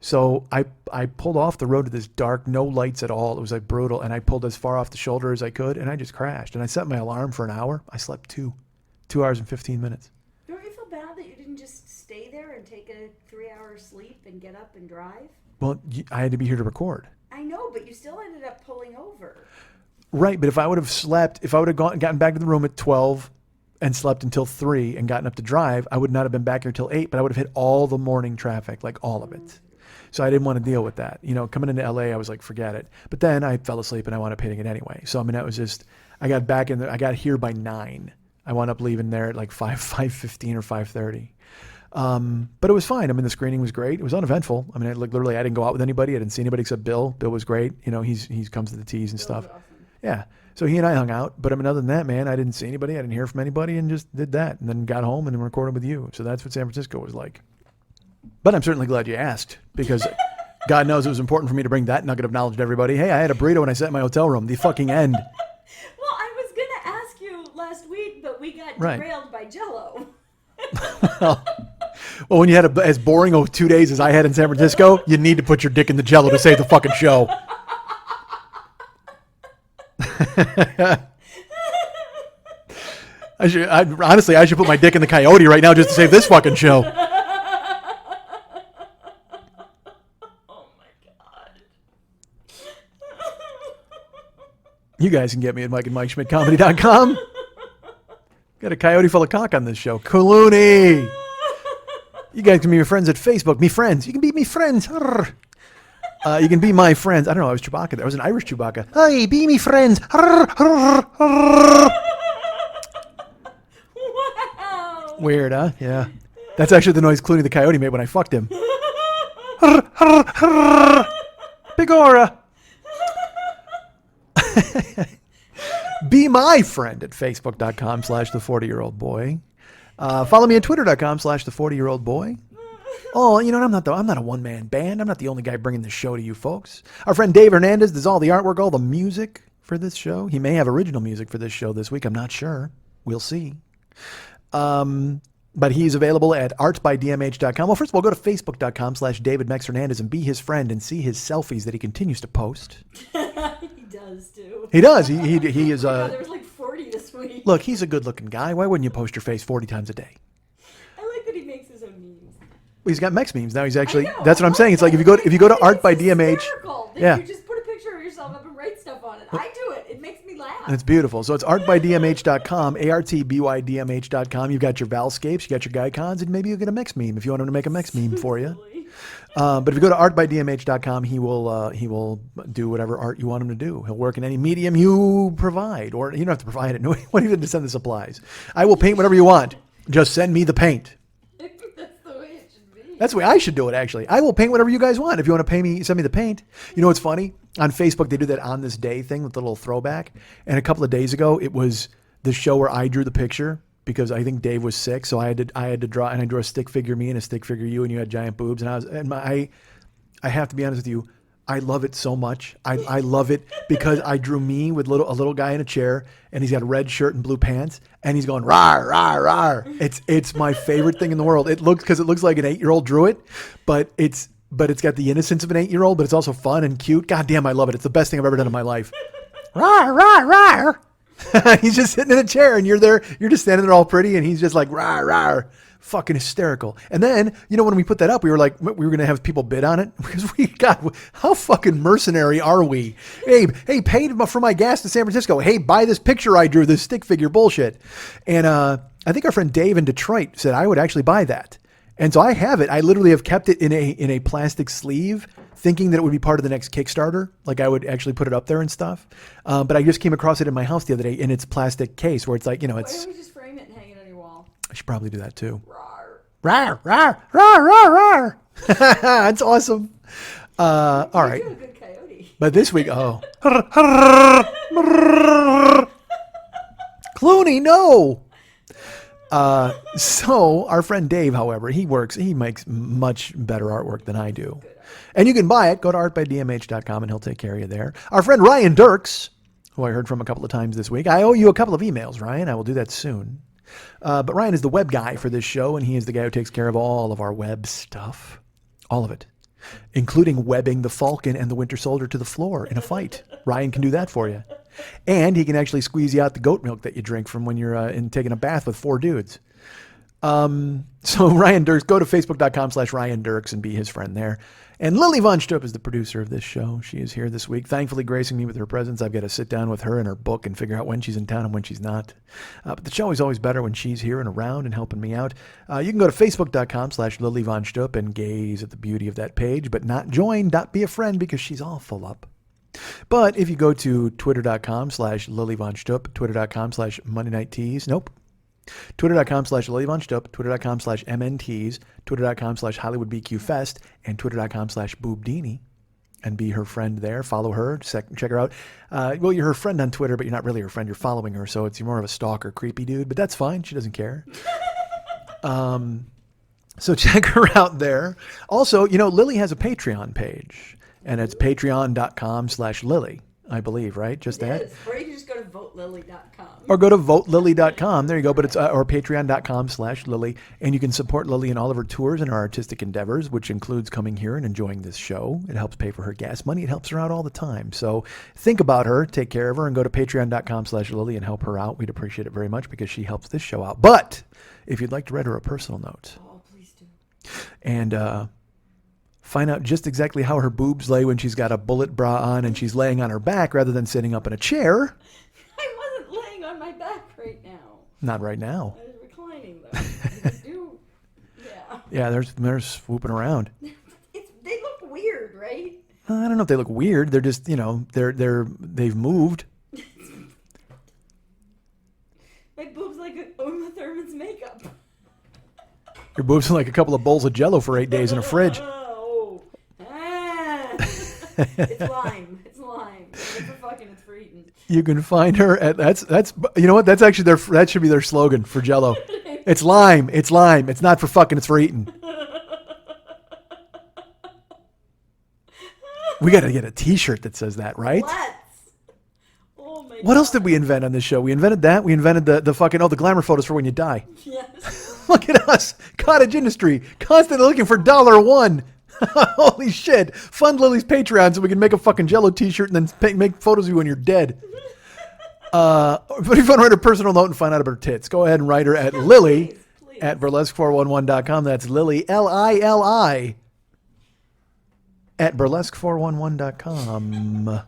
So I pulled off the road to this dark, no lights at all. It was like brutal. And I pulled as far off the shoulder as I could, and I just crashed. And I set my alarm for an hour. I slept 2 hours and 15 minutes. Don't you feel bad that you didn't just stay there and take a 3-hour sleep and get up and drive? Well, I had to be here to record. I know, but you still ended up pulling over. Right. But if I would have slept, if I would have gotten back to the room at 12 and slept until 3 and gotten up to drive, I would not have been back here till 8, but I would have hit all the morning traffic, like all of it. So I didn't want to deal with that. You know, coming into LA, I was like, forget it. But then I fell asleep and I wound up hitting it anyway. So, that was just, I got back in there, I got here by 9. I wound up leaving there at like 5:15 or 5:30. But it was fine. The screening was great. It was uneventful. Literally, I didn't go out with anybody. I didn't see anybody except Bill. Bill was great. You know, he comes to the teas and stuff. Awesome. Yeah. So he and I hung out. But other than that, man, I didn't see anybody. I didn't hear from anybody, and just did that. And then got home and then recorded with you. So that's what San Francisco was like. But I'm certainly glad you asked, because God knows it was important for me to bring that nugget of knowledge to everybody. Hey, I had a burrito when I sat in my hotel room. The fucking end. Well, I was going to ask you last week, but we got derailed by Jell-O. Well, when you had as boring of 2 days as I had in San Francisco, you need to put your dick in the Jell-O to save the fucking show. Honestly, I should put my dick in the Coyote right now just to save this fucking show. Oh my God. You guys can get me at MikeandMikeSchmidtComedy.com. Got a coyote full of cock on this show. Clooney. You guys can be my friends at Facebook. Me friends. You can be me friends. You can be my friends. I don't know. I was Chewbacca there. I was an Irish Chewbacca. Hey, be me friends. Wow. Weird, huh? Yeah. That's actually the noise Clooney the Coyote made when I fucked him. Big aura. Be my friend at Facebook.com/the40year-old boy. Follow me at Twitter.com/the40year-old boy. Oh, you know, I'm not a one-man band. I'm not the only guy bringing the show to you folks. Our friend Dave Hernandez does all the artwork, all the music for this show. He may have original music for this show this week. I'm not sure. We'll see. But he's available at artbydmh.com. Well, first of all, go to Facebook.com/DavidMexHernandez and be his friend and see his selfies that he continues to post. He does too. He does. He is. God, there was like 40 this week. Look, he's a good-looking guy. Why wouldn't you post your face 40 times a day? I like that he makes his own memes. Well, he's got Mex memes now. He's actually. I know, That's what I'm saying. It's like if you go to Art by DMH. Hysterical. Yeah. You just put a picture of yourself up and write stuff on it. I do it. It makes me laugh. And it's beautiful. So it's artbydmh.com, artbydmh.com. You've got your Valscapes, you got your Guycons, and maybe you'll get a Mex meme if you want him to make a Mex meme for you. But if you go to artbydmh.com, he will do whatever art you want him to do. He'll work in any medium you provide, or you don't have to provide it. No, what even to send the supplies. I will paint whatever you want. Just send me the paint. That's the way it should be. That's the way I should do it, actually. I will paint whatever you guys want. If you want to pay me, send me the paint. You know what's funny? On Facebook, they do that On This Day thing with the little throwback. And a couple of days ago, it was the show where I drew the picture because I think Dave was sick. So I had to draw, and I drew a stick figure me and a stick figure you, and you had giant boobs. And I have to be honest with you, I love it so much. I love it because I drew me with a little guy in a chair, and he's got a red shirt and blue pants, and he's going rawr rawr rawr. It's my favorite thing in the world. It looks like an 8-year-old drew it, but it's got the innocence of an 8-year-old, but it's also fun and cute. God damn, I love it. It's the best thing I've ever done in my life. Rawr rawr rawr. He's just sitting in a chair, and you're there. You're just standing there all pretty, and he's just like rawr rawr. Fucking hysterical. And then, you know, when we put that up, we were like, we were going to have people bid on it because how fucking mercenary are we? Hey, paid for my gas to San Francisco. Hey, buy this picture I drew, this stick figure bullshit. And I think our friend Dave in Detroit said I would actually buy that. And so I have it. I literally have kept it in a plastic sleeve, thinking that it would be part of the next Kickstarter. Like I would actually put it up there and stuff. But I just came across it in my house the other day in its plastic case where it's like, you know, it's. Why don't we just frame it and hang it on your wall? I should probably do that too. Rawr. Rawr, rawr, rawr, rawr, rawr. That's awesome. All right. You're a good coyote. But this week, Clooney, no. So our friend Dave, however, he makes much better artwork than I do. And you can buy it. Go to artbydmh.com and he'll take care of you there. Our friend Ryan Dirks, who I heard from a couple of times this week. I owe you a couple of emails, Ryan. I will do that soon. But Ryan is the web guy for this show, and he is the guy who takes care of all of our web stuff. All of it. Including webbing the Falcon and the Winter Soldier to the floor in a fight. Ryan can do that for you. And he can actually squeeze you out the goat milk that you drink from when you're taking a bath with 4 dudes. So Ryan Dirks, go to facebook.com/Ryan Dirks and be his friend there. And Lily Von Stupp is the producer of this show. She is here this week, thankfully gracing me with her presence. I've got to sit down with her and her book and figure out when she's in town and when she's not. But the show is always better when she's here and around and helping me out. You can go to facebook.com/Lily Von Stupp and gaze at the beauty of that page, but not join, not be a friend because she's all full up. But if you go to twitter.com/Lily Von Stupp, twitter.com/Monday Night Teas, nope. Twitter.com/Lily Von Stupp, Twitter.com/MNTs, Twitter.com/Hollywood BQ Fest, and Twitter.com/Boobdini, and be her friend there. Follow her, check her out. Well, you're her friend on Twitter, but you're not really her friend. You're following her, so you're more of a stalker, creepy dude, but that's fine. She doesn't care. So check her out there. Also, you know, Lily has a Patreon page, and it's patreon.com/Lily. I believe, right? Just that? Or you can just go to votelily.com. Or go to votelily.com. There you go. But it's or patreon.com/Lily. And you can support Lily in all of her tours and her artistic endeavors, which includes coming here and enjoying this show. It helps pay for her gas money. It helps her out all the time. So think about her, take care of her, and go to patreon.com/Lily and help her out. We'd appreciate it very much because she helps this show out. But if you'd like to write her a personal note. Oh, please do. And find out just exactly how her boobs lay when she's got a bullet bra on and she's laying on her back rather than sitting up in a chair. I wasn't laying on my back right now. Not right now. I was reclining though. I do. Yeah. Yeah, they're swooping around. They look weird, right? I don't know if they look weird. They're just, they've moved. My boobs like Uma Thurman's makeup. Your boobs are like a couple of bowls of Jell-O for 8 days in a fridge. It's lime. It's lime. It's for fucking. It's for eating. You can find her at that's you know what, that's actually that should be their slogan for Jell-O. It's lime. It's lime. It's not for fucking. It's for eating. We got to get a T-shirt that says that, right? Let's. Oh my God. What else did we invent on this show? We invented that. We invented the fucking the glamour photos for when you die. Yes. Look at us, cottage industry, constantly looking for $1. Holy shit! Fund Lily's Patreon so we can make a fucking Jell-O T-shirt and then make photos of you when you're dead. But if you want to write a personal note and find out about her tits, go ahead and write her at Lily please. at burlesque411.com. That's Lily, Lili, at burlesque411.com.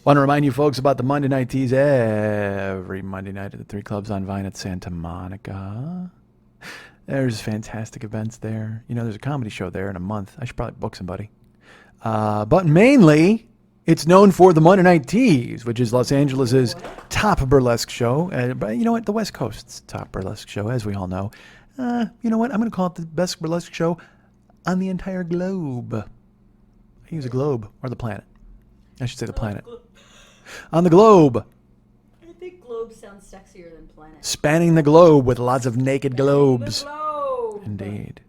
Want to remind you folks about the Monday Night Teas every Monday night at the 3 Clubs on Vine at Santa Monica. There's fantastic events there. There's a comedy show there in a month. I should probably book somebody. But mainly, it's known for the Monday Night Teas, which is Los Angeles' top burlesque show. But you know what? The West Coast's top burlesque show, as we all know. You know what? I'm going to call it the best burlesque show on the entire globe. I use a globe, or the planet. I should say the planet. On the globe. I think globe sounds sexier than planet. Spanning the globe with lots of naked globes. The globe. Indeed.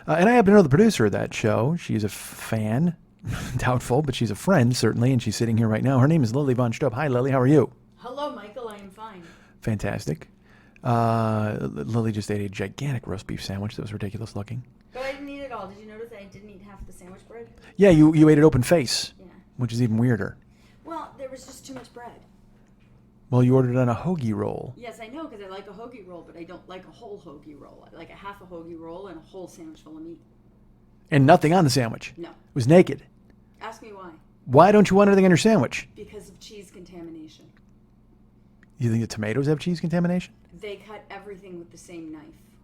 And I happen to know the producer of that show. She's a fan. Doubtful, but she's a friend, certainly, and she's sitting here right now. Her name is Lily Von Strupp. Hi, Lily. How are you? Hello, Michael. I am fine. Fantastic. Lily just ate a gigantic roast beef sandwich that was ridiculous looking. But I didn't eat it all. Did you notice I didn't eat half the sandwich bread? Yeah, you ate it open face, Yeah. which is even weirder. Well, there was just too much bread. Well, you ordered on a hoagie roll. Yes, I know, because I like a hoagie roll, but I don't like a whole hoagie roll. I like a half a hoagie roll and a whole sandwich full of meat. And nothing on the sandwich. No. It was naked. Ask me why. Why don't you want anything on your sandwich? Because of cheese contamination. You think the tomatoes have cheese contamination? They cut everything with the same knife.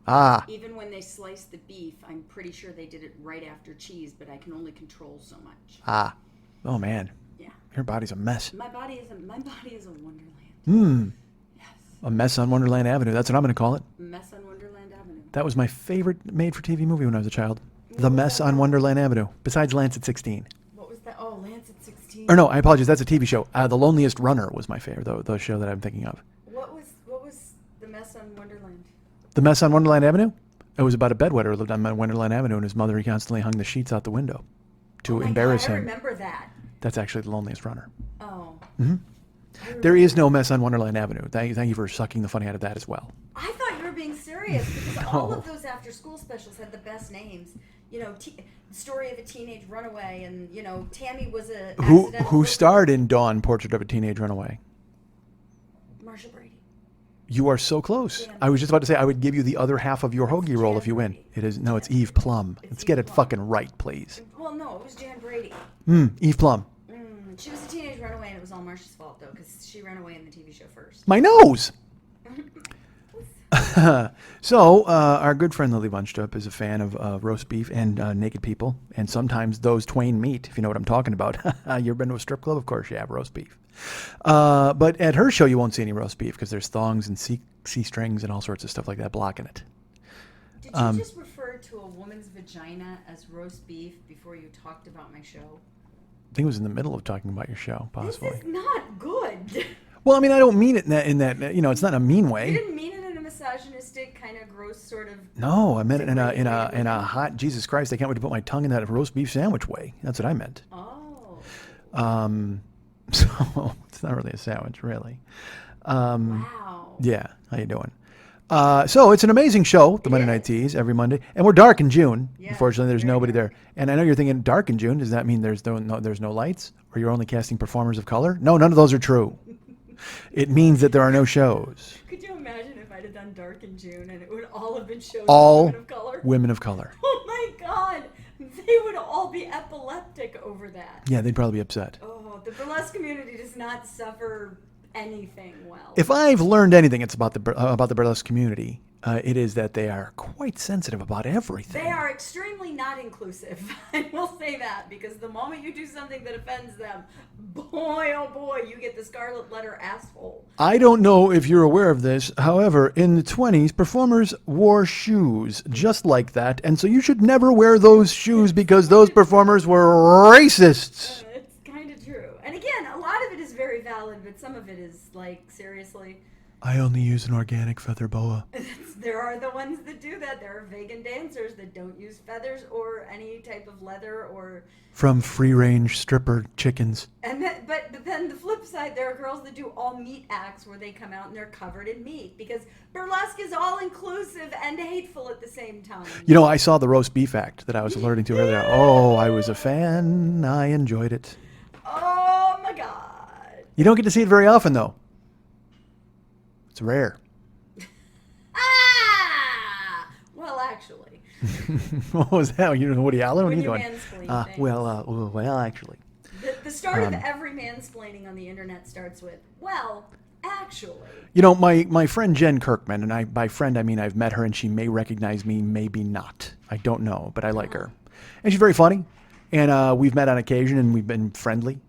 Ah. Even when they slice the beef, I'm pretty sure they did it right after cheese, but I can only control so much. Ah. Oh, man. Yeah. Your body's a mess. My body is a wonderland. Yes. A mess on Wonderland Avenue. That's what I'm going to call it. Mess on Wonderland Avenue. That was my favorite made-for-TV movie when I was a child. The Mess on Wonderland Avenue. Besides Lance at 16. What was that? Oh, Lance at 16. Or no, I apologize. That's a TV show. The Loneliest Runner was my favorite, the show that I'm thinking of. What was the Mess on Wonderland? The Mess on Wonderland Avenue? It was about a bedwetter who lived on Wonderland Avenue, and his mother, he constantly hung the sheets out the window to embarrass I him. remember that. That's actually The Loneliest Runner. Oh. There is no mess on Wonderland Avenue. Thank you for sucking the funny out of that as well. I thought you were being serious because all of those after-school specials had the best names. You know, Story of a Teenage Runaway, and you know, Tammy was a Who starred in Dawn, Portrait of a Teenage Runaway? Marsha Brady. You are so close. Jan I was just about to say I would give you the other half of your hoagie roll if you win. It is no, it's Eve Plum. Let's get it fucking right, please. Well, no, it was Jan Brady. Eve Plum. She was a teenage runaway, and it was all Marsha's fault though, because she ran away in the TV show first. My nose. So, our good friend Lily Bunchtup is a fan of roast beef and naked people, and sometimes those twain meet, if you know what I'm talking about. You ever been to a strip club? Of course you have roast beef. But at her show, you won't see any roast beef because there's thongs and C-strings and all sorts of stuff like that blocking it. Did you just refer to a woman's vagina as roast beef before you talked about my show? I think it was in the middle of talking about your show, possibly. This is not good. Well, I mean, I don't mean it in that it's not in a mean You way. didn't mean it in a misogynistic, kind of gross sort of... No, I meant it in a hot, Jesus Christ, I can't wait to put my tongue in that roast beef sandwich way. That's what I meant. Oh. So it's not really a sandwich, really. Wow. Yeah, how you doing? So it's an amazing show, the Monday Night Teas, every Monday, and we're dark in June. Yeah, Unfortunately, there's very nobody dark. there. And I know you're thinking dark in June. Does that mean there's no lights, or you're only casting performers of color? No, none of those are true. It means that there are no shows. Could you imagine if I'd have done Dark in June and it would all have been shows All of women of color? women of color. Oh my God. They would all be epileptic over that. Yeah, they'd probably be upset. Oh, the burlesque community does not suffer anything well. If I've learned anything, it's about the burlesque community. It is that they are quite sensitive about everything. They are extremely not inclusive. I will say that, because the moment you do something that offends them, boy, oh boy, you get the scarlet letter asshole. I don't know if you're aware of this. However, in the 20s, performers wore shoes just like that. And so you should never wear those shoes because those performers were racists. It's kind of true. And again, a lot of it is very valid, but some of it is like, seriously. I only use an organic feather boa. There are the ones that do that. There are vegan dancers that don't use feathers or any type of leather or... From free-range stripper chickens. And then, but then the flip side, there are girls that do all meat acts where they come out and they're covered in meat, because burlesque is all inclusive and hateful at the same time. You know, I saw the roast beef act that I was alerting to earlier. Oh, I was a fan. I enjoyed it. Oh my God. You don't get to see it very often, though. It's rare. Ah! Well, actually. What was that? You know, Woody Allen? What are When you you doing? mansplain things. Well, actually. The start of every mansplaining on the internet starts with, well, actually. You know, my friend Jen Kirkman, and by friend I mean I've met her and she may recognize me, maybe not. I don't know, but I like her. And she's very funny. And we've met on occasion and we've been friendly.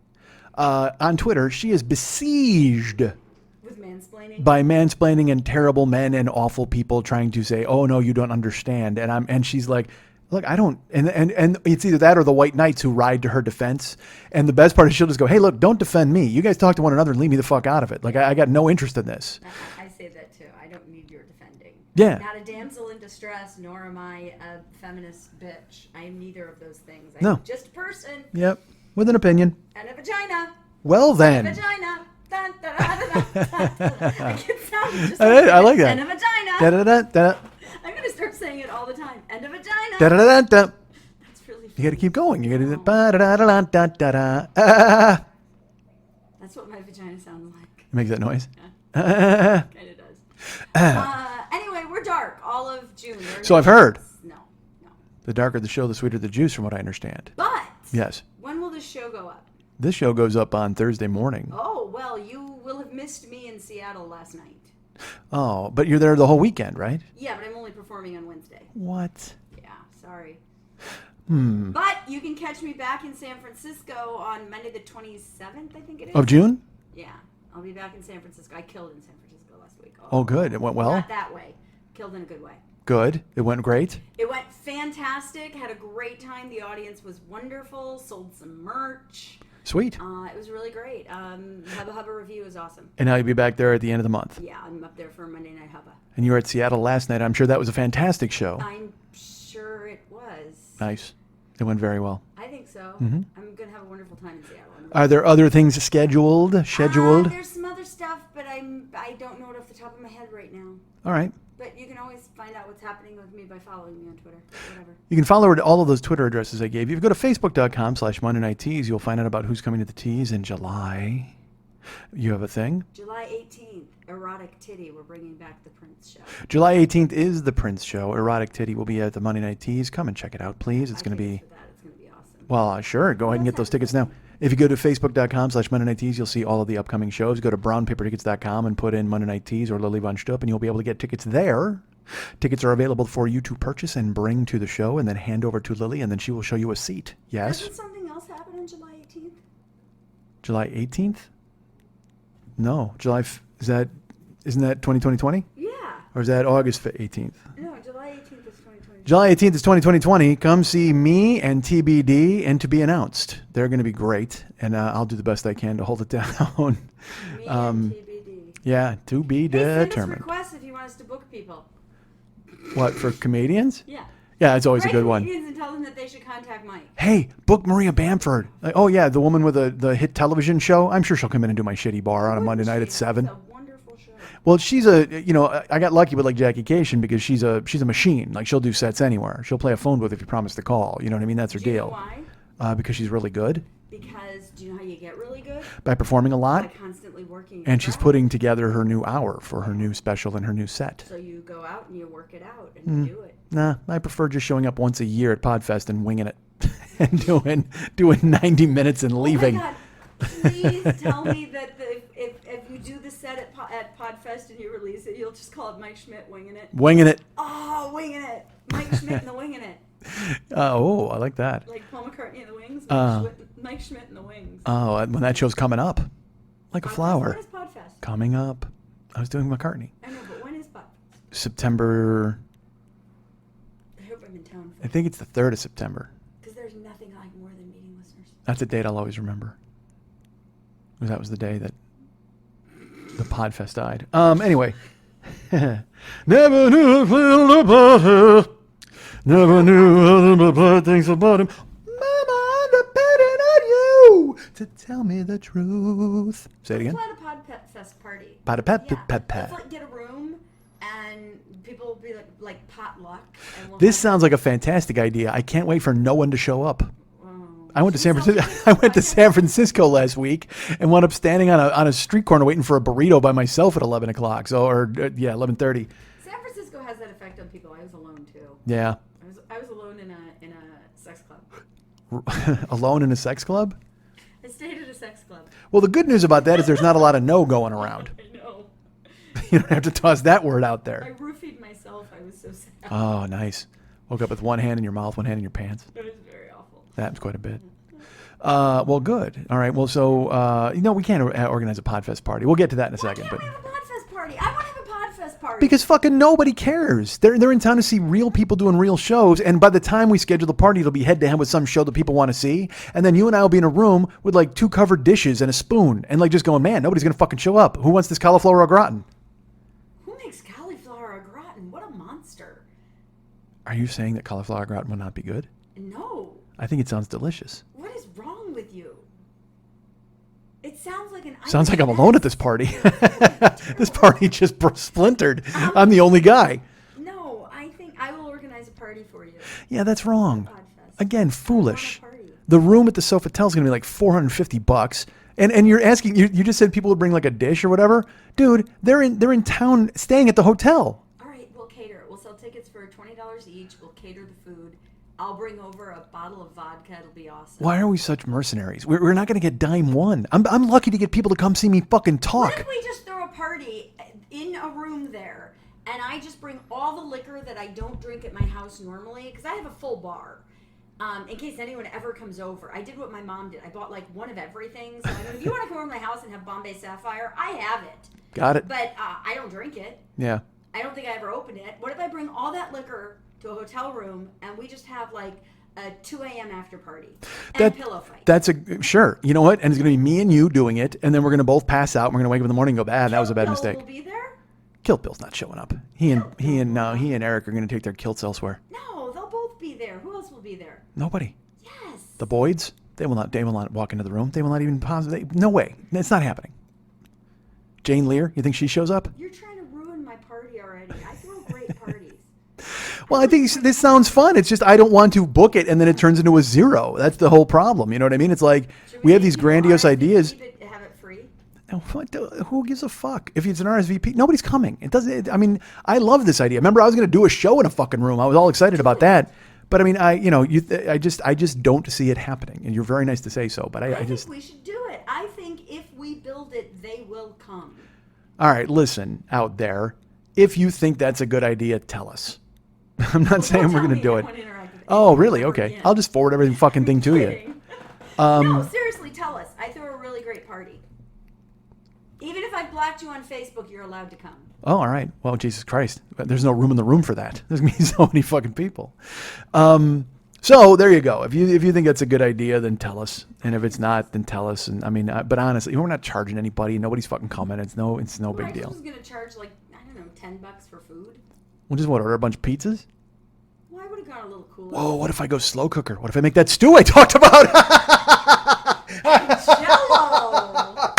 On Twitter, she is besieged With mansplaining? by mansplaining and terrible men and awful people trying to say, "Oh no, you don't understand." And she's like, "Look, I don't." And it's either that or the white knights who ride to her defense. And the best part is she'll just go, "Hey, look, don't defend me. You guys talk to one another and leave me the fuck out of it. Like I got no interest in this." I say that too. I don't need your defending. Yeah. Not a damsel in distress, nor am I a feminist bitch. I am neither of those things. No. I'm just a person Yep, with an opinion. and a vagina. Well then, Vagina. Dun, da, da, da, da, da. I can sound just I like that. And a vagina. Da-da-da-da, I'm going to start saying it all the time. And a vagina. da-da-da-da. That's really You got to keep going. You got to do that. Ba-da-da-da-da-da-da. Ah. That's what my vagina sounds like. It makes that noise. Kind of does. Anyway, we're dark all of June. So I've heard. No. The darker the show, the sweeter the juice, from what I understand. But Yes. when will this show go up? This show goes up on Thursday morning. Oh, well, you will have missed me in Seattle last night. Oh, but you're there the whole weekend, right? Yeah, but I'm only performing on Wednesday. What? Yeah, sorry. But you can catch me back in San Francisco on Monday the 27th, I think it is. Of June? Yeah, I'll be back in San Francisco. I killed in San Francisco last week. Oh, good. It went well? Not that way. Killed in a good way. Good. It went great? It went fantastic. Had a great time. The audience was wonderful. Sold some merch. Sweet. It was really great. Hubba Hubba review is awesome. And now you'll be back there at the end of the month. Yeah, I'm up there for Monday Night Hubba. And you were at Seattle last night. I'm sure that was a fantastic show. I'm sure it was. Nice. It went very well. I think so. Mhm. I'm going to have a wonderful time in Seattle. Are there other things scheduled? There's some other stuff, but I don't know it off the top of my head right now. All right. But you can always find out what's happening with me by following me on Twitter. Whatever. You can follow her at all of those Twitter addresses I gave you. If you go to facebook.com/Monday Night Teas, you'll find out about who's coming to the teas in July. You have a thing? July 18th, Erotic Titty. We're bringing back the Prince show. July 18th is the Prince show. Erotic Titty will be at the Monday Night Teas. Come and check it out, please. It's going to be... It's going to be awesome. Well, sure. Go ahead and get those tickets now. If you go to facebook.com/Monday Night Teas, you'll see all of the upcoming shows. Go to brownpapertickets.com and put in Monday Night Teas or Lily Von Stupp, and you'll be able to get tickets there. Tickets are available for you to purchase and bring to the show and then hand over to Lily, and then she will show you a seat. Yes? Doesn't something else happen on July 18th? July 18th? No. Isn't that 2020? Yeah. Or is that August 18th? No, July 18th is 2020. July 18th is 2020. Come see me and TBD and to be announced. They're going to be great, and I'll do the best I can to hold it down. Me and TBD. Yeah, to be determined. Send us requests if you want us to book people. What, for comedians? Yeah. Yeah, it's always a good one. Comedians and tell them that they should contact Mike. Hey, book Maria Bamford. Oh, yeah, the woman with the hit television show. I'm sure she'll come in and do my shitty bar on a Monday night at 7. It's a wonderful show. Well, she's I got lucky with like Jackie Cation because she's a machine. Like she'll do sets anywhere. She'll play a phone booth if you promise to call. You know what I mean? That's her Do you know deal. why? Because she's really good. Because do you know how you get really good? By performing a lot. By constantly working. And she's putting together her new hour for her new special and her new set. So you go out and you work it out and you do it. Nah, I prefer just showing up once a year at Podfest and winging it and doing 90 minutes and leaving. Oh my God. Please tell me that if you do the set at Podfest and you release it, you'll just call it Mike Schmidt Winging It. Winging it. Oh, Winging It. Mike Schmidt and the Winging It. I like that. Like Paul McCartney and the Wings, Mike Schmidt and the Wings. Oh, when that show's coming up. Like a flower. When is Podfest? Coming up. I was doing McCartney. I know, but when is Podfest? September. I hope I'm in town for I think it's the 3rd of September. because there's nothing I like more than meeting listeners. That's a date I'll always remember. Because that was the day that the Podfest died. Anyway. Never knew about her. Never knew nothing but things about him. Mama, I'm depending on you to tell me the truth. Say it again. Let's plan a Podfest party. Let's Let's get a room and people will be like potluck. And we'll This sounds like a fantastic idea. I can't wait for no one to show up. I went to San Francisco. I went to San Francisco last week and wound up standing on a street corner waiting for a burrito by myself at 11 o'clock. 11:30. San Francisco has that effect on people. I was alone too. Yeah. I was alone in a sex club. Alone in a sex club? I stayed at a sex club. Well, the good news about that is there's not a lot of no going around. I know. You don't have to toss that word out I there. roofied myself. I was so sad. Oh, nice. Woke up with one hand in your mouth, one hand in your pants. It was very awful. That was quite a bit. Well, good. All right. Well, so, we can't organize a Podfest party. We'll get to that in a second. Why can't we have a Podfest party? I want to have a Podfest party. Because fucking nobody cares. They're in town to see real people doing real shows, and by the time we schedule the party, it'll be head to head with some show that people want to see, and then you and I will be in a room with like 2 covered dishes and a spoon, and like just going, man, nobody's gonna fucking show up. Who wants this cauliflower au gratin? Who makes cauliflower au gratin? What a monster! Are you saying that cauliflower au gratin would not be good? No. I think it sounds delicious. What is wrong with you? It sounds like an. Sounds like I'm alone at this party. This party just splintered. I'm the only guy. No, I think I will organize a party for you. Yeah, that's wrong. Podfest. Again, foolish. I want a party. The room at the Sofitel is going to be like $450. And you're asking, you just said people would bring like a dish or whatever. Dude, they're in town staying at the hotel. All right, we'll cater it. We'll sell tickets for $20 each. We'll cater the food. I'll bring over a bottle of vodka. It'll be awesome. Why are we such mercenaries? We're not going to get dime one. I'm lucky to get people to come see me fucking What talk. if we just throw a party in a room there, and I just bring all the liquor that I don't drink at my house normally, because I have a full bar, in case anyone ever comes over. I did what my mom did. I bought like one of everything. So I mean, if you want to come over to my house and have Bombay Sapphire, I have it. Got it? But I don't drink it. Yeah. I don't think I ever opened it. What if I bring all that liquor to a hotel room and we just have like a 2 a.m. after party and That- pillow fight. That's sure. You know what? And it's going to be me and you doing it, and then we're going to both pass out. And we're going to wake up in the morning and go, that was a bad Bill mistake. will be there. Kilt Bill's not showing up. He and Eric are going to take their kilts elsewhere. No, they'll both be there. Who else will be there? Nobody. Yes. The Boyds, they will not walk into the room. They will not even no way. It's not happening. Jane Lear, you think she shows up? You're trying to ruin my party already. I throw great parties. Well, I think this sounds fun. It's just I don't want to book it and then it turns into a zero. That's the whole problem. You know what I mean? It's like Should we have make these you grandiose RSVP ideas. to have it free? Now, who gives a fuck if it's an RSVP? Nobody's coming. It doesn't. I mean, I love this idea. Remember, I was going to do a show in a fucking room. I was all excited about that. But I mean, I just don't see it happening. And you're very nice to say so. But I just. think we should do it. I think if we build it, they will come. All right, listen out there. If you think that's a good idea, tell us. I'm not saying we're going to do it. Oh, really? Okay. I'll just forward every fucking thing to you. No, seriously, tell us. I threw a really great party. Even if I blocked you on Facebook, you're allowed to come. Oh, all right. Well, Jesus Christ. There's no room in the room for that. There's going to be so many fucking people. So there you go. If you think that's a good idea, then tell us. And if it's not, then tell us. And I mean, but honestly, we're not charging anybody. Nobody's fucking coming. It's no big I deal. was going to charge like, I don't know, $10 for food. We'll just order a bunch of pizzas? Well, I would have gone a little cooler. Whoa, what if I go slow cooker? What if I make that stew I talked about? Jell-O!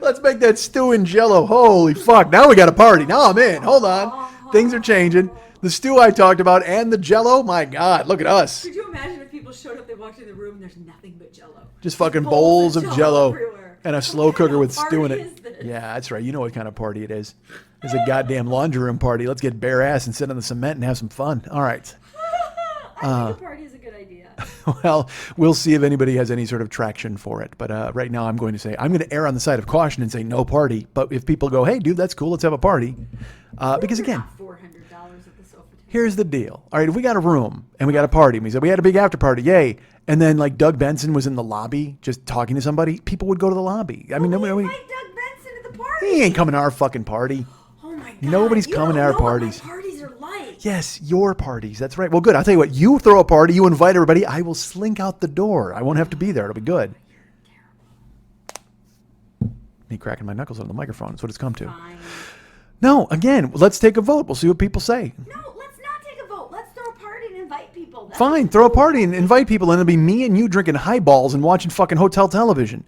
Let's make that stew in Jell-O. Holy fuck. Now we got a party. Now I'm in. Hold on. Things are changing. The stew I talked about and the Jell-O. My God, look at us. Could you imagine if people showed up, they walked in the room, and there's nothing but Jell-O? Just fucking bowls of Jell-O everywhere. and a slow cooker with stew in What kind it. of party is this? Yeah, that's right. You know what kind of party it is. It's a goddamn laundry room party. Let's get bare ass and sit on the cement and have some fun. All right. I think a party is a good idea. Well, we'll see if anybody has any sort of traction for it. But right now I'm going to err on the side of caution and say no party. But if people go, hey, dude, that's cool. Let's have a party. Because again, $400 at the sofa table. here's the deal. All right, if we got a room and we got a party, and we said we had a big after party, yay. And then like Doug Benson was in the lobby just talking to somebody, people would go to the lobby. I mean, We nobody, invite Doug Benson to the party. he ain't coming to our fucking party. Oh my God. Nobody's You coming don't to our know what parties. my parties are like. Yes, your parties. That's right. Well, good. I'll tell you what. You throw a party. You invite everybody. I will slink out the door. I won't have to be there. It'll be good. Me cracking my knuckles on the microphone. That's what it's come to. Fine. No, again, let's take a vote. We'll see what people say. No, let's not take a vote. Let's throw a party and invite people. That's Fine, throw a party and invite people, and it'll be me and you drinking highballs and watching fucking hotel television.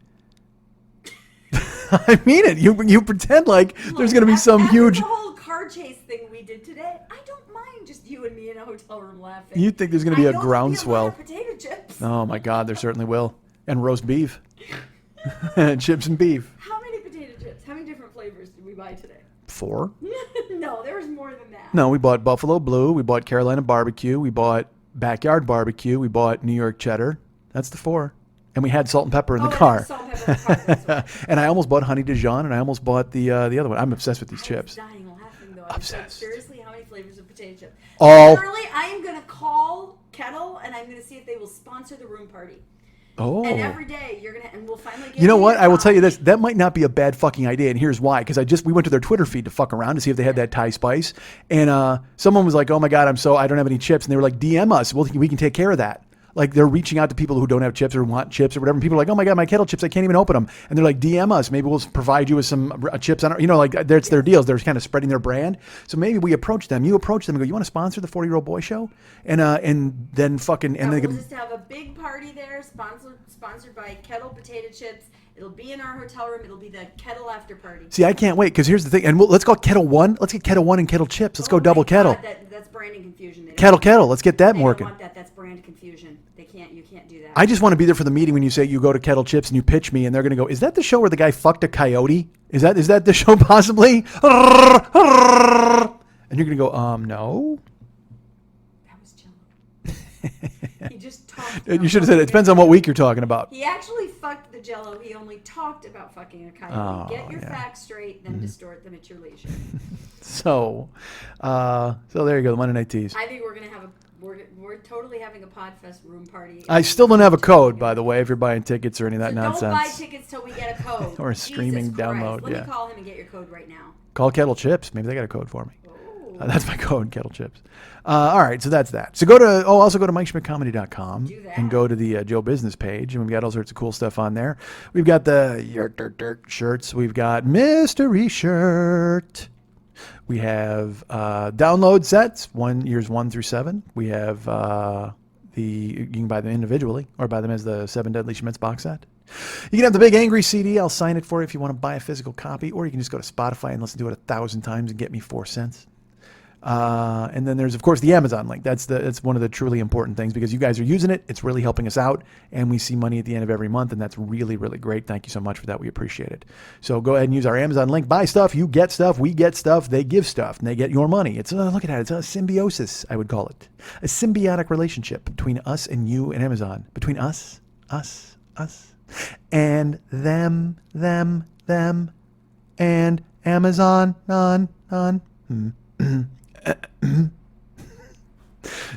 I mean it. You pretend like there's going to be some after huge... the whole car chase thing we did today, I don't mind just you and me in a hotel room laughing. You think there's going to be I a know groundswell. there'll be a lot of potato chips. Oh, my God, there certainly will. And roast beef. Chips and beef. How many potato chips? How many different flavors did we buy today? 4? No, there was more than that. No, we bought Buffalo Blue. We bought Carolina Barbecue. We bought Backyard Barbecue. We bought New York Cheddar. That's the 4. And we had salt and pepper in the car. Salt and pepper in the car. That's right. And I almost bought Honey Dijon, and I almost bought the other one. I'm obsessed with these I chips. was dying laughing though. I was like, Obsessed. seriously, how many flavors of potato chips? All. Literally, I am gonna call Kettle and I'm gonna see if they will sponsor the room party. Oh. And every day and we'll finally get. You know what? your I will tell you knowledge. this. That might not be a bad fucking idea, and here's why. Because we went to their Twitter feed to fuck around to see if they had that Thai spice, and someone was like, "Oh my God, I don't have any chips," and they were like, "DM us. We can take care of that." Like they're reaching out to people who don't have chips or want chips or whatever. And people are like, "Oh my God, my kettle chips! I can't even open them." And they're like, "DM us. Maybe we'll provide you with some chips." Like it's their deals. They're kind of spreading their brand. So maybe we approach them. You approach them and go, "You want to sponsor the 40-year-old boy show?" And then fucking and We'll they just have a big party there, sponsored by Kettle Potato Chips. It'll be in our hotel room. It'll be the Kettle after party. see. I can't wait because here's the thing. And let's call Kettle One. Let's get Kettle One and Kettle Chips. Let's go double my Kettle. God, that's branding confusion. They don't Kettle want Kettle. Let's get that They working. don't want that. That's brand confusion. You can't do that. I just want to be there for the meeting when you say you go to Kettle Chips and you pitch me and they're going to go, is that the show where the guy fucked a coyote? Is that the show possibly? And you're going to go, no. That was Jello. He just talked. You about should have said it depends on what week you're talking about. He actually fucked the Jello. He only talked about fucking a coyote. Oh, Get your yeah. facts straight, then distort them at your leisure. So there you go, the Monday Night Tease. I think we're gonna have we're totally having a Podfest room party. I still don't have a code, by the way, if you're buying tickets or any of that So nonsense. don't buy tickets till we get a code. Or a Jesus streaming Christ. download, Let yeah. me call him and get your code right now. Call Kettle Chips. Maybe they got a code for me. That's my code, Kettle Chips. All right, so that's that. So also go to MikeSchmidtComedy.com and go to the Joe Business page, and we've got all sorts of cool stuff on there. We've got the Yurt Dirt Dirt shirts. We've got Mystery Shirt. We have download sets, years 1 through 7. We have you can buy them individually or buy them as the 7 Deadly Schmitz box set. You can have the Big Angry CD. I'll sign it for you if you want to buy a physical copy, or you can just go to Spotify and listen to it 1,000 times and get me 4 cents. And then there's, of course, the Amazon link. That's one of the truly important things because you guys are using it. It's really helping us out, and we see money at the end of every month, and that's really, really great. Thank you so much for that. We appreciate it. So go ahead and use our Amazon link. Buy stuff. You get stuff. We get stuff. They give stuff, and they get your money. It's look at that. It's a symbiosis, I would call it. A symbiotic relationship between us and you and Amazon. Between us, and them, and Amazon,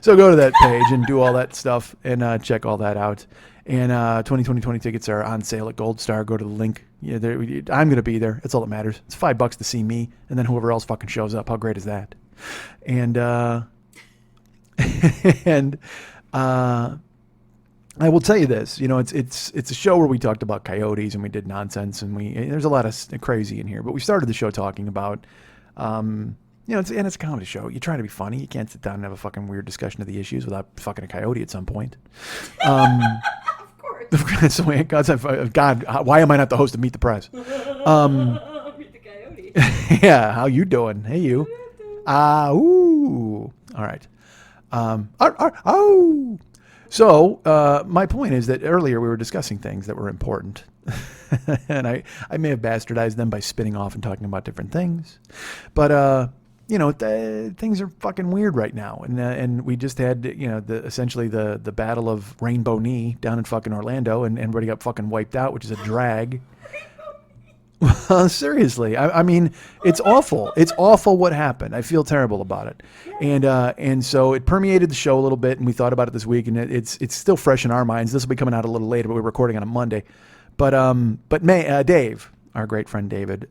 So go to that page and do all that stuff and check all that out. And 2020 tickets are on sale at Gold Star. Go to the link. I'm going to be there. That's all that matters. It's $5 to see me, and then whoever else fucking shows up. How great is that? And I will tell you this. It's a show where we talked about coyotes and we did nonsense, and there's a lot of crazy in here. But we started the show talking about. It's a comedy show. You try to be funny. You can't sit down and have a fucking weird discussion of the issues without fucking a coyote at some point. Of course. So, God, why am I not the host of Meet the Press? Meet the coyote. Yeah, how you doing? Hey, you. Ooh. All right. So, my point is that earlier we were discussing things that were important. And I may have bastardized them by spinning off and talking about different things. But, things are fucking weird right now. And we just had, essentially the battle of Rainbow Knee down in fucking Orlando, and everybody got fucking wiped out, which is a drag. Well, seriously. I mean, it's awful. It's awful what happened. I feel terrible about it. And so it permeated the show a little bit, and we thought about it this week, and it's still fresh in our minds. This will be coming out a little later, but we're recording on a Monday. But Dave, our great friend David,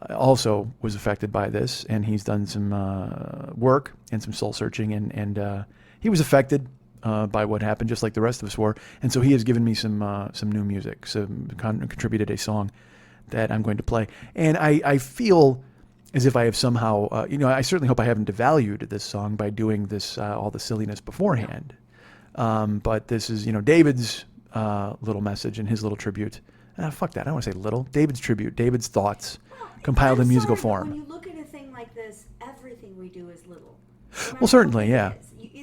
also was affected by this, and he's done some work and some soul searching, and he was affected by what happened, just like the rest of us were. And so he has given me some new music, contributed a song that I'm going to play. And I feel as if I have somehow, I certainly hope I haven't devalued this song by doing this all the silliness beforehand. But this is, David's little message and his little tribute. Fuck that. I don't want to say little. David's tribute, David's thoughts, compiled in musical form. When you look at a thing like this, everything we do is little. Well, certainly, yeah.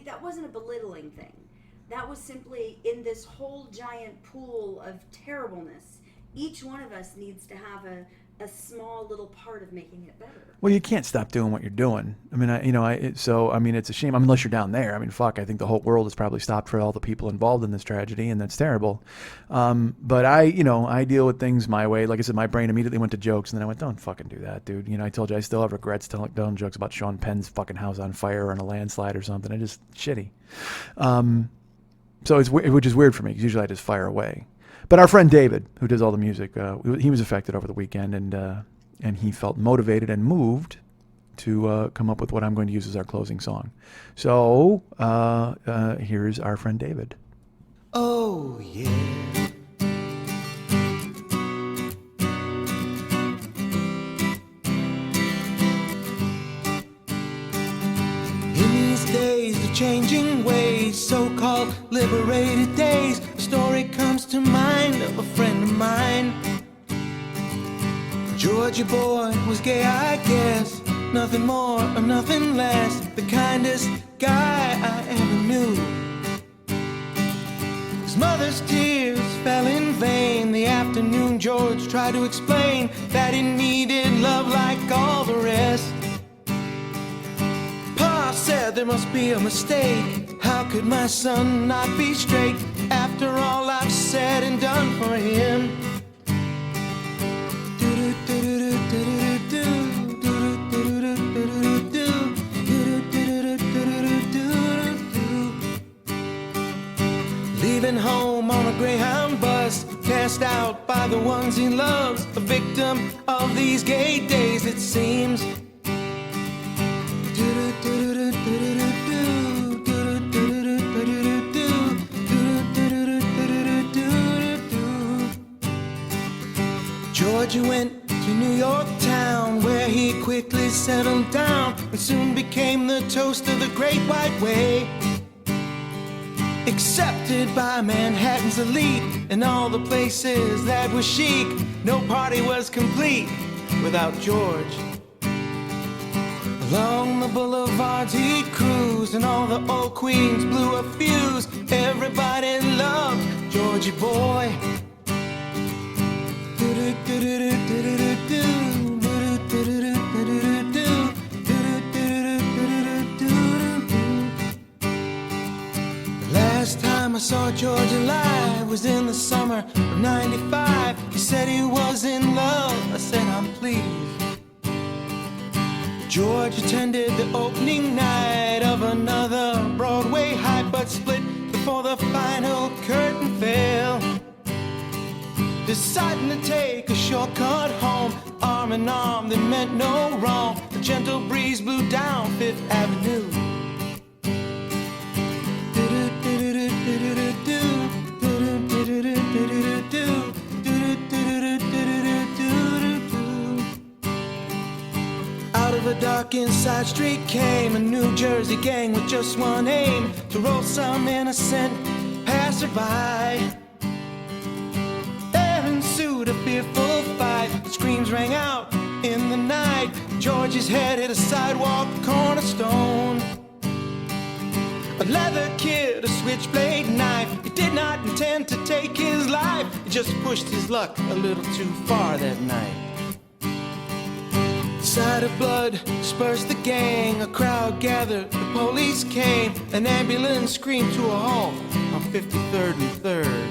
That wasn't a belittling thing. That was simply in this whole giant pool of terribleness. Each one of us needs to have a small little part of making it better. Well, you can't stop doing what you're doing. I mean, it's a shame. Unless you're down there. I mean, fuck, I think the whole world has probably stopped for all the people involved in this tragedy, and that's terrible. But I deal with things my way. Like I said, my brain immediately went to jokes, and then I went, don't fucking do that, dude. I told you I still have regrets telling jokes about Sean Penn's fucking house on fire or in a landslide or something. I just shitty. So which is weird for me, because usually I just fire away. But our friend David, who does all the music, he was affected over the weekend, and he felt motivated and moved to come up with what I'm going to use as our closing song. So here's our friend David. Oh, yeah. In these days of changing ways, so-called liberated days, a story comes to mind of a friend of mine. Georgia boy was gay, I guess, nothing more or nothing less, the kindest guy I ever knew. His mother's tears fell in vain. The afternoon George tried to explain that he needed love like all the rest. Pa said there must be a mistake. How could my son not be straight after all I've said and done for him? Leaving home on a Greyhound bus, cast out by the ones he loves, a victim of these gay days it seems. a toast to the Great White Way. Accepted by Manhattan's elite and all the places that were chic. No party was complete without George. Along the boulevards he cruised and all the old queens blew a fuse. Everybody loved Georgie boy. Last time I saw George alive was in the summer of '95. He said he was in love. I said I'm pleased. George attended the opening night of another Broadway hype, but split before the final curtain fell. Deciding to take a shortcut home, arm in arm, they meant no wrong. A gentle breeze blew down Fifth Avenue. Out of a dark inside street came a New Jersey gang with just one aim: to roll some innocent passerby. There ensued a fearful fight. Screams rang out in the night. George's head hit a sidewalk cornerstone. A leather kid, a switchblade knife. He did not intend to take his life. He just pushed his luck a little too far that night. Sight of blood dispersed the gang. A crowd gathered, the police came. An ambulance screamed to a halt on 53rd and 3rd.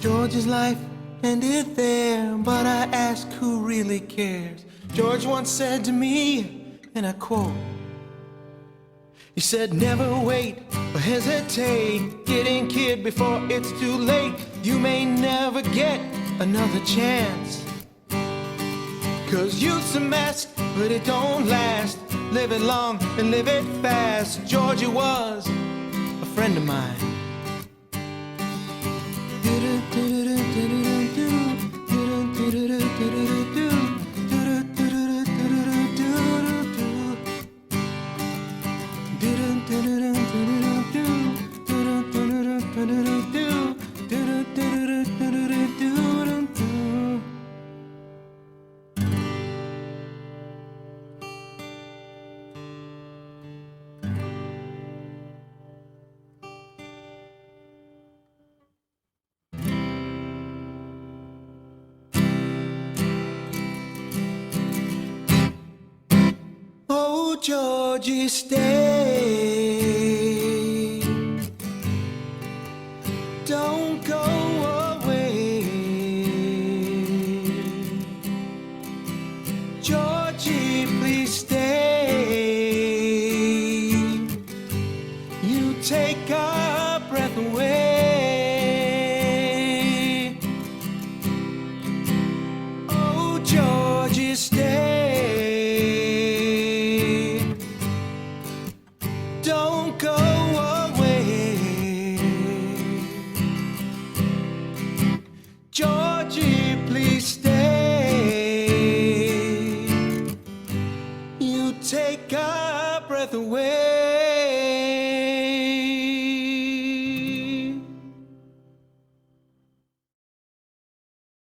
George's life ended there, but I ask who really cares. George once said to me, and I quote, he said, never wait or hesitate. Get in, kid, before it's too late. You may never get another chance. 'Cause youth's a mess, but it don't last. Live it long and live it fast. Georgia was a friend of mine. Oh, Georgie, stay. Don't go away. Georgie, please stay. You take our breath away. Oh, Georgie, stay. Don't go away. Georgie, please stay. You take our breath away.